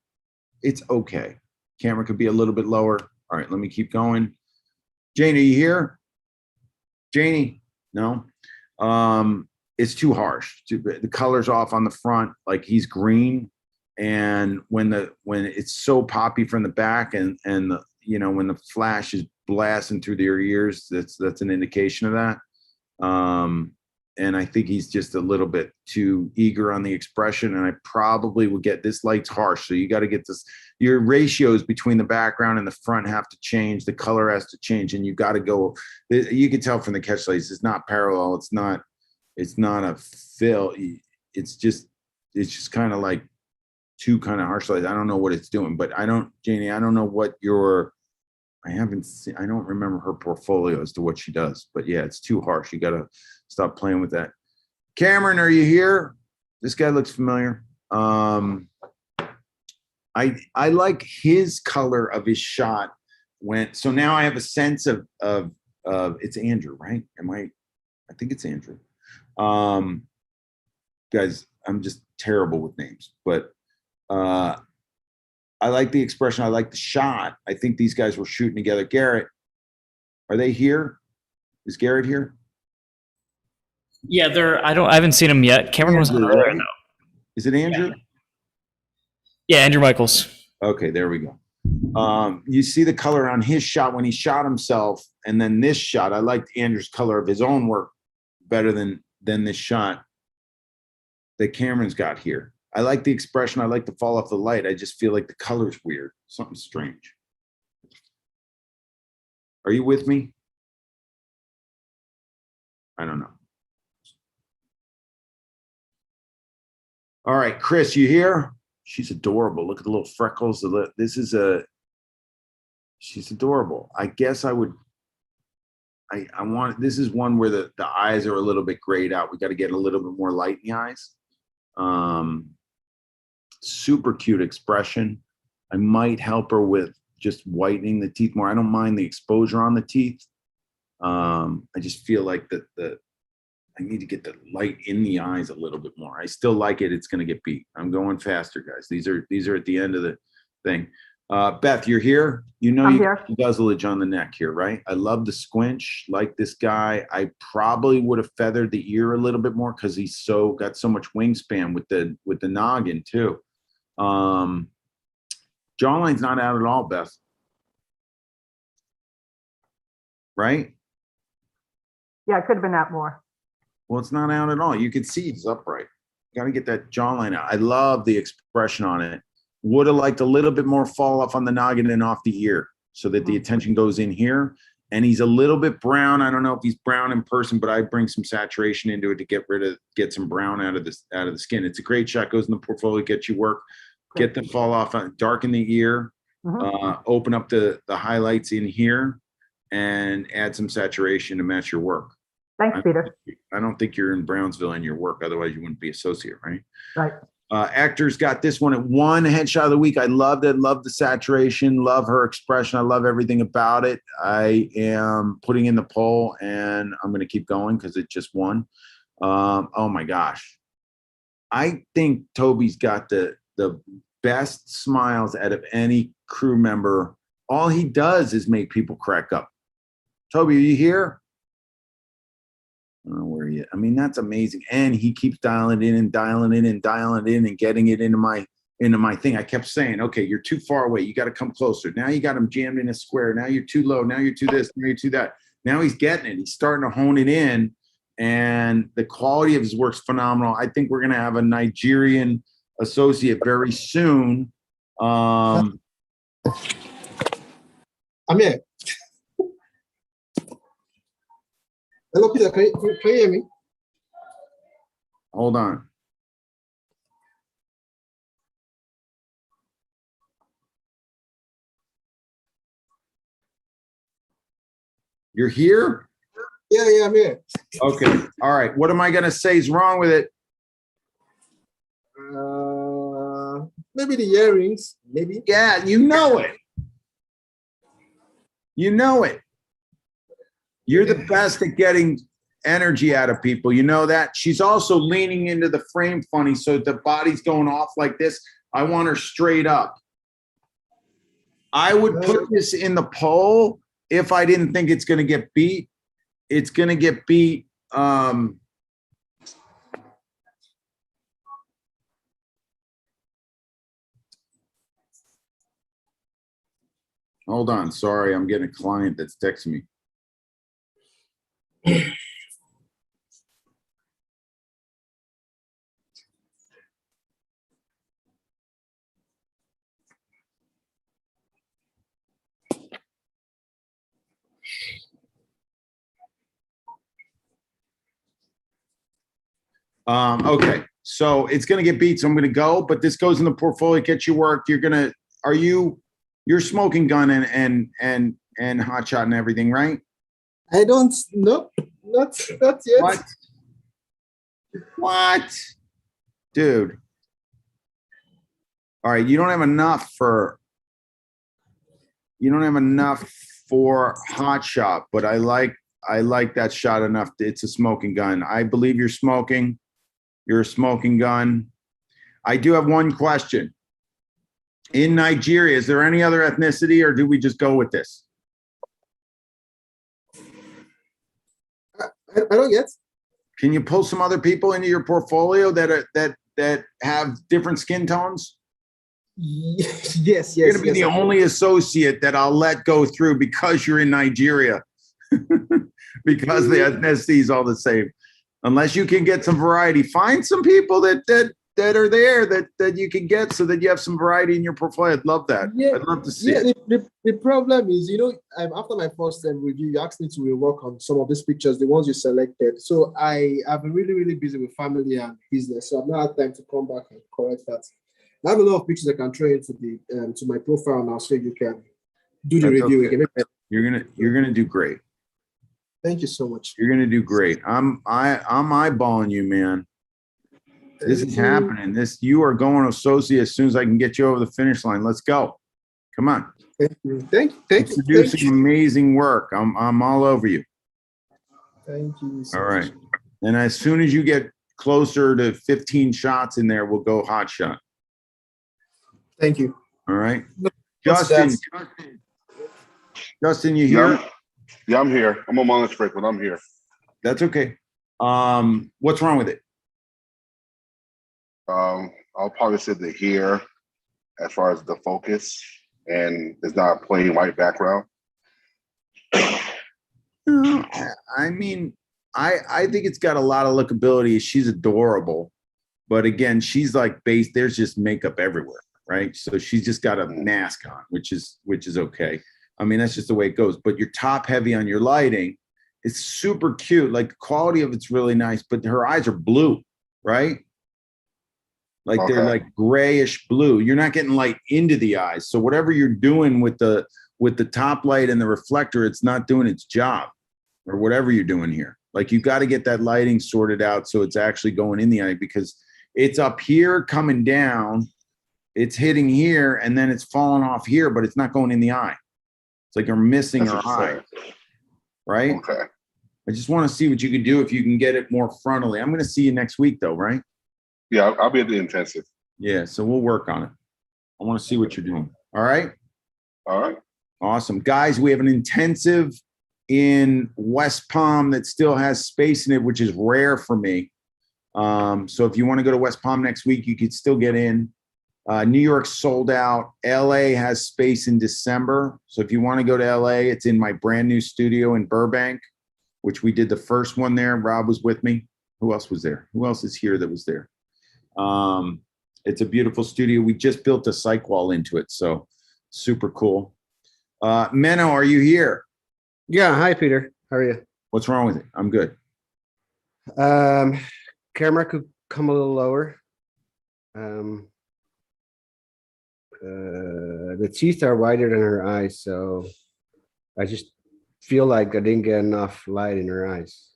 It's okay. Camera could be a little bit lower. All right, let me keep going. Jane, are you here? Janie? No? It's too harsh. The color's off on the front, like he's green. And when it's so poppy from the back and when the flash is blasting through their ears, that's an indication of that. And I think he's just a little bit too eager on the expression, and I probably would get this light's harsh. So you got to get this, your ratios between the background and the front have to change. The color has to change, and you got to go, you can tell from the catch lights, it's not parallel. It's not a fill. It's just kind of like two kind of harsh lights. I don't know what it's doing, but Janie, I don't know what I don't remember her portfolio as to what she does, but yeah, it's too harsh. You got to stop playing with that. Cameron, are you here? This guy looks familiar. I like his color of his shot so now I have a sense of it's Andrew, right? I think it's Andrew. Guys, I'm just terrible with names, but I like the expression. I like the shot. I think these guys were shooting together. Garrett, are they here? Is Garrett here? Yeah, I haven't seen him yet. Cameron was on earlier though. Is it Andrew? Yeah, Andrew Michaels. Okay, there we go. You see the color on his shot when he shot himself, and then this shot. I liked Andrew's color of his own work better than this shot that Cameron's got here. I like the expression. I like the fall off the light. I just feel like the color's weird. Something strange. Are you with me? I don't know. All right, Chris, you here? She's adorable. Look at the little freckles. She's adorable. I guess I want, this is one where the eyes are a little bit grayed out. We got to get a little bit more light in the eyes. Super cute expression. I might help her with just whitening the teeth more. I don't mind the exposure on the teeth. I just feel like I need to get the light in the eyes a little bit more. I still like it. It's going to get beat. I'm going faster, guys. These are at the end of the thing. Beth, you're here. You know, I'm you here. got the guzzlage on the neck here, right? I love the squinch. Like this guy. I probably would have feathered the ear a little bit more because he's got so much wingspan with the noggin too. Jawline's not out at all, Beth. Right? Yeah, it could have been out more. Well, it's not out at all. You can see it's upright. Got to get that jawline out. I love the expression on it. Would have liked a little bit more fall off on the noggin and off the ear so that the attention goes in here. And he's a little bit brown. I don't know if he's brown in person, but I bring some saturation into it to get some brown out of the skin. It's a great shot. Goes in the portfolio, get you work, get the fall off, darken the ear, open up the highlights in here, and add some saturation to match your work. Thanks, Peter. I don't think you're in Brownsville in your work. Otherwise, you wouldn't be associate, right? Right. Actors got this one at one headshot of the week. I loved it. Love the saturation. Love her expression. I love everything about it. I am putting in the poll, and I'm going to keep going because it just won. Oh my gosh. I think Toby's got the best smiles out of any crew member. All he does is make people crack up. Toby, are you here? I don't know where he is. I mean, that's amazing. And he keeps dialing in and dialing in and dialing in and getting it into my thing. I kept saying, okay, you're too far away. You got to come closer. Now you got him jammed in a square. Now you're too low. Now you're too this. Now you're too that. Now he's getting it. He's starting to hone it in. And the quality of his work's phenomenal. I think we're going to have a Nigerian associate very soon. I'm here. Hello, Peter. Can you hear me? Hold on. You're here? Yeah, I'm here. Okay. All right. What am I going to say is wrong with it? Maybe the earrings. Maybe. Yeah, you know it. You know it. You're the best at getting energy out of people. You know that? She's also leaning into the frame funny, so the body's going off like this. I want her straight up. I would put this in the poll if I didn't think it's going to get beat. It's going to get beat. Hold on. Sorry, I'm getting a client that's texting me. Okay, so it's going to get beat, so I'm going to go, but this goes in the portfolio, get you work. You're smoking gun and hot shot and everything, right? I don't know. Not yet. What? Dude. All right, you don't have enough for hot shot, but I like that shot enough. It's a smoking gun. I believe you're smoking. You're a smoking gun. I do have one question. In Nigeria, is there any other ethnicity, or do we just go with this? I don't get. Can you pull some other people into your portfolio that have different skin tones? Yes. You're going to be the only associate that I'll let go through because you're in Nigeria. Because the ethnicity is all the same. Unless you can get some variety, find some people that are there that you can get so that you have some variety in your portfolio. I'd love that. Yeah, I'd love to see it. The problem is, after my first review, you asked me to rework on some of these pictures, the ones you selected. So I have been really, really busy with family and business, so I've not had time to come back and correct that. I have a lot of pictures I can throw into to my profile now, so you can do the review again. You're gonna do great. Thank you so much. You're gonna do great. I'm eyeballing you, man. This is happening. You are going to associate as soon as I can get you over the finish line. Let's go. Come on. Thank you. Thank you. Producing amazing work. I'm all over you. Thank you. All right. And as soon as you get closer to 15 shots in there, we'll go hot shot. Thank you. All right. Justin, you here? Yeah, I'm here. I'm on my lunch break, but I'm here. That's okay. What's wrong with it? I'll probably say the hair as far as the focus, and it's not a plain white background. I mean, I think it's got a lot of lookability. She's adorable, but again, she's like there's just makeup everywhere, right? So she's just got a mask on, which is okay. I mean, that's just the way it goes. But you're top heavy on your lighting. It's super cute. Like the quality of it's really nice, but her eyes are blue, right? Like they're like grayish blue. You're not getting light into the eyes. So whatever you're doing with the top light and the reflector, it's not doing its job, or whatever you're doing here. Like you got to get that lighting sorted out so it's actually going in the eye, because it's up here coming down, it's hitting here, and then it's falling off here, but it's not going in the eye. It's like you're missing her eye, right? Okay. I just want to see what you can do if you can get it more frontally. I'm going to see you next week though, right? Yeah, I'll be at the intensive. Yeah, so we'll work on it. I want to see what you're doing. All right? All right. Awesome. Guys, we have an intensive in West Palm that still has space in it, which is rare for me. So if you want to go to West Palm next week, you could still get in. New York sold out. LA has space in December. So if you want to go to LA, it's in my brand new studio in Burbank, which we did the first one there. Rob was with me. Who else was there? Who else is here that was there? It's a beautiful studio. We just built a cyc wall into it, so super cool. Menno, are you here? Yeah. Hi, Peter. How are you? What's wrong with it? I'm good. Camera could come a little lower. The teeth are wider than her eyes, so I just feel like I didn't get enough light in her eyes.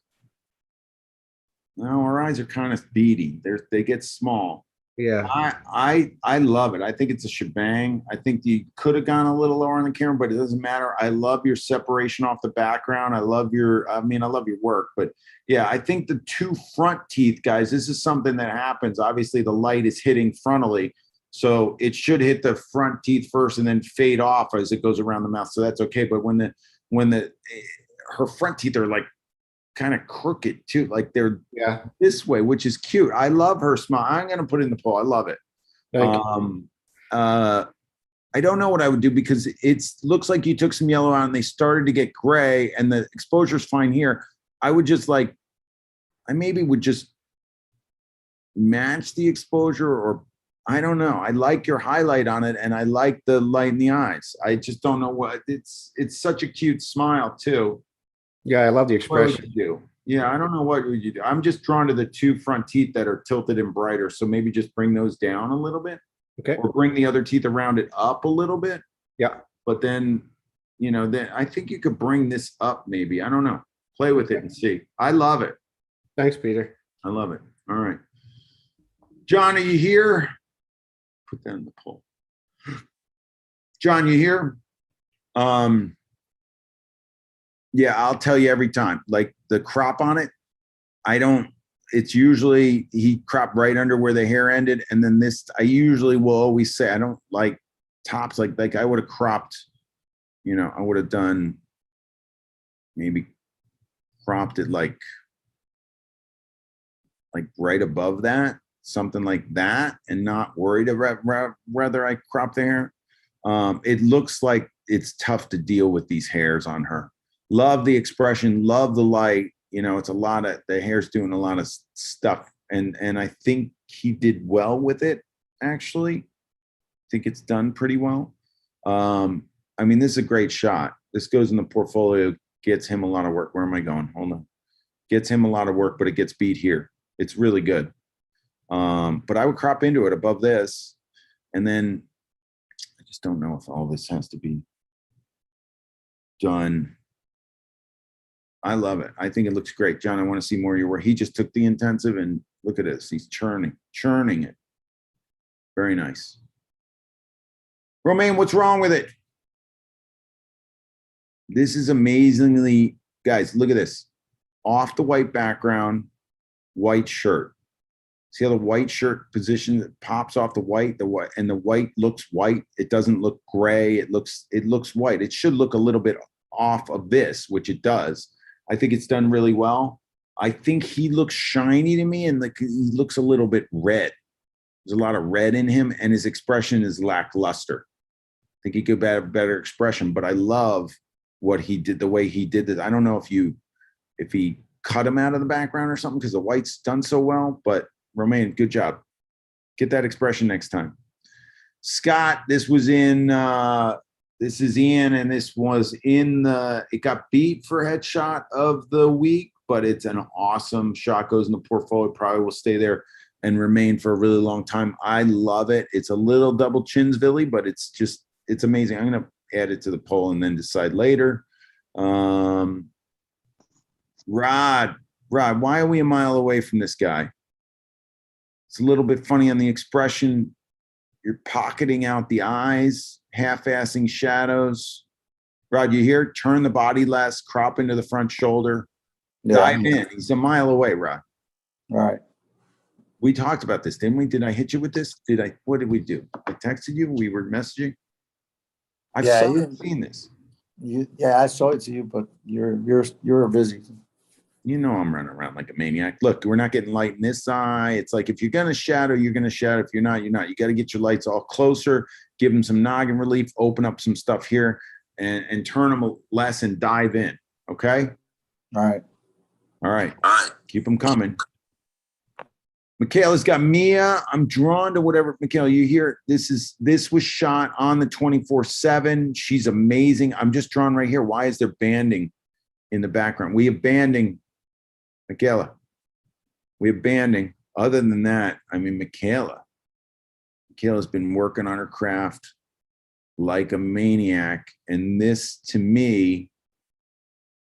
No, our eyes are kind of beady. They get small. Yeah. I love it. I think it's a shebang. I think you could have gone a little lower on the camera, but it doesn't matter. I love your separation off the background. I love your work. But yeah, I think the two front teeth, guys, this is something that happens. Obviously, the light is hitting frontally. So it should hit the front teeth first and then fade off as it goes around the mouth. So that's okay. But when her front teeth are like kind of crooked too, like they're this way, which is cute. I love her smile. I'm gonna put it in the poll. I love it. I don't know what I would do because it looks like you took some yellow out and they started to get gray and the exposure's fine here. I would just I maybe would just match the exposure, or I don't know. I like your highlight on it and I like the light in the eyes. I just don't know what it's such a cute smile too. Yeah, I love the expression. What would you do? Yeah, I don't know what would you do. I'm just drawn to the two front teeth that are tilted and brighter. So maybe just bring those down a little bit. Okay. Or bring the other teeth around it up a little bit. Yeah. But then, then I think you could bring this up maybe. I don't know. Play with it and see. I love it. Thanks, Peter. I love it. All right. John, are you here? Put that in the poll. John, you here? Yeah, I'll tell you every time. Like the crop on it, it's usually he cropped right under where the hair ended. And then I usually will always say, I don't like tops like I would have cropped, I would have done maybe cropped it like right above that, something like that, and not worried about whether I crop the hair. It looks like it's tough to deal with these hairs on her. Love the expression, love the light. It's a lot of the hair's doing a lot of stuff, and I think he did well with it. Actually, I think it's done pretty well. This is a great shot. This goes in the portfolio, gets him a lot of work. Where am I going? Hold on. Gets him a lot of work, but it gets beat here. It's really good. But I would crop into it above this, and then I just don't know if all this has to be done. I love it. I think it looks great. John, I want to see more of your work. He just took the intensive and look at this. He's churning it. Very nice. Romaine, what's wrong with it? This is amazingly, guys, look at this. Off the white background, white shirt. See how the white shirt position that pops off the white, and the white looks white. It doesn't look gray. It looks white. It should look a little bit off of this, which it does. I think it's done really well. I think he looks shiny to me, and he looks a little bit red. There's a lot of red in him, and his expression is lackluster. I think he could have a better expression, but I love what he did, the way he did this. I don't know if he cut him out of the background or something because the white's done so well, but Romaine, good job. Get that expression next time. Scott, this is Ian, and this was it got beat for headshot of the week, but it's an awesome shot. Goes in the portfolio, probably will stay there and remain for a really long time. I love it. It's a little double chinsville, but it's amazing. I'm going to add it to the poll and then decide later. Rod, why are we a mile away from this guy? It's a little bit funny on the expression. You're pocketing out the eyes, half-assing shadows. Rod, you hear? Turn the body less, crop into the front shoulder. Dive in. He's a mile away, Rod. All right. We talked about this, didn't we? Did I hit you with this? What did we do? I texted you. We were messaging. I've seen this. Yeah, I saw it to you, but you're busy. I'm running around like a maniac. Look, we're not getting light in this eye. It's like if you're gonna shadow, you're gonna shadow. If you're not, you're not. You got to get your lights all closer, give them some noggin relief, open up some stuff here, and turn them less and dive in. Okay. All right. All right. Keep them coming. Michaela's got Mia. I'm drawn to whatever. Michaela, you hear this was shot on the 24/7. She's amazing. I'm just drawn right here. Why is there banding in the background? We have banding, Michaela. We have banding. Other than that, I mean, Michaela's been working on her craft like a maniac. And this, to me,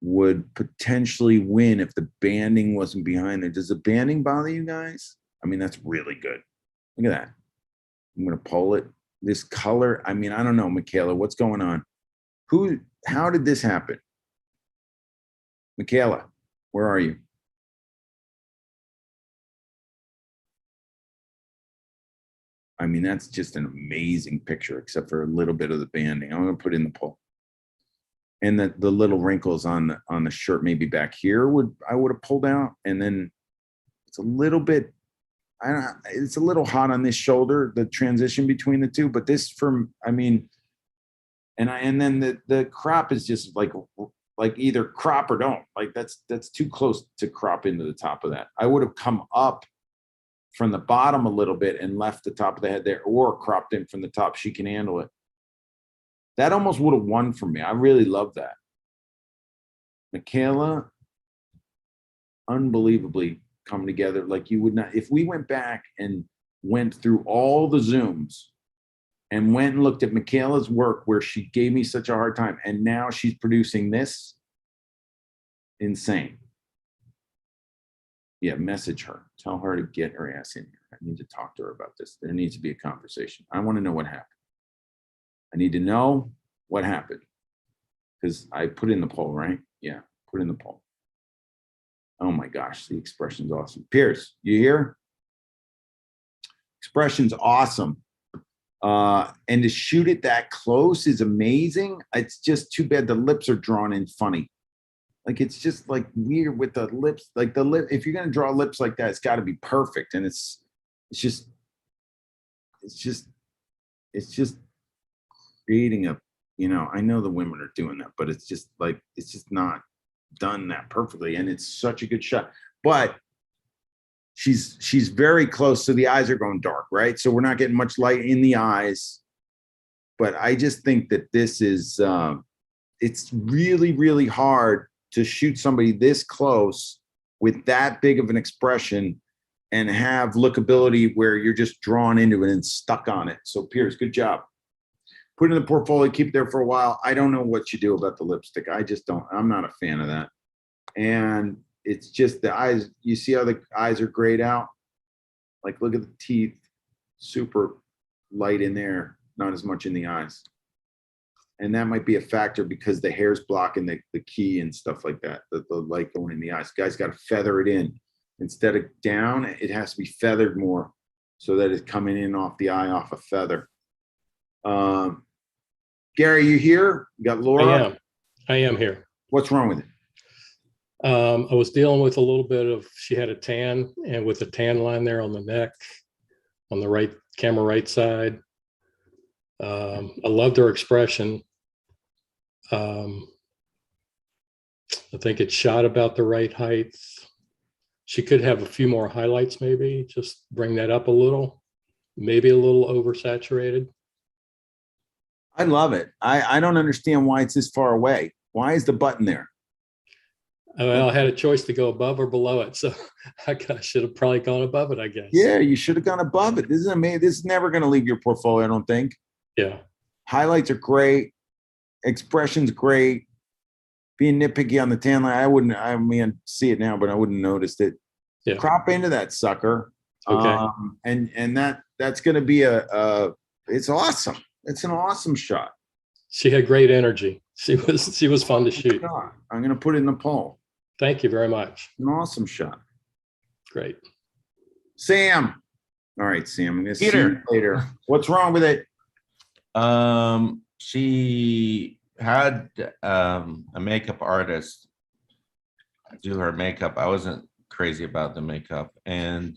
would potentially win if the banding wasn't behind there. Does the banding bother you guys? I mean, that's really good. Look at that. I'm going to pull it. This color, I mean, I don't know, Michaela, what's going on? How did this happen? Michaela, where are you? I mean, that's just an amazing picture, except for a little bit of the banding. I'm going to put in the poll. And the little wrinkles on the shirt, maybe back here, I would have pulled out. And then it's a little bit, it's a little hot on this shoulder, the transition between the two. But this, I mean, and then the crop is just like either crop or don't. Like that's too close to crop into the top of that. I would have come up from the bottom a little bit and left the top of the head there, or cropped in from the top. She can handle it. That almost would have won for me. I really love that. Michaela, unbelievably come together like you would not. If we went back and went through all the Zooms and went and looked at Michaela's work where she gave me such a hard time, and now she's producing this, insane. Yeah, message her. Tell her to get her ass in here. I need to talk to her about this. There needs to be a conversation. I want to know what happened. I need to know what happened, because I put in the poll, right? Yeah, put in the poll. Oh my gosh, the expression's awesome. Pierce, you here? Expression's awesome. And to shoot it that close is amazing. It's just too bad the lips are drawn in funny. Like, it's just like weird with the lips. Like the lip, if you're gonna draw lips like that, it's got to be perfect. And it's just creating a, I know the women are doing that, but it's just not done that perfectly. And it's such a good shot. But she's very close. So the eyes are going dark, right? So we're not getting much light in the eyes. But I just think that this is, it's really, really hard to shoot somebody this close with that big of an expression and have lookability where you're just drawn into it and stuck on it. So Pierce, good job. Put it in the portfolio, keep it there for a while. I don't know what you do about the lipstick. I just don't, I'm not a fan of that. And it's just the eyes, you see how the eyes are grayed out? Like, look at the teeth, super light in there, not as much in the eyes. And that might be a factor because the hair's blocking the key and stuff like that, the light going in the eyes. Guys got to feather it in. Instead of down, it has to be feathered more so that it's coming in off the eye, off a feather. Gary, you here? You got Laura? I am here. What's wrong with it? I was dealing with a little bit of, she had a tan, and with the tan line there on the neck, on the right camera right side. I loved her expression. I think it's shot about the right height. She could have a few more highlights, maybe just bring that up a little, maybe a little oversaturated. I love it. I don't understand why it's this far away. Why is the button there? Well, I had a choice to go above or below it, so I should have probably gone above it, I guess. Yeah, you should have gone above it. This is amazing. This is never going to leave your portfolio, I don't think. Yeah. Highlights are great. Expression's great. Being nitpicky on the tan line, I mean, see it now, but I wouldn't have noticed it. Yeah. Crop into that sucker. Okay. And that's going to be it's awesome. It's an awesome shot. She had great energy. She was fun to shoot. I'm going to put it in the poll. Thank you very much. An awesome shot. Great. Sam. All right, Sam. I'm going to see Peter. you later. What's wrong with it? She had a makeup artist do her makeup. I wasn't crazy about the makeup, and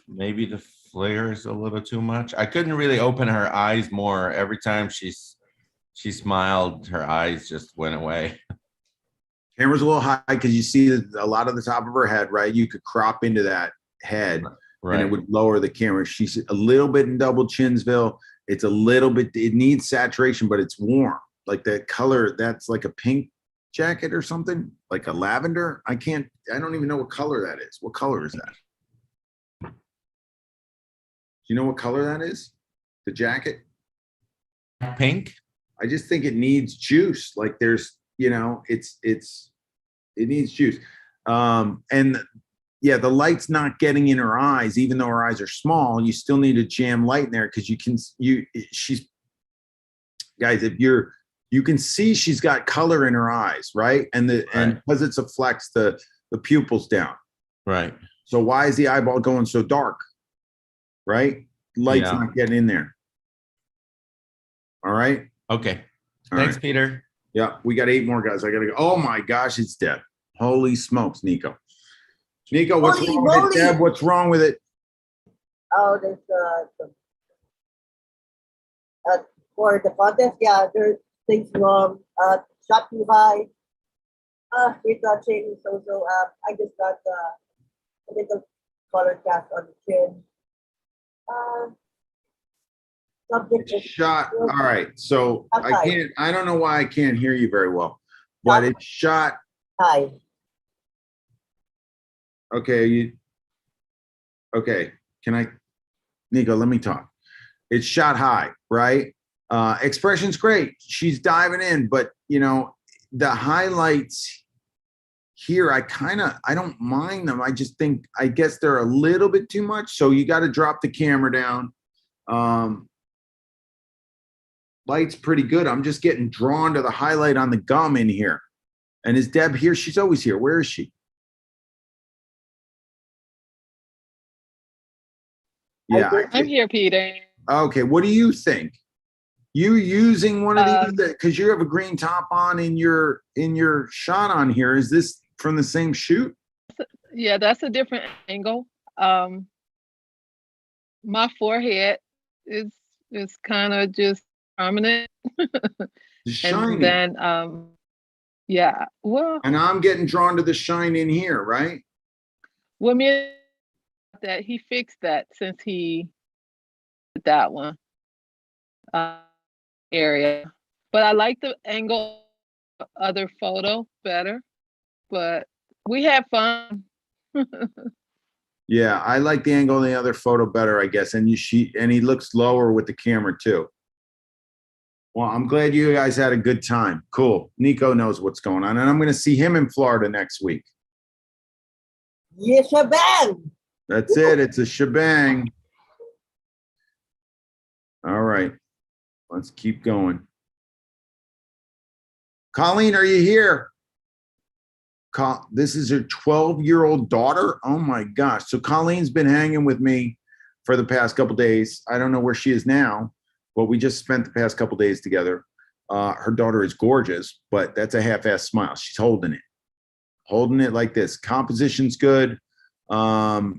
maybe the flare is a little too much. I couldn't really open her eyes more. Every time she smiled, her eyes just went away. Camera's a little high because you see a lot of the top of her head, right? You could crop into that. head, and it Right. would lower the camera. She's a little bit in double chinsville. It's a little bit, it needs saturation, but it's warm. Like that color, that's like a pink jacket or something, like a lavender. I don't even know what color that is. What color is that? Do you know what color that is? The jacket? Pink? I just think it needs juice. Like there's, it needs juice. And yeah, the light's not getting in her eyes, even though her eyes are small. You still need to jam light in there because guys, if you can see she's got color in her eyes, right? And because it's a flex, the pupil's down. Right. So why is the eyeball going so dark? Right? Light's Yeah. not getting in there. All right. Okay. All Thanks, right. Peter. Yeah, we got 8 more guys. I gotta go. Oh my gosh, it's Deb. Holy smokes, Nico. Nico, what's Holy wrong with it, moly. Deb? What's wrong with it? Oh, there's for the contest, yeah, there's things wrong. Shot too high. Retouching. So I just got a little color cast on the chin. Subject is Shot. All right. So Okay. I don't know why I can't hear you very well, but it's shot. high. Okay. Okay. Nico, let me talk. It's shot high, right? Expression's great. She's diving in, but the highlights here, I don't mind them. I just think, I guess they're a little bit too much. So you got to drop the camera down. Light's pretty good. I'm just getting drawn to the highlight on the gum in here. And is Deb here? She's always here. Where is she? Yeah. I'm here, Peter. Okay. What do you think? You using one of these because you have a green top on in your shot on here. Is this from the same shoot? Yeah, that's a different angle. My forehead is kind of just prominent. Shiny. And then yeah, well, And I'm getting drawn to the shine in here, right? women that he fixed that since he did that one area. But I like the angle of the other photo better. But we had fun. Yeah, I like the angle in the other photo better, I guess. And he looks lower with the camera too. Well, I'm glad you guys had a good time. Cool. Nico knows what's going on, and I'm going to see him in Florida next week. Yes, bang. That's it. It's a shebang. All right. Let's keep going. Colleen, are you here? This is her 12-year-old daughter. Oh my gosh. So Colleen's been hanging with me for the past couple days. I don't know where she is now, but we just spent the past couple days together. Her daughter is gorgeous, but that's a half-ass smile. She's holding it like this. Composition's good. Light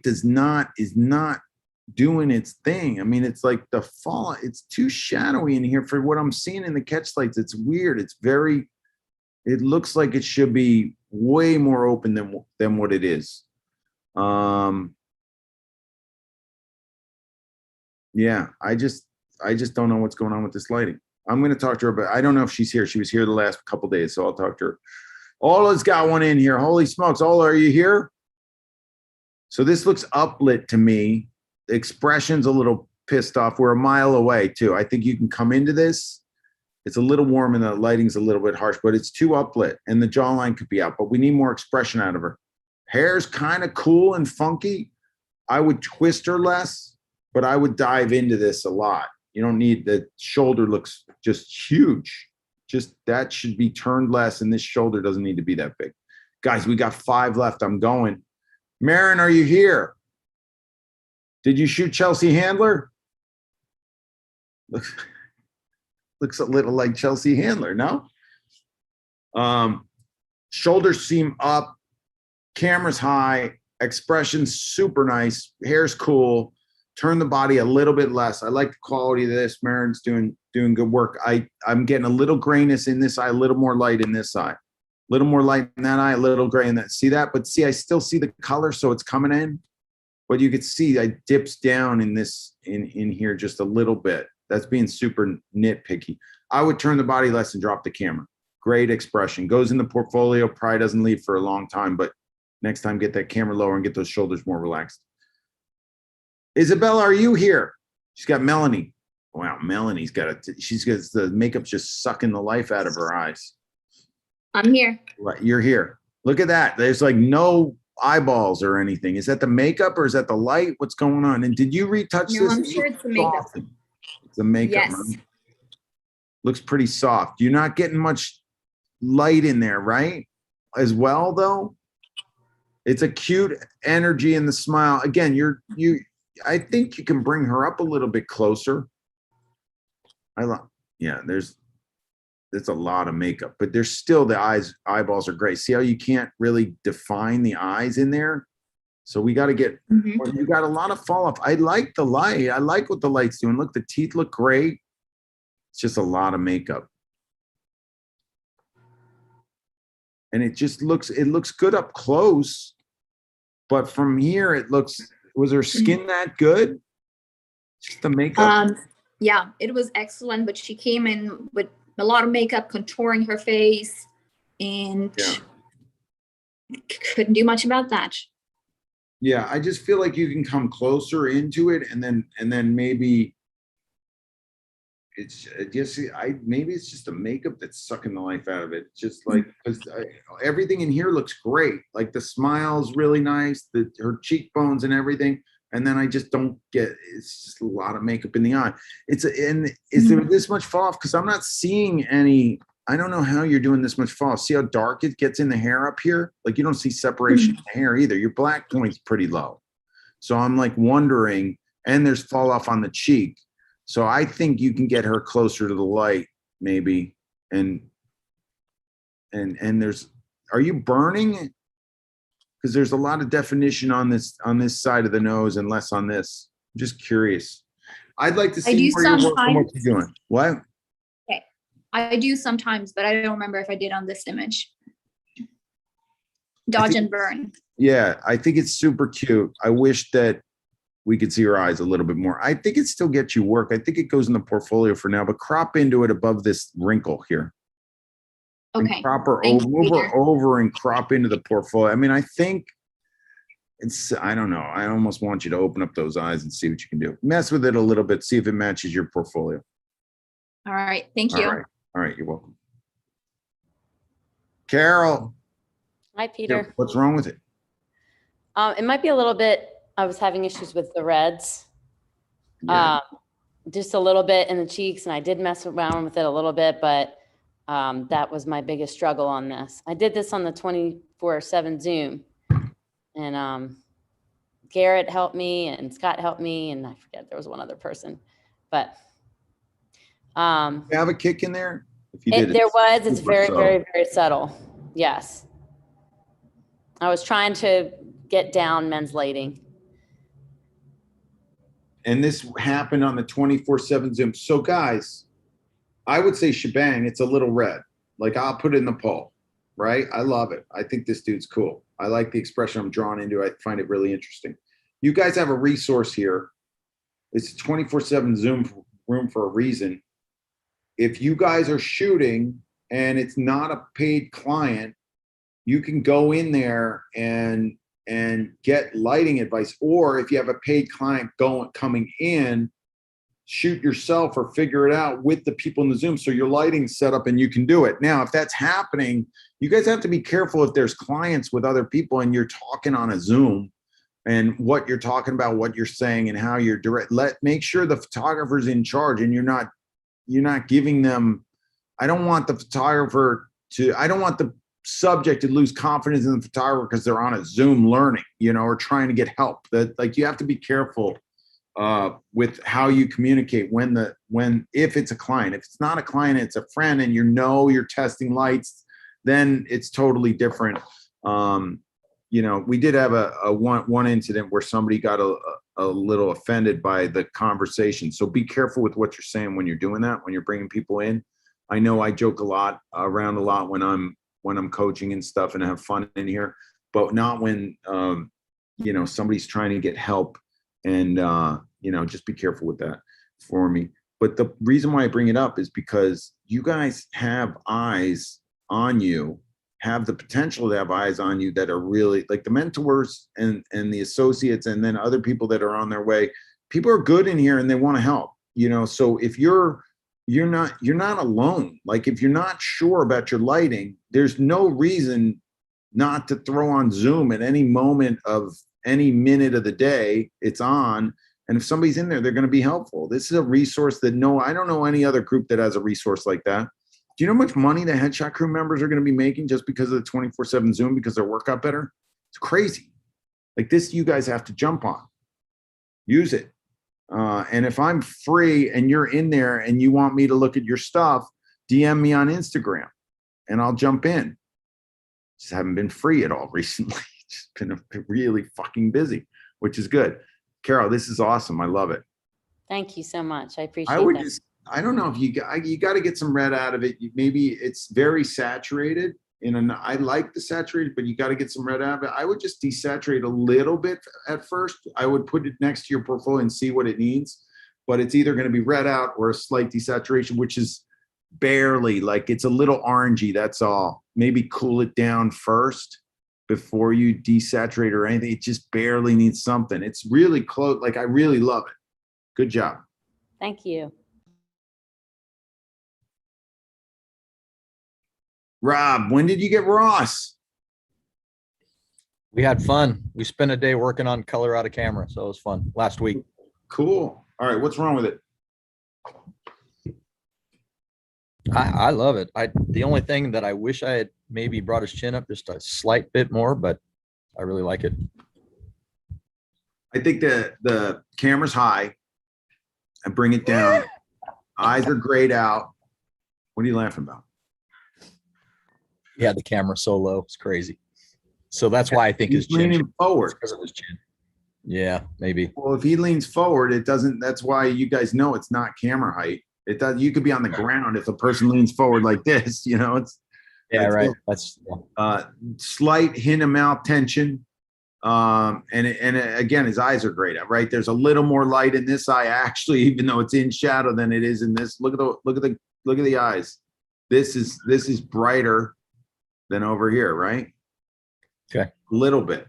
is not doing its thing. I mean, it's like the fall. It's too shadowy in here for what I'm seeing in the catch lights. It's weird. It looks like it should be way more open than what it is. Yeah, I just don't know what's going on with this lighting. I'm going to talk to her, but I don't know if she's here. She was here the last couple days, so I'll talk to her. Ola's got one in here. Holy smokes. Ola, are you here? So this looks uplit to me. The expression's a little pissed off. We're a mile away too. I think you can come into this. It's a little warm and the lighting's a little bit harsh, but it's too uplit and the jawline could be out, but we need more expression out of her. Hair's kind of cool and funky. I would twist her less, but I would dive into this a lot. You don't need, the shoulder looks just huge. Just that should be turned less and this shoulder doesn't need to be that big. Guys, we got 5 left. I'm going. Marin, are you here? Did you shoot Chelsea Handler? Looks a little like Chelsea Handler, no? Shoulders seem up, camera's high, expression's super nice, hair's cool. Turn the body a little bit less. I like the quality of this. Marin's doing good work. I'm getting a little grayness in this eye, a little more light in this eye. Little more light in that eye, a little gray in that. See that? But see, I still see the color, so it's coming in. But you could see I dips down in this in here just a little bit. That's being super nitpicky. I would turn the body less and drop the camera. Great expression. Goes in the portfolio, probably doesn't leave for a long time, but next time get that camera lower and get those shoulders more relaxed. Isabella, are you here? She's got Melanie. Wow, Melanie's got she's got the makeup's just sucking the life out of her eyes. I'm here. Right, you're here. Look at that. There's like no eyeballs or anything. Is that the makeup or is that the light? What's going on? And did you retouch No, this? I'm sure it's the makeup. It's the makeup. Yes. Right? Looks pretty soft. You're not getting much light in there, right? As well, though. It's a cute energy in the smile. Again, I think you can bring her up a little bit closer. Yeah, there's a lot of makeup, but there's still the eyeballs are great. See how you can't really define the eyes in there? So we got to get, you got a lot of fall off. I like the light. I like what the light's doing. Look, the teeth look great. It's just a lot of makeup. And it just looks good up close. But from here, it looks, was her skin that good? Just the makeup? Yeah, it was excellent, but she came in with a lot of makeup, contouring her face, and couldn't do much about that. Yeah, I just feel like you can come closer into it, and then maybe it's maybe it's just the makeup that's sucking the life out of it. Just like because everything in here looks great, like the smile's really nice, her cheekbones and everything. And then I just don't get, it's just a lot of makeup in the eye. Is there this much fall off? Because I'm not seeing any, I don't know how you're doing this much fall off. See how dark it gets in the hair up here? Like you don't see separation in the hair either. Your black point's pretty low. So I'm like wondering, and there's fall off on the cheek. So I think you can get her closer to the light maybe. And there's, are you burning? Because there's a lot of definition on this side of the nose and less on this. I'm just curious. I'd like to see where you're working, what you're doing. What? Okay, I do sometimes, but I don't remember if I did on this image. Dodge and burn. Yeah, I think it's super cute. I wish that we could see her eyes a little bit more. I think it still gets you work. I think it goes in the portfolio for now, but crop into it above this wrinkle here. Okay. And crop her over and crop into the portfolio. I mean, I think it's, I don't know. I almost want you to open up those eyes and see what you can do. Mess with it a little bit. See if it matches your portfolio. All right. Thank you. All right. You're welcome. Carol. Hi, Peter. What's wrong with it? It might be a little bit, I was having issues with the reds. Just a little bit in the cheeks, and I did mess around with it a little bit, but that was my biggest struggle on this. I did this on the 24/7 Zoom, and Garrett helped me and Scott helped me, and I forget there was one other person, but you have a kick in there? If you did, it's very, very, very subtle. Yes. I was trying to get down men's lighting. And this happened on the 24/7 Zoom. So guys, I would say shebang, it's a little red. Like I'll put it in the poll, right? I love it. I think this dude's cool. I like the expression I'm drawn into. I find it really interesting. You guys have a resource here. It's a 24/7 Zoom room for a reason. If you guys are shooting and it's not a paid client, you can go in there and get lighting advice. Or if you have a paid client coming in, shoot yourself or figure it out with the people in the Zoom. So your lighting's set up and you can do it. Now, if that's happening, you guys have to be careful if there's clients with other people and you're talking on a Zoom and what you're talking about, what you're saying and how you're make sure the photographer's in charge and you're not giving them, I don't want the subject to lose confidence in the photographer because they're on a Zoom learning, or trying to get help. That like you have to be careful with how you communicate if it's a client. If it's not a client, it's a friend, and you're testing lights, then it's totally different. We did have a one incident where somebody got a little offended by the conversation. So be careful with what you're saying when you're doing that, when you're bringing people in. I know I joke around a lot when when I'm coaching and stuff and have fun in here, but not when, you know, somebody's trying to get help and, you know, just be careful with that for me. But the reason why I bring it up is because you guys have eyes on you, have the potential to have eyes on you that are really like the mentors and the associates, and then other people that are on their way. People are good in here and they want to help, you know. So if you're not alone. Like if you're not sure about your lighting, there's no reason not to throw on Zoom at any moment of any minute of the day. It's on. And if somebody's in there, they're going to be helpful. This is a resource that I don't know any other group that has a resource like that. Do you know how much money the Headshot Crew members are going to be making just because of the 24/7 Zoom, because their work got better? It's crazy. Like this, you guys have to jump on. Use it. And if I'm free and you're in there and you want me to look at your stuff, DM me on Instagram and I'll jump in. Just haven't been free at all recently. Just been really fucking busy, which is good. Carol, this is awesome. I love it. Thank you so much. I appreciate I would that. I don't know if you got to get some red out of it. Maybe it's very saturated. I like the saturated, but you got to get some red out of it. I would just desaturate a little bit at first. I would put it next to your portfolio and see what it needs. But it's either going to be red out or a slight desaturation, which is barely, like it's a little orangey. That's all. Maybe cool it down first before you desaturate or anything. It just barely needs something. It's really close. Like I really love it. Good job. Thank you. Rob, when did you get Ross? We had fun. We spent a day working on color out of camera, so it was fun last week. Cool. All right, what's wrong with it? I love it. The only thing that I wish I had maybe brought his chin up just a slight bit more, but I really like it. I think the camera's high. I bring it down. Eyes are grayed out. What are you laughing about? Yeah, the camera's so low. It's crazy. So that's why I think his He's chin leaning forward. because of his chin. Yeah, maybe. Well, if he leans forward, it doesn't. That's why you guys know it's not camera height. It does. You could be on the ground if a person leans forward like this. You know, it's right. That's slight hint of mouth tension. Again, his eyes are great. Right, there's a little more light in this eye actually, even though it's in shadow, than it is in this. Look at the eyes. This is brighter than over here, right? Okay, a little bit.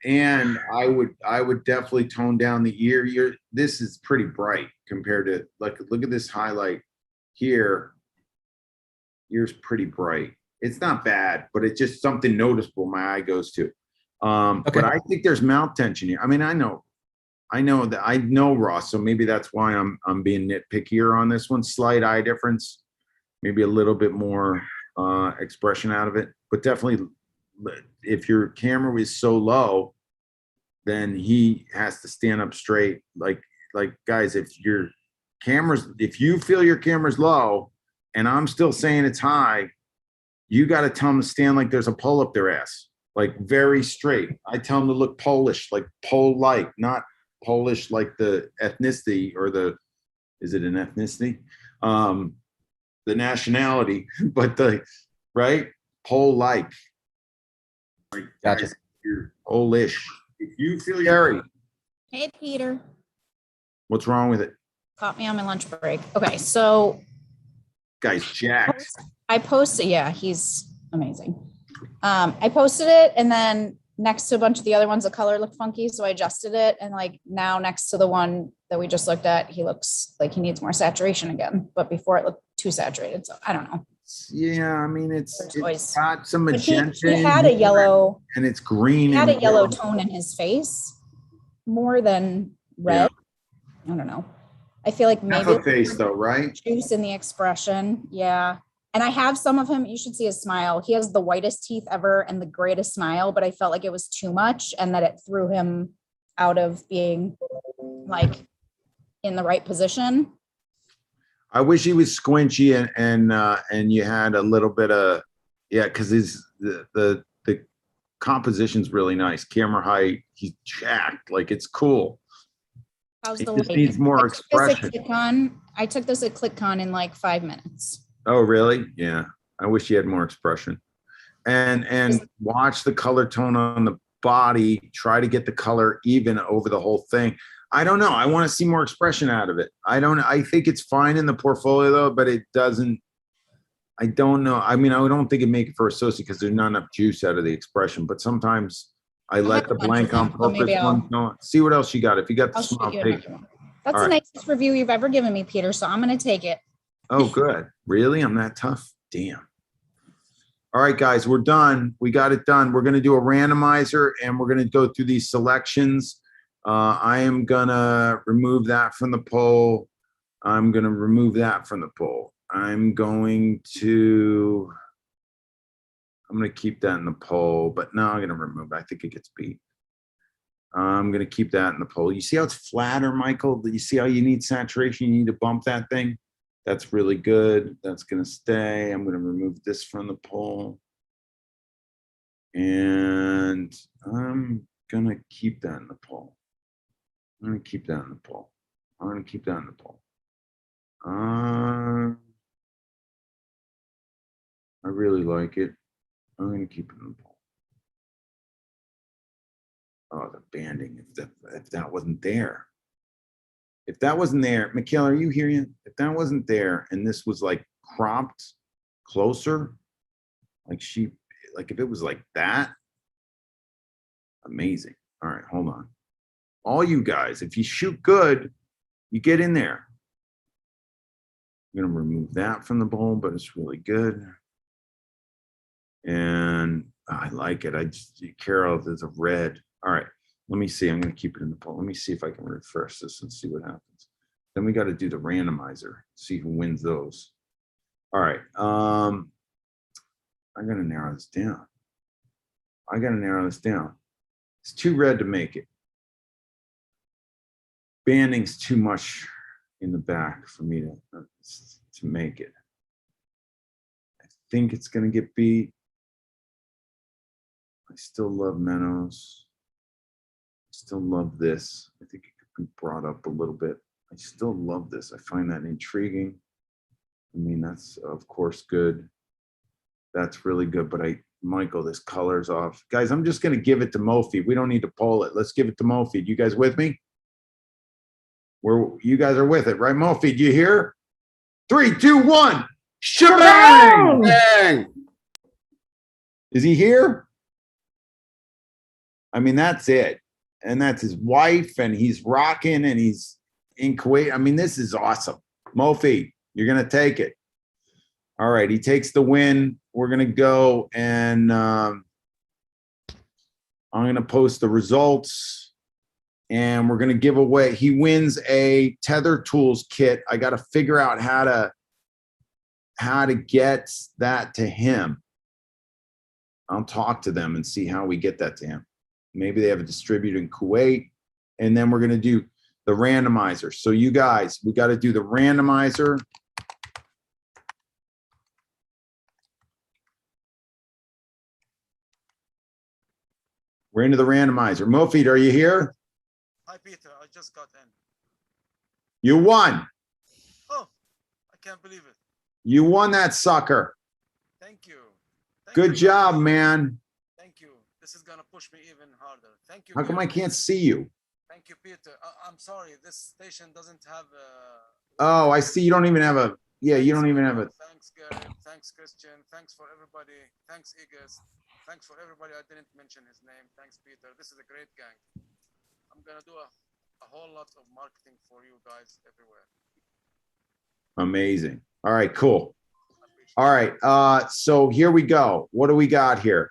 And I would definitely tone down the ear. This is pretty bright compared to, like, look at this highlight here. Ear's pretty bright. It's not bad, but it's just something noticeable my eye goes to. But I think there's mouth tension here. I mean, I know Ross, so maybe that's why I'm being nitpickier on this one. Slight eye difference, maybe a little bit more expression out of it, but definitely if your camera is so low, then he has to stand up straight. Like guys, if you feel your camera's low and I'm still saying it's high, you got to tell them to stand like there's a pole up their ass, like very straight. I tell them to look Polish, like Pole-like, not Polish like the ethnicity or is it an ethnicity? The nationality, but right? Pole-like. Like, gotcha. Guys, you're Polish. If you feel Gary, Hey, Peter. what's wrong with it? Caught me on my lunch break. Okay, so Guy's jacked. I posted, yeah, he's amazing. I posted it, and then next to a bunch of the other ones, the color looked funky, so I adjusted it. And like now next to the one that we just looked at, he looks like he needs more saturation again. But before it looked too saturated, so I don't know. Yeah, I mean, it's got some magenta. He had a yellow, and it's green. he had and a yellow yellow. tone in his face more than red. I don't know. I feel like Half maybe a face though, right? juice in the expression. Yeah. And I have some of him. You should see his smile. He has the whitest teeth ever and the greatest smile, but I felt like it was too much and that it threw him out of being like in the right position. I wish he was squinchy and you had a little bit of, yeah, because the composition's really nice. Camera height, he's jacked, like it's cool. How's He the just lighting? needs more expression. I took this at ClickCon in like 5 minutes. Oh, really? Yeah. I wish he had more expression. And watch the color tone on the body. Try to get the color even over the whole thing. I don't know. I want to see more expression out of it. I think it's fine in the portfolio though, but it doesn't. I don't know. I mean, I don't think it make it for associate because there's not enough juice out of the expression. But sometimes I let the blank on so maybe purpose one go. See what else you got. If you got the I'll shoot smile you page. another one. That's All the right. nicest review you've ever given me, Peter. So I'm gonna take it. Oh, good. Really? I'm that tough? Damn. All right, guys, we're done. We got it done. We're going to do a randomizer and we're going to go through these selections. I am going to remove that from the poll. I'm going to remove that from the poll. I'm going to keep that in the poll, but no, I'm going to remove it. I think it gets beat. I'm going to keep that in the poll. You see how it's flatter, Michael? You see how you need saturation? You need to bump that thing? That's really good. That's going to stay. I'm going to remove this from the poll. And I'm going to keep that in the poll. I'm going to keep that in the poll. I'm going to keep that in the poll. I really like it. I'm going to keep it in the poll. Oh, the banding. If that wasn't there. If that wasn't there, Mikhail, are you hearing? If that wasn't there and this was like cropped closer, like if it was like that, amazing. All right, hold on. All you guys, if you shoot good, you get in there. I'm gonna remove that from the bowl, but it's really good. And I like it. Carol, there's a red. All right. Let me see. I'm going to keep it in the poll. Let me see if I can refresh this and see what happens. Then we got to do the randomizer, see who wins those. All right. I'm going to narrow this down. It's too red to make it. Banding's too much in the back for me to make it. I think it's going to get beat. I still love Meadows. Still love this. I think it could be brought up a little bit. I still love this. I find that intriguing. I mean, that's of course good. That's really good. But Michael, this color's off. Guys, I'm just going to give it to Mofi. We don't need to poll it. Let's give it to Mofi. You guys with me? You guys are with it, right? Mofi, do you hear? 3, 2, 1. Shebang! Bang! Is he here? I mean, that's it. And that's his wife, and he's rocking, and he's in Kuwait. I mean, this is awesome. Mofi, you're going to take it. All right, he takes the win. We're going to go, and I'm going to post the results, and we're going to give away. He wins a Tether Tools kit. I got to figure out how to get that to him. I'll talk to them and see how we get that to him. Maybe they have a distributor in Kuwait, and then we're going to do the randomizer. So you guys, we got to do the randomizer. We're into the randomizer. Mofid, are you here? Hi, Peter. I just got in. You won. Oh, I can't believe it. You won that sucker. Thank you. Good job, man. Thank you. This is going to push me even harder. Thank you. How come I Peter. can't see you? Thank you, Peter. I'm sorry. This station doesn't have Oh, I see. You don't even have a, yeah, you don't even have a, Thanks, Gary. Thanks, Christian. Thanks for everybody. Thanks, Igas. Thanks for everybody. I didn't mention his name. Thanks, Peter. This is a great gang. I'm going to do a whole lot of marketing for you guys everywhere. amazing. All right, cool. All right, so here we go. What do we got here?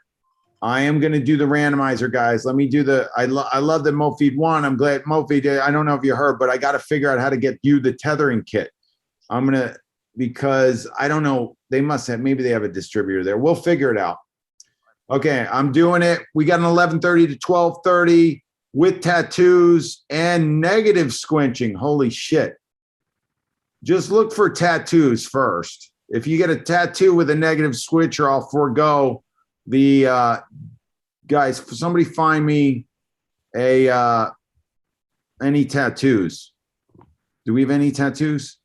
I am going to do the randomizer, guys. Let me do the, I love that Mofid won. I'm glad Mofid did. I don't know if you heard, but I got to figure out how to get you the tethering kit. I'm going to, because I don't know, they must have, maybe they have a distributor there. We'll figure it out. Okay, I'm doing it. We got an 11:30 to 12:30 with tattoos and negative squinching. Holy shit. Just look for tattoos first. If you get a tattoo with a negative switcher, I'll forego the guys. Somebody find me a any tattoos. Do we have any tattoos?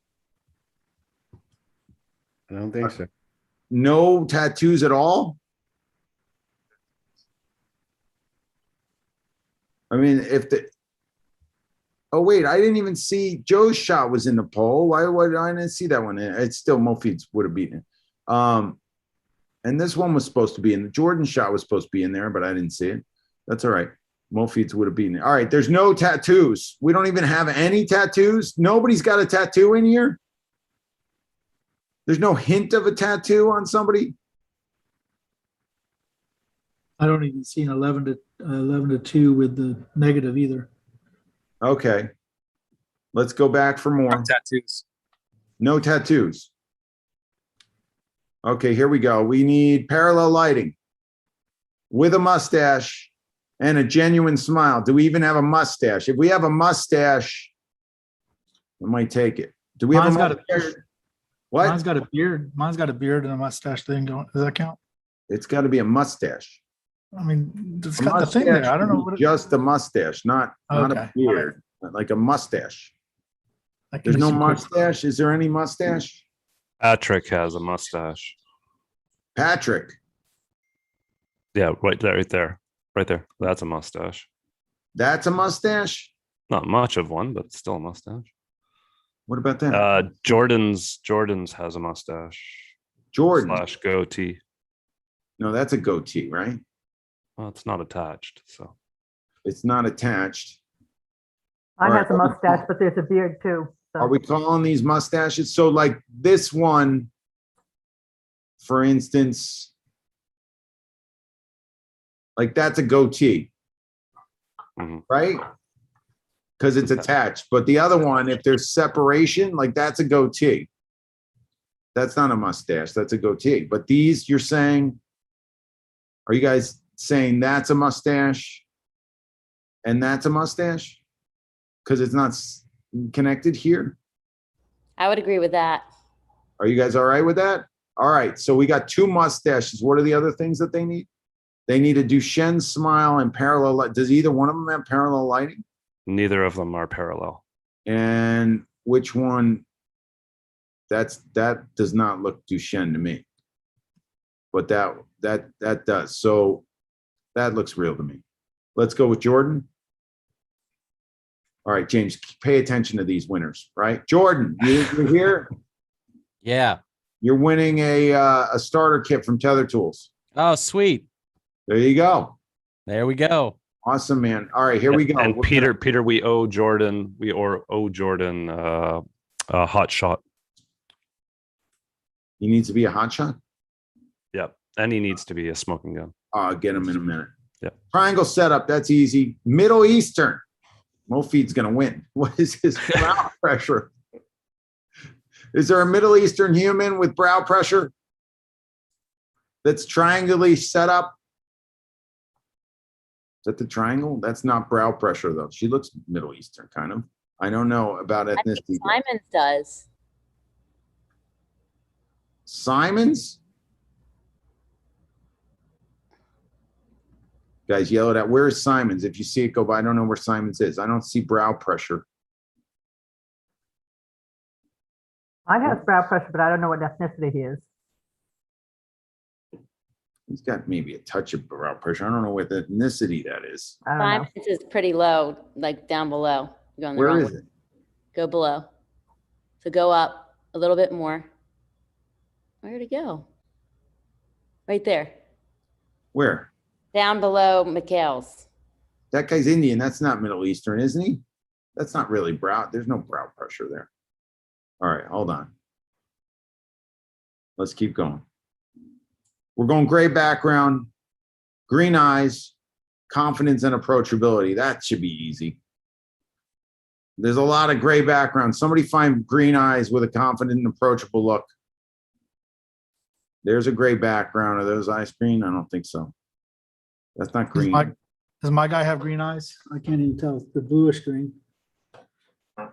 I don't think so. No tattoos at all? I mean, if the, oh wait, I didn't even see Joe's shot was in the poll. Why I didn't see that one? It's still Mofid's would have beaten it. And this one was supposed to be in the Jordan shot was supposed to be in there, but I didn't see it. That's all right. Mofid's would have beaten it. All right, there's no tattoos. We don't even have any tattoos. Nobody's got a tattoo in here. There's no hint of a tattoo on somebody. I don't even see an 11 to 2 with the negative either. Okay. Let's go back for more. Tattoos. No tattoos. Okay, here we go. We need parallel lighting with a mustache and a genuine smile. Do we even have a mustache? If we have a mustache, I might take it. Do we have Mine's a got a mustache? beard. What? Mine's got a beard. Mine's got a beard and a mustache thing going. Does that count? It's got to be a mustache. I mean, it's A got the thing there. I don't know mustache what is it, just a mustache, not a Okay. beard, like a mustache. I can There's do no some quick- mustache. Is there any mustache? Patrick has a mustache. Patrick. Yeah, right there, right there, right there. That's a mustache. That's a mustache. Not much of one, but still a mustache. What about that? Jordan's has a mustache. Jordan. / goatee. No, that's a goatee, right? Well, it's not attached, so It's not attached. Mine All has a right. mustache, but there's a beard too. So. Are we calling these mustaches? So like this one, for instance, like that's a goatee, right? Because it's attached. But the other one, if there's separation, like that's a goatee. That's not a mustache. That's a goatee. But these, you're saying, are you guys saying that's a mustache and that's a mustache? Because it's not connected here. I would agree with that. Are you guys all right with that? All right. So we got 2 mustaches. What are the other things that they need? They need a Duchenne smile and parallel light. Does either one of them have parallel lighting? neither of them are parallel. And which one? That does not look Duchenne to me. But that does. So that looks real to me. Let's go with Jordan. All right, James, pay attention to these winners, right? Jordan, you're here. Yeah. You're winning a starter kit from Tether Tools. Oh, sweet. There you go. There we go. Awesome, man. All right, here we go. And Peter, we owe Jordan a hot shot. He needs to be a hot shot? Yep. And he needs to be a smoking gun. I'll get him in a minute. Yeah. Triangle setup, that's easy. Middle Eastern. Mofid's going to win. What is his brow pressure? Is there a Middle Eastern human with brow pressure that's triangulally set up? Is that the triangle? That's not brow pressure, though. She looks Middle Eastern, kind of. I don't know about I think ethnicity. Simons does. Simons? Guys, yell it out. Where's Simons? If you see it go by, I don't know where Simons is. I don't see brow pressure. Mine has brow pressure, but I don't know what ethnicity he is. He's got maybe a touch of brow pressure. I don't know what ethnicity that is. I don't know. Simons is pretty low, like down below. You're going the Where wrong is way. it? Go below. So go up a little bit more. Where'd it go? Right there. Where? Down below Mikhail's. That guy's Indian. That's not Middle Eastern, isn't he? That's not really brow. There's no brow pressure there. All right, hold on. Let's keep going. We're going gray background, green eyes, confidence and approachability. That should be easy. There's a lot of gray background. Somebody find green eyes with a confident and approachable look. There's a gray background. Are those eyes green? I don't think so. That's not green. Does my guy have green eyes? I can't even tell. The bluish green. I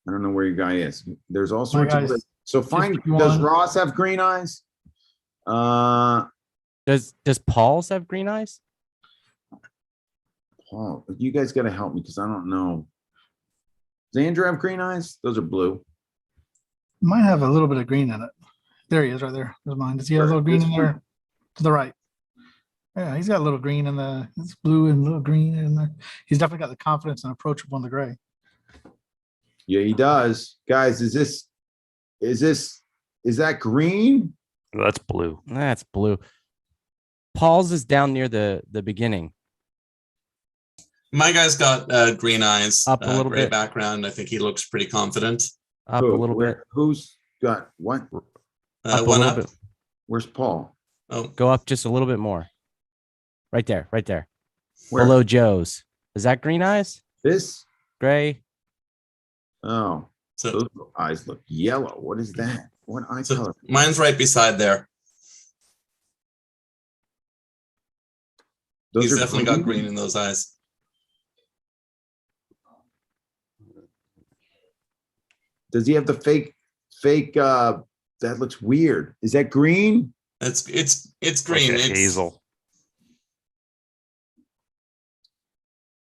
don't know where your guy is. There's all sorts of. guy's So find. 51. Does Ross have green eyes? Does Paul's have green eyes? Paul, you guys got to help me because I don't know. Does Andrew have green eyes? Those are blue. Might have a little bit of green in it. There he is, right there. There's mine. Does he have a little green in there? To the right. Yeah, he's got a little green in the. It's blue and a little green in there. He's definitely got the confidence and approachable on the gray. Yeah, he does. Guys, is that green? That's blue. That's blue. Paul's is down near the beginning. My guy's got green eyes, Up a little gray bit. background. I think he looks pretty confident. Up a little bit. Who's got what? Up a One little up. bit. Where's Paul? Oh, Go up just a little bit more. Right there. Right there. Where? Below Joe's. Is that green eyes? This? Gray? Oh, so those eyes look yellow. What is that? What eye color? mine's right beside there. Those He's are definitely got green in those eyes. Does he have the fake? That looks weird. Is that green? It's green. Like a It's hazel.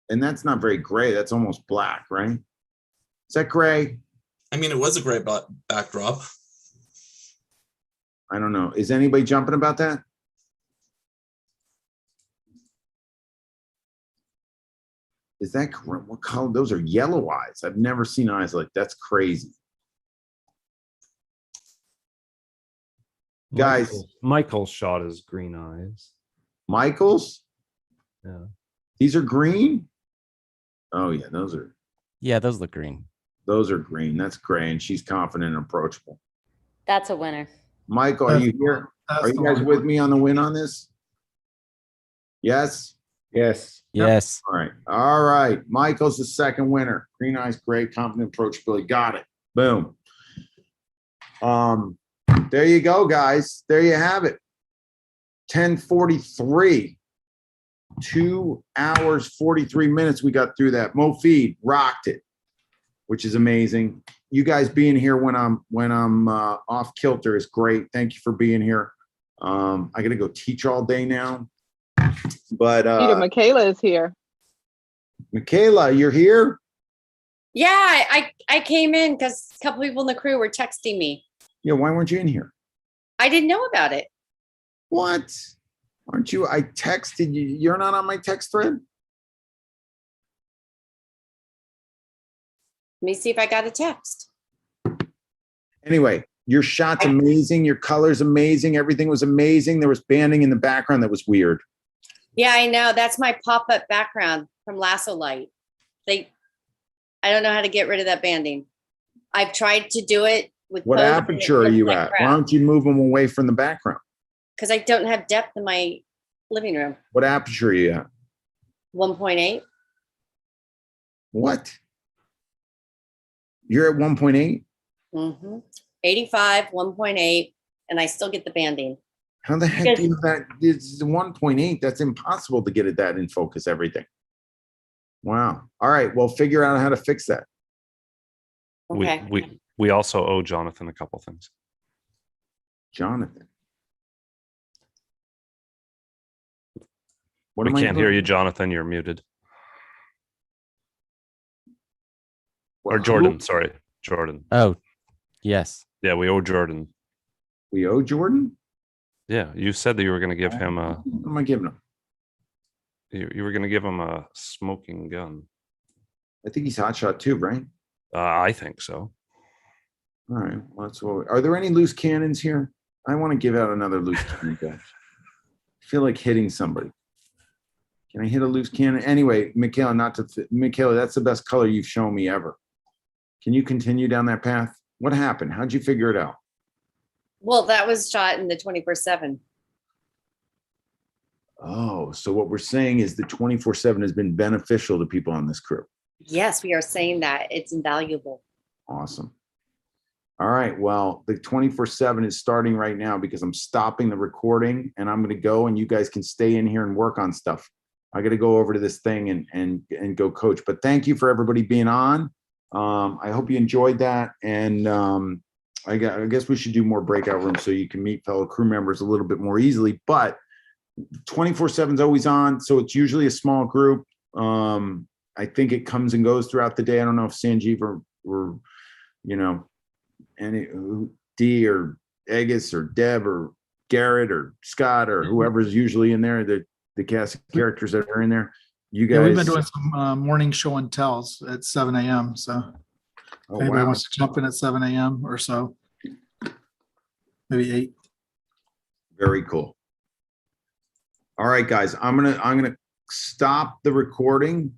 And that's not very gray. That's almost black, right? Is that gray? I mean, it was a gray backdrop. I don't know. Is anybody jumping about that? Is that what color? Those are yellow eyes. I've never seen eyes like that's crazy. Guys, Michael's shot is green eyes. Michael's? Yeah. These are green? Oh yeah, those are Those look green. those are green. That's gray, and she's confident and approachable. That's a winner. Michael, are you here? Are you guys with me on the win on this? Yes? Yes. Yes. All right. All right. Michael's the second winner. Green eyes, great, confident approachability. Got it. Boom. There you go, guys. There you have it. 10:43. 2 hours, 43 minutes. We got through that. Mo Feed rocked it, which is amazing. You guys being here when I'm off kilter is great. Thank you for being here. I got to go teach all day now. But Peter, Michaela is here. Michaela, you're here? Yeah, I came in because a couple people in the crew were texting me. Yeah, why weren't you in here? I didn't know about it. What? Aren't you? I texted you. You're not on my text thread? Let me see if I got a text. Anyway, your shot's amazing. Your color's amazing. Everything was amazing. There was banding in the background that was weird. Yeah, I know. That's my pop-up background from Lasso Light. I don't know how to get rid of that banding. I've tried to do it with What aperture are you at? Why don't you move them away from the background? because I don't have depth in my living room. What aperture are you at? 1.8. What? You're at 1.8? Mm-hmm. 85, 1.8, and I still get the banding. How the heck do you have that? It's 1.8. That's impossible to get it that in focus, everything. Wow. All right. Well, figure out how to fix that. Okay. We also owe Jonathan a couple things. Jonathan. We can't hear you, Jonathan. You're muted. Or Jordan, sorry. Jordan. Oh, yes. Yeah, we owe Jordan. We owe Jordan? Yeah, you said that you were going to give him a... What am I giving him? You were going to give him a smoking gun. I think he's hotshot too, right? I think so. All right. Well, that's what are there any loose cannons here? I want to give out another loose cannon, guys. I feel like hitting somebody. Can I hit a loose cannon? Anyway, Michaela, Michaela, that's the best color you've shown me ever. Can you continue down that path? What happened? How'd you figure it out? Well, that was shot in the 24/7. Oh, so what we're saying is the 24/7 has been beneficial to people on this crew. Yes, we are saying that. It's invaluable. Awesome. All right. Well, the 24/7 is starting right now because I'm stopping the recording and I'm going to go and you guys can stay in here and work on stuff. I got to go over to this thing and go coach. But thank you for everybody being on. I hope you enjoyed that. And I guess we should do more breakout rooms so you can meet fellow crew members a little bit more easily. But 24/7 is always on. So it's usually a small group. I think it comes and goes throughout the day. I don't know if Sanjeev or you know, D or Agus or Deb or Garrett or Scott or whoever's usually in there, the cast of characters that are in there. You Yeah, we've guys, been doing some morning show and tells at 7 a.m. So oh, if anybody wow. wants to jump in at 7 a.m. or so, maybe 8. Very cool. All right, guys, I'm gonna stop the recording